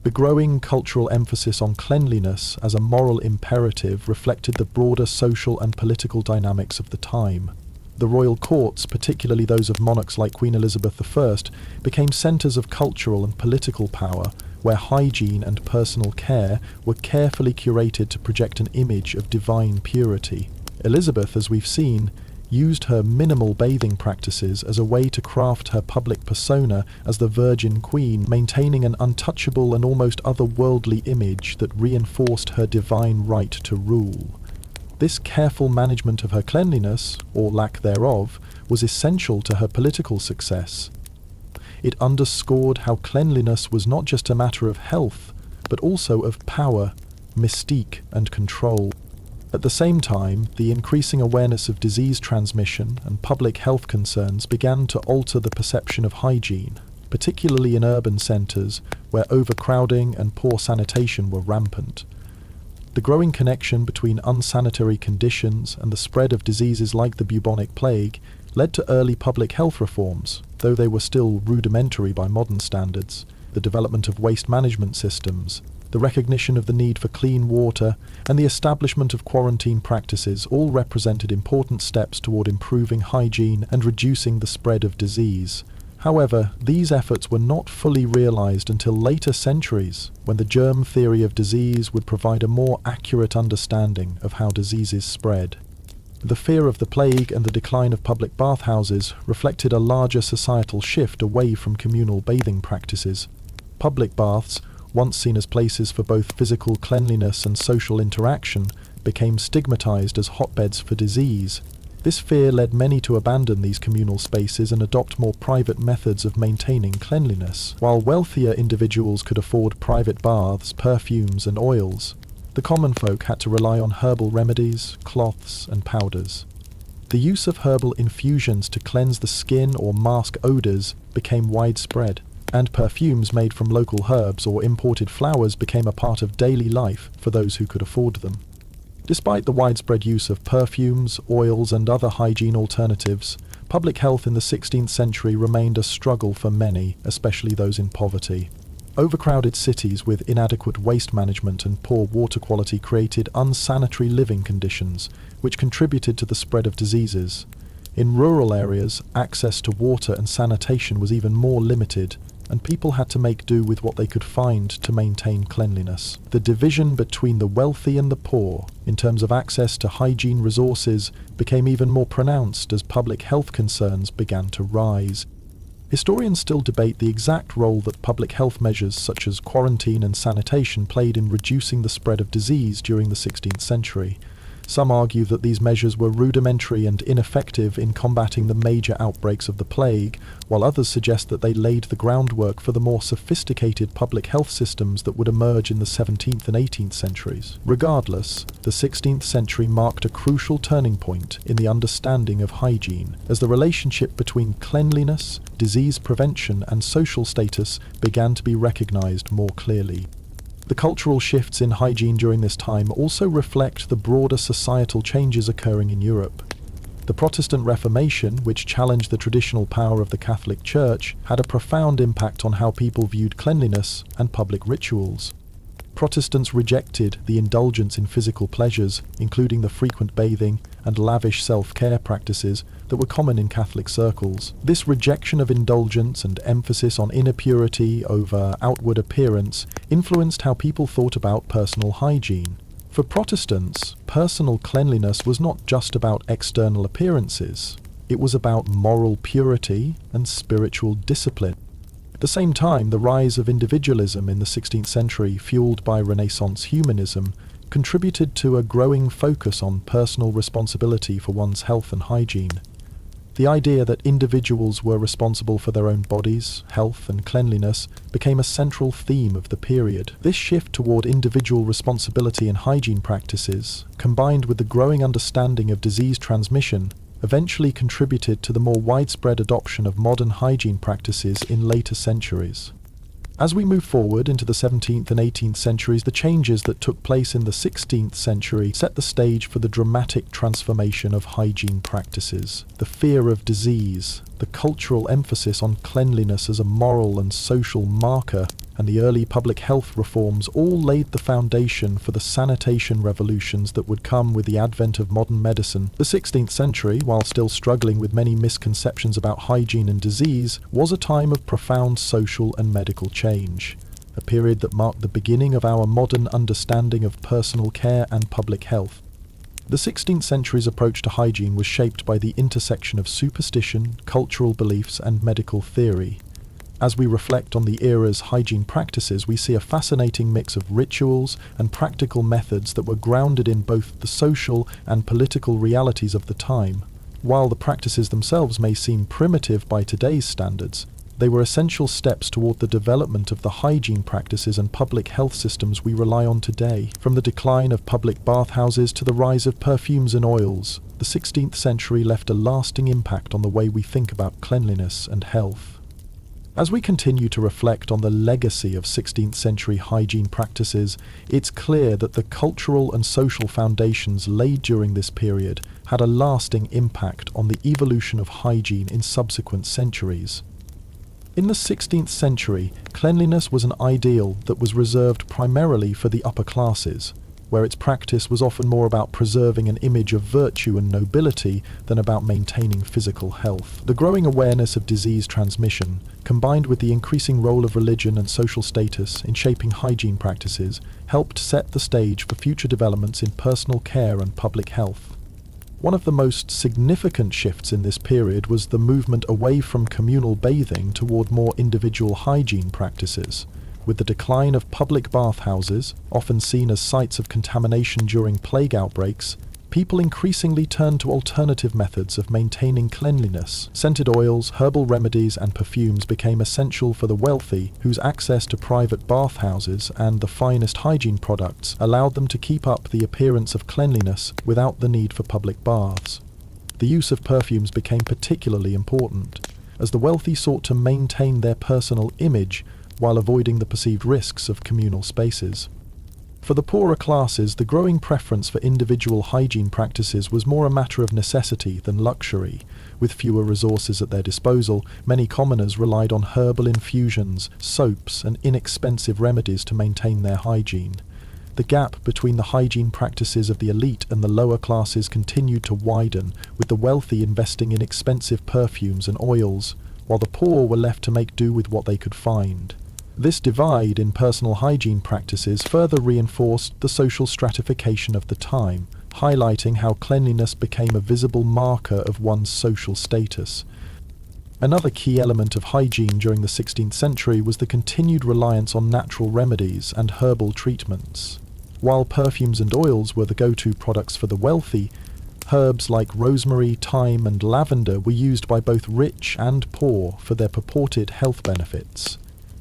The growing cultural emphasis on cleanliness as a moral imperative reflected the broader social and political dynamics of the time. The royal courts, particularly those of monarchs like Queen Elizabeth I, became centres of cultural and political power, where hygiene and personal care were carefully curated to project an image of divine purity. Elizabeth, as we've seen, used her minimal bathing practices as a way to craft her public persona as the Virgin Queen, maintaining an untouchable and almost otherworldly image that reinforced her divine right to rule. This careful management of her cleanliness, or lack thereof, was essential to her political success. It underscored how cleanliness was not just a matter of health, but also of power, mystique, and control. At the same time, the increasing awareness of disease transmission and public health concerns began to alter the perception of hygiene, particularly in urban centres where overcrowding and poor sanitation were rampant. The growing connection between unsanitary conditions and the spread of diseases like the bubonic plague led to early public health reforms, though they were still rudimentary by modern standards. The development of waste management systems, the recognition of the need for clean water, and the establishment of quarantine practices all represented important steps toward improving hygiene and reducing the spread of disease. However, these efforts were not fully realized until later centuries, when the germ theory of disease would provide a more accurate understanding of how diseases spread. The fear of the plague and the decline of public bathhouses reflected a larger societal shift away from communal bathing practices. Public baths, once seen as places for both physical cleanliness and social interaction, became stigmatized as hotbeds for disease. This fear led many to abandon these communal spaces and adopt more private methods of maintaining cleanliness. While wealthier individuals could afford private baths, perfumes, and oils, the common folk had to rely on herbal remedies, cloths, and powders. The use of herbal infusions to cleanse the skin or mask odors became widespread, and perfumes made from local herbs or imported flowers became a part of daily life for those who could afford them. Despite the widespread use of perfumes, oils, and other hygiene alternatives, public health in the 16th century remained a struggle for many, especially those in poverty. Overcrowded cities with inadequate waste management and poor water quality created unsanitary living conditions, which contributed to the spread of diseases. In rural areas, access to water and sanitation was even more limited, and people had to make do with what they could find to maintain cleanliness. The division between the wealthy and the poor, in terms of access to hygiene resources, became even more pronounced as public health concerns began to rise. Historians still debate the exact role that public health measures such as quarantine and sanitation played in reducing the spread of disease during the 16th century. Some argue that these measures were rudimentary and ineffective in combating the major outbreaks of the plague, while others suggest that they laid the groundwork for the more sophisticated public health systems that would emerge in the 17th and 18th centuries. Regardless, the 16th century marked a crucial turning point in the understanding of hygiene, as the relationship between cleanliness, disease prevention, and social status began to be recognized more clearly. The cultural shifts in hygiene during this time also reflect the broader societal changes occurring in Europe. The Protestant Reformation, which challenged the traditional power of the Catholic Church, had a profound impact on how people viewed cleanliness and public rituals. Protestants rejected the indulgence in physical pleasures, including the frequent bathing and lavish self-care practices that were common in Catholic circles. This rejection of indulgence and emphasis on inner purity over outward appearance influenced how people thought about personal hygiene. For Protestants, personal cleanliness was not just about external appearances. It was about moral purity and spiritual discipline. At the same time, the rise of individualism in the 16th century, fueled by Renaissance humanism, contributed to a growing focus on personal responsibility for one's health and hygiene. The idea that individuals were responsible for their own bodies, health, and cleanliness became a central theme of the period. This shift toward individual responsibility in hygiene practices, combined with the growing understanding of disease transmission, eventually contributed to the more widespread adoption of modern hygiene practices in later centuries. As we move forward into the 17th and 18th centuries, the changes that took place in the 16th century set the stage for the dramatic transformation of hygiene practices. The fear of disease, the cultural emphasis on cleanliness as a moral and social marker, and the early public health reforms all laid the foundation for the sanitation revolutions that would come with the advent of modern medicine. The 16th century, while still struggling with many misconceptions about hygiene and disease, was a time of profound social and medical change, a period that marked the beginning of our modern understanding of personal care and public health. The 16th century's approach to hygiene was shaped by the intersection of superstition, cultural beliefs, and medical theory. As we reflect on the era's hygiene practices, we see a fascinating mix of rituals and practical methods that were grounded in both the social and political realities of the time. While the practices themselves may seem primitive by today's standards, they were essential steps toward the development of the hygiene practices and public health systems we rely on today. From the decline of public bathhouses to the rise of perfumes and oils, the 16th century left a lasting impact on the way we think about cleanliness and health. As we continue to reflect on the legacy of 16th century hygiene practices, it's clear that the cultural and social foundations laid during this period had a lasting impact on the evolution of hygiene in subsequent centuries. In the 16th century, cleanliness was an ideal that was reserved primarily for the upper classes, where its practice was often more about preserving an image of virtue and nobility than about maintaining physical health. The growing awareness of disease transmission, combined with the increasing role of religion and social status in shaping hygiene practices, helped set the stage for future developments in personal care and public health. One of the most significant shifts in this period was the movement away from communal bathing toward more individual hygiene practices. With the decline of public bathhouses, often seen as sites of contamination during plague outbreaks, people increasingly turned to alternative methods of maintaining cleanliness. Scented oils, herbal remedies, and perfumes became essential for the wealthy, whose access to private bathhouses and the finest hygiene products allowed them to keep up the appearance of cleanliness without the need for public baths. The use of perfumes became particularly important, as the wealthy sought to maintain their personal image while avoiding the perceived risks of communal spaces. For the poorer classes, the growing preference for individual hygiene practices was more a matter of necessity than luxury. With fewer resources at their disposal, many commoners relied on herbal infusions, soaps, and inexpensive remedies to maintain their hygiene. The gap between the hygiene practices of the elite and the lower classes continued to widen, with the wealthy investing in expensive perfumes and oils, while the poor were left to make do with what they could find. This divide in personal hygiene practices further reinforced the social stratification of the time, highlighting how cleanliness became a visible marker of one's social status. Another key element of hygiene during the 16th century was the continued reliance on natural remedies and herbal treatments. While perfumes and oils were the go-to products for the wealthy, herbs like rosemary, thyme, and lavender were used by both rich and poor for their purported health benefits.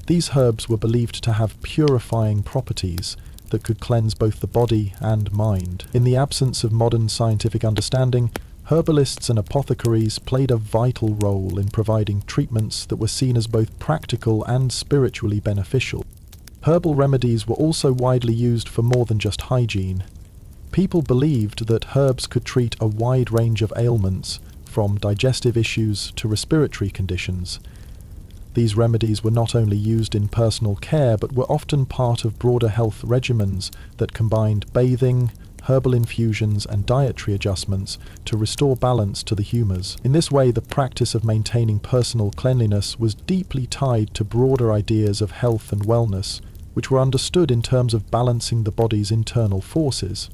These herbs were believed to have purifying properties that could cleanse both the body and mind. In the absence of modern scientific understanding, herbalists and apothecaries played a vital role in providing treatments that were seen as both practical and spiritually beneficial. Herbal remedies were also widely used for more than just hygiene. People believed that herbs could treat a wide range of ailments, from digestive issues to respiratory conditions. These remedies were not only used in personal care, but were often part of broader health regimens that combined bathing, herbal infusions, and dietary adjustments to restore balance to the humours. In this way, the practice of maintaining personal cleanliness was deeply tied to broader ideas of health and wellness, which were understood in terms of balancing the body's internal forces.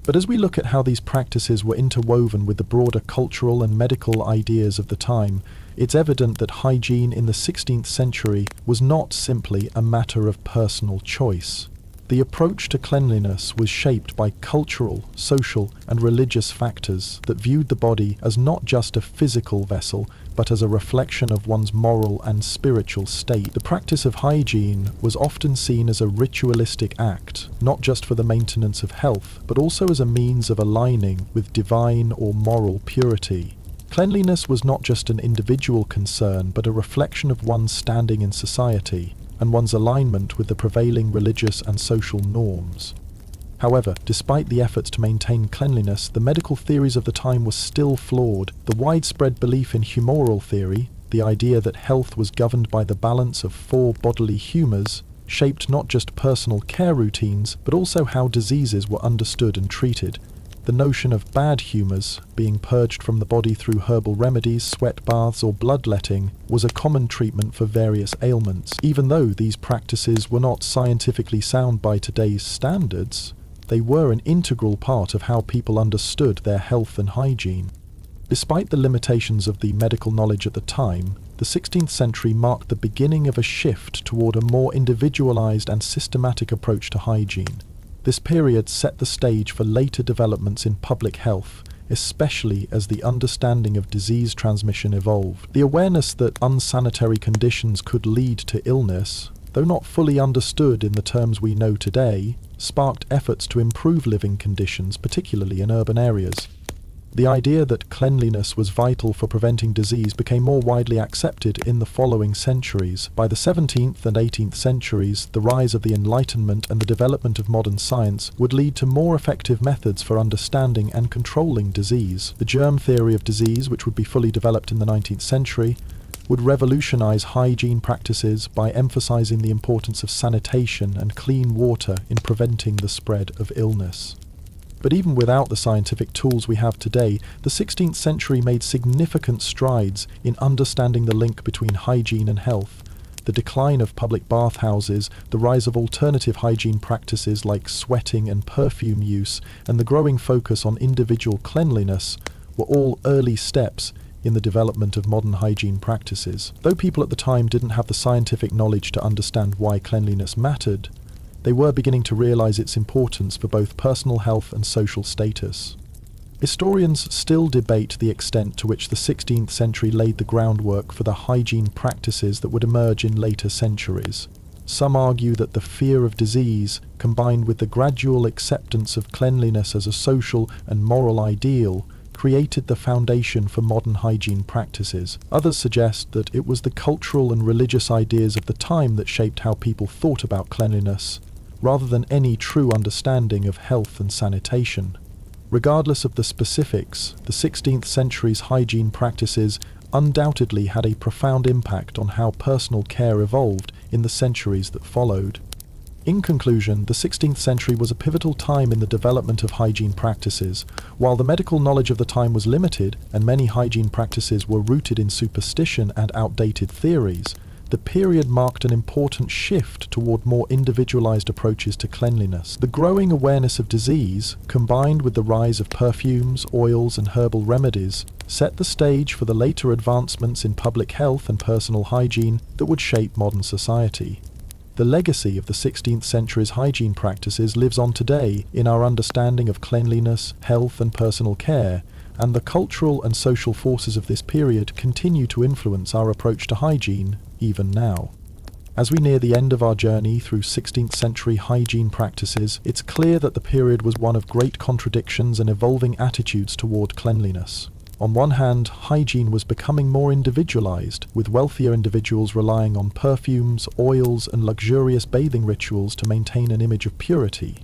But as we look at how these practices were interwoven with the broader cultural and medical ideas of the time, it's evident that hygiene in the 16th century was not simply a matter of personal choice. The approach to cleanliness was shaped by cultural, social, and religious factors that viewed the body as not just a physical vessel, but as a reflection of one's moral and spiritual state. The practice of hygiene was often seen as a ritualistic act, not just for the maintenance of health, but also as a means of aligning with divine or moral purity. Cleanliness was not just an individual concern, but a reflection of one's standing in society and one's alignment with the prevailing religious and social norms. However, despite the efforts to maintain cleanliness, the medical theories of the time were still flawed. The widespread belief in humoral theory, the idea that health was governed by the balance of 4 bodily humours, shaped not just personal care routines, but also how diseases were understood and treated. The notion of bad humours, being purged from the body through herbal remedies, sweat baths, or bloodletting, was a common treatment for various ailments. Even though these practices were not scientifically sound by today's standards, they were an integral part of how people understood their health and hygiene. Despite the limitations of the medical knowledge at the time, the 16th century marked the beginning of a shift toward a more individualized and systematic approach to hygiene. This period set the stage for later developments in public health, especially as the understanding of disease transmission evolved. The awareness that unsanitary conditions could lead to illness, though not fully understood in the terms we know today, sparked efforts to improve living conditions, particularly in urban areas. The idea that cleanliness was vital for preventing disease became more widely accepted in the following centuries. By the 17th and 18th centuries, the rise of the Enlightenment and the development of modern science would lead to more effective methods for understanding and controlling disease. The germ theory of disease, which would be fully developed in the 19th century, would revolutionize hygiene practices by emphasizing the importance of sanitation and clean water in preventing the spread of illness. But even without the scientific tools we have today, the 16th century made significant strides in understanding the link between hygiene and health. The decline of public bathhouses, the rise of alternative hygiene practices like sweating and perfume use, and the growing focus on individual cleanliness were all early steps in the development of modern hygiene practices. Though people at the time didn't have the scientific knowledge to understand why cleanliness mattered, they were beginning to realize its importance for both personal health and social status. Historians still debate the extent to which the 16th century laid the groundwork for the hygiene practices that would emerge in later centuries. Some argue that the fear of disease, combined with the gradual acceptance of cleanliness as a social and moral ideal, created the foundation for modern hygiene practices. Others suggest that it was the cultural and religious ideas of the time that shaped how people thought about cleanliness, rather than any true understanding of health and sanitation. Regardless of the specifics, the 16th century's hygiene practices undoubtedly had a profound impact on how personal care evolved in the centuries that followed. In conclusion, the 16th century was a pivotal time in the development of hygiene practices. While the medical knowledge of the time was limited, and many hygiene practices were rooted in superstition and outdated theories, the period marked an important shift toward more individualized approaches to cleanliness. The growing awareness of disease, combined with the rise of perfumes, oils, and herbal remedies, set the stage for the later advancements in public health and personal hygiene that would shape modern society. The legacy of the 16th century's hygiene practices lives on today in our understanding of cleanliness, health, and personal care, and the cultural and social forces of this period continue to influence our approach to hygiene, even now. As we near the end of our journey through 16th century hygiene practices, it's clear that the period was one of great contradictions and evolving attitudes toward cleanliness. On one hand, hygiene was becoming more individualized, with wealthier individuals relying on perfumes, oils, and luxurious bathing rituals to maintain an image of purity.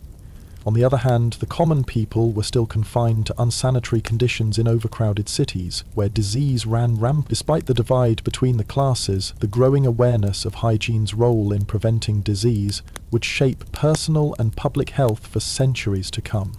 On the other hand, the common people were still confined to unsanitary conditions in overcrowded cities, where disease ran rampant. Despite the divide between the classes, the growing awareness of hygiene's role in preventing disease would shape personal and public health for centuries to come.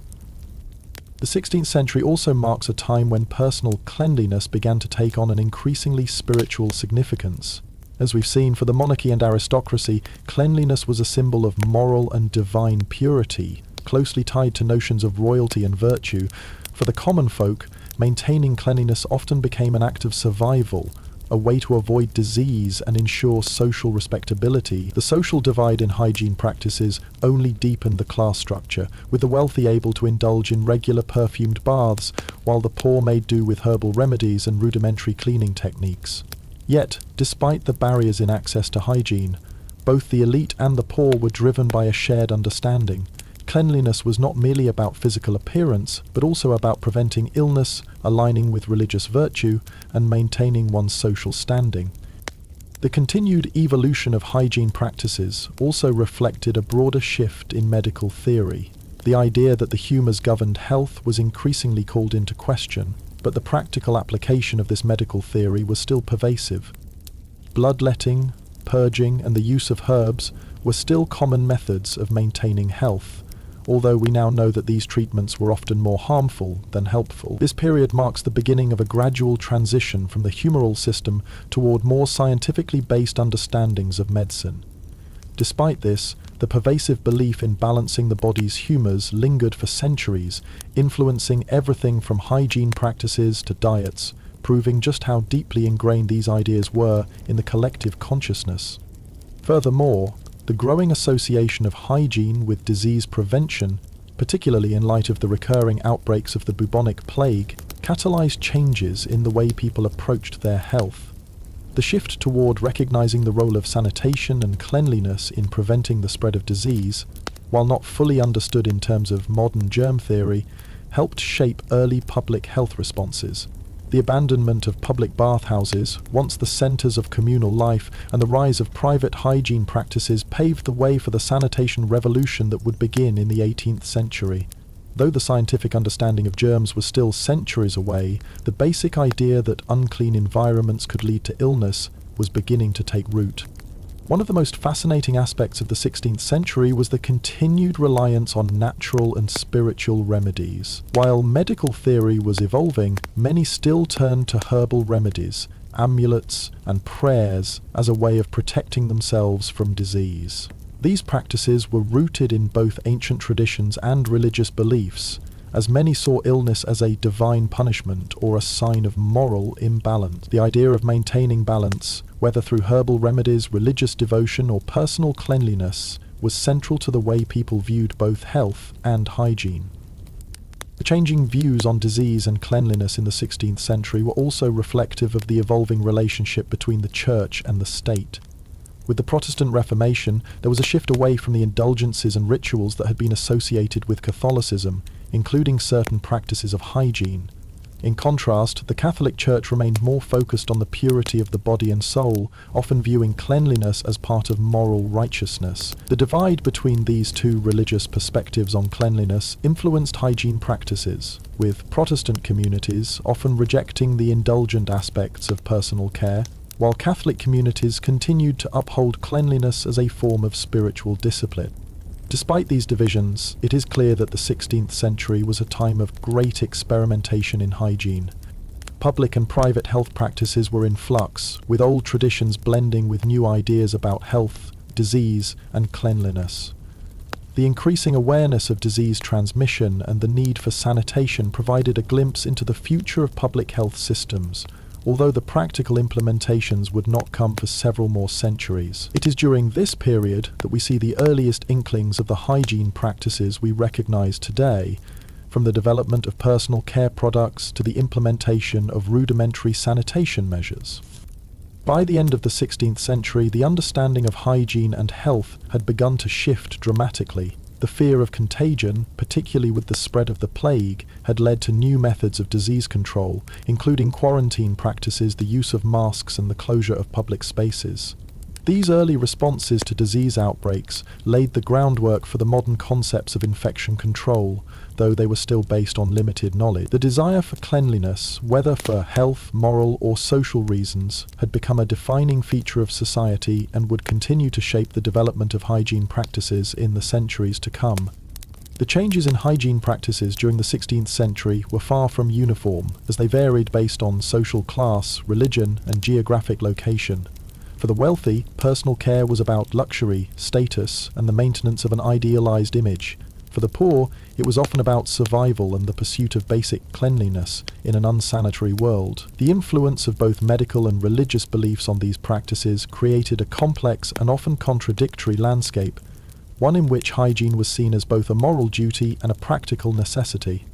The 16th century also marks a time when personal cleanliness began to take on an increasingly spiritual significance. As we've seen, for the monarchy and aristocracy, cleanliness was a symbol of moral and divine purity, closely tied to notions of royalty and virtue. For the common folk, maintaining cleanliness often became an act of survival, a way to avoid disease and ensure social respectability. The social divide in hygiene practices only deepened the class structure, with the wealthy able to indulge in regular perfumed baths, while the poor made do with herbal remedies and rudimentary cleaning techniques. Yet, despite the barriers in access to hygiene, both the elite and the poor were driven by a shared understanding. Cleanliness was not merely about physical appearance, but also about preventing illness, aligning with religious virtue, and maintaining one's social standing. The continued evolution of hygiene practices also reflected a broader shift in medical theory. The idea that the humors governed health was increasingly called into question, but the practical application of this medical theory was still pervasive. Bloodletting, purging, and the use of herbs were still common methods of maintaining health, although we now know that these treatments were often more harmful than helpful. This period marks the beginning of a gradual transition from the humoral system toward more scientifically based understandings of medicine. Despite this, the pervasive belief in balancing the body's humors lingered for centuries, influencing everything from hygiene practices to diets, proving just how deeply ingrained these ideas were in the collective consciousness. Furthermore, the growing association of hygiene with disease prevention, particularly in light of the recurring outbreaks of the bubonic plague, catalyzed changes in the way people approached their health. The shift toward recognizing the role of sanitation and cleanliness in preventing the spread of disease, while not fully understood in terms of modern germ theory, helped shape early public health responses. The abandonment of public bathhouses, once the centers of communal life, and the rise of private hygiene practices paved the way for the sanitation revolution that would begin in the 18th century. Though the scientific understanding of germs was still centuries away, the basic idea that unclean environments could lead to illness was beginning to take root. One of the most fascinating aspects of the 16th century was the continued reliance on natural and spiritual remedies. While medical theory was evolving, many still turned to herbal remedies, amulets, and prayers as a way of protecting themselves from disease. These practices were rooted in both ancient traditions and religious beliefs, as many saw illness as a divine punishment or a sign of moral imbalance. The idea of maintaining balance, whether through herbal remedies, religious devotion, or personal cleanliness, was central to the way people viewed both health and hygiene. The changing views on disease and cleanliness in the 16th century were also reflective of the evolving relationship between the Church and the state. With the Protestant Reformation, there was a shift away from the indulgences and rituals that had been associated with Catholicism, including certain practices of hygiene. In contrast, the Catholic Church remained more focused on the purity of the body and soul, often viewing cleanliness as part of moral righteousness. The divide between these two religious perspectives on cleanliness influenced hygiene practices, with Protestant communities often rejecting the indulgent aspects of personal care, while Catholic communities continued to uphold cleanliness as a form of spiritual discipline. Despite these divisions, it is clear that the 16th century was a time of great experimentation in hygiene. Public and private health practices were in flux, with old traditions blending with new ideas about health, disease, and cleanliness. The increasing awareness of disease transmission and the need for sanitation provided a glimpse into the future of public health systems, although the practical implementations would not come for several more centuries. It is during this period that we see the earliest inklings of the hygiene practices we recognize today, from the development of personal care products to the implementation of rudimentary sanitation measures. By the end of the 16th century, the understanding of hygiene and health had begun to shift dramatically. The fear of contagion, particularly with the spread of the plague, had led to new methods of disease control, including quarantine practices, the use of masks, and the closure of public spaces. These early responses to disease outbreaks laid the groundwork for the modern concepts of infection control, though they were still based on limited knowledge. The desire for cleanliness, whether for health, moral, or social reasons, had become a defining feature of society and would continue to shape the development of hygiene practices in the centuries to come. The changes in hygiene practices during the 16th century were far from uniform, as they varied based on social class, religion, and geographic location. For the wealthy, personal care was about luxury, status, and the maintenance of an idealized image. For the poor, it was often about survival and the pursuit of basic cleanliness in an unsanitary world. The influence of both medical and religious beliefs on these practices created a complex and often contradictory landscape, one in which hygiene was seen as both a moral duty and a practical necessity.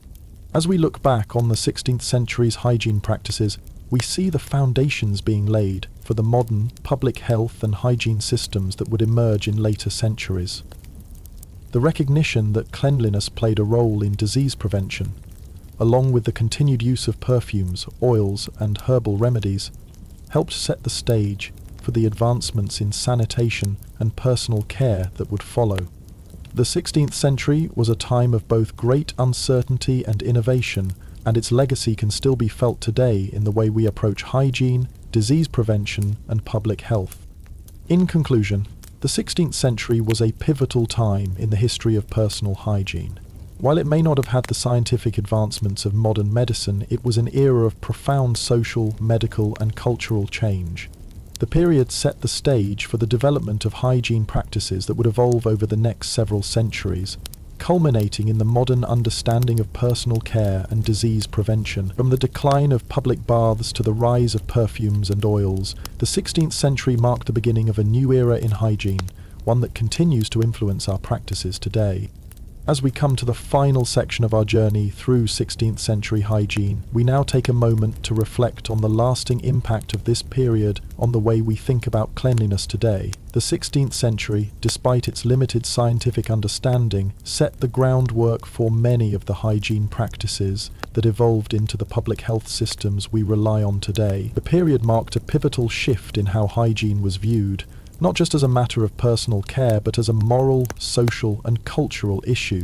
As we look back on the 16th century's hygiene practices, we see the foundations being laid for the modern public health and hygiene systems that would emerge in later centuries. The recognition that cleanliness played a role in disease prevention, along with the continued use of perfumes, oils, and herbal remedies, helped set the stage for the advancements in sanitation and personal care that would follow. The 16th century was a time of both great uncertainty and innovation, and its legacy can still be felt today in the way we approach hygiene, disease prevention, and public health. In conclusion, the 16th century was a pivotal time in the history of personal hygiene. While it may not have had the scientific advancements of modern medicine, it was an era of profound social, medical, and cultural change. The period set the stage for the development of hygiene practices that would evolve over the next several centuries, culminating in the modern understanding of personal care and disease prevention. From the decline of public baths to the rise of perfumes and oils, the 16th century marked the beginning of a new era in hygiene, one that continues to influence our practices today. As we come to the final section of our journey through 16th century hygiene, we now take a moment to reflect on the lasting impact of this period on the way we think about cleanliness today. The 16th century, despite its limited scientific understanding, set the groundwork for many of the hygiene practices that evolved into the public health systems we rely on today. The period marked a pivotal shift in how hygiene was viewed, not just as a matter of personal care, but as a moral, social, and cultural issue.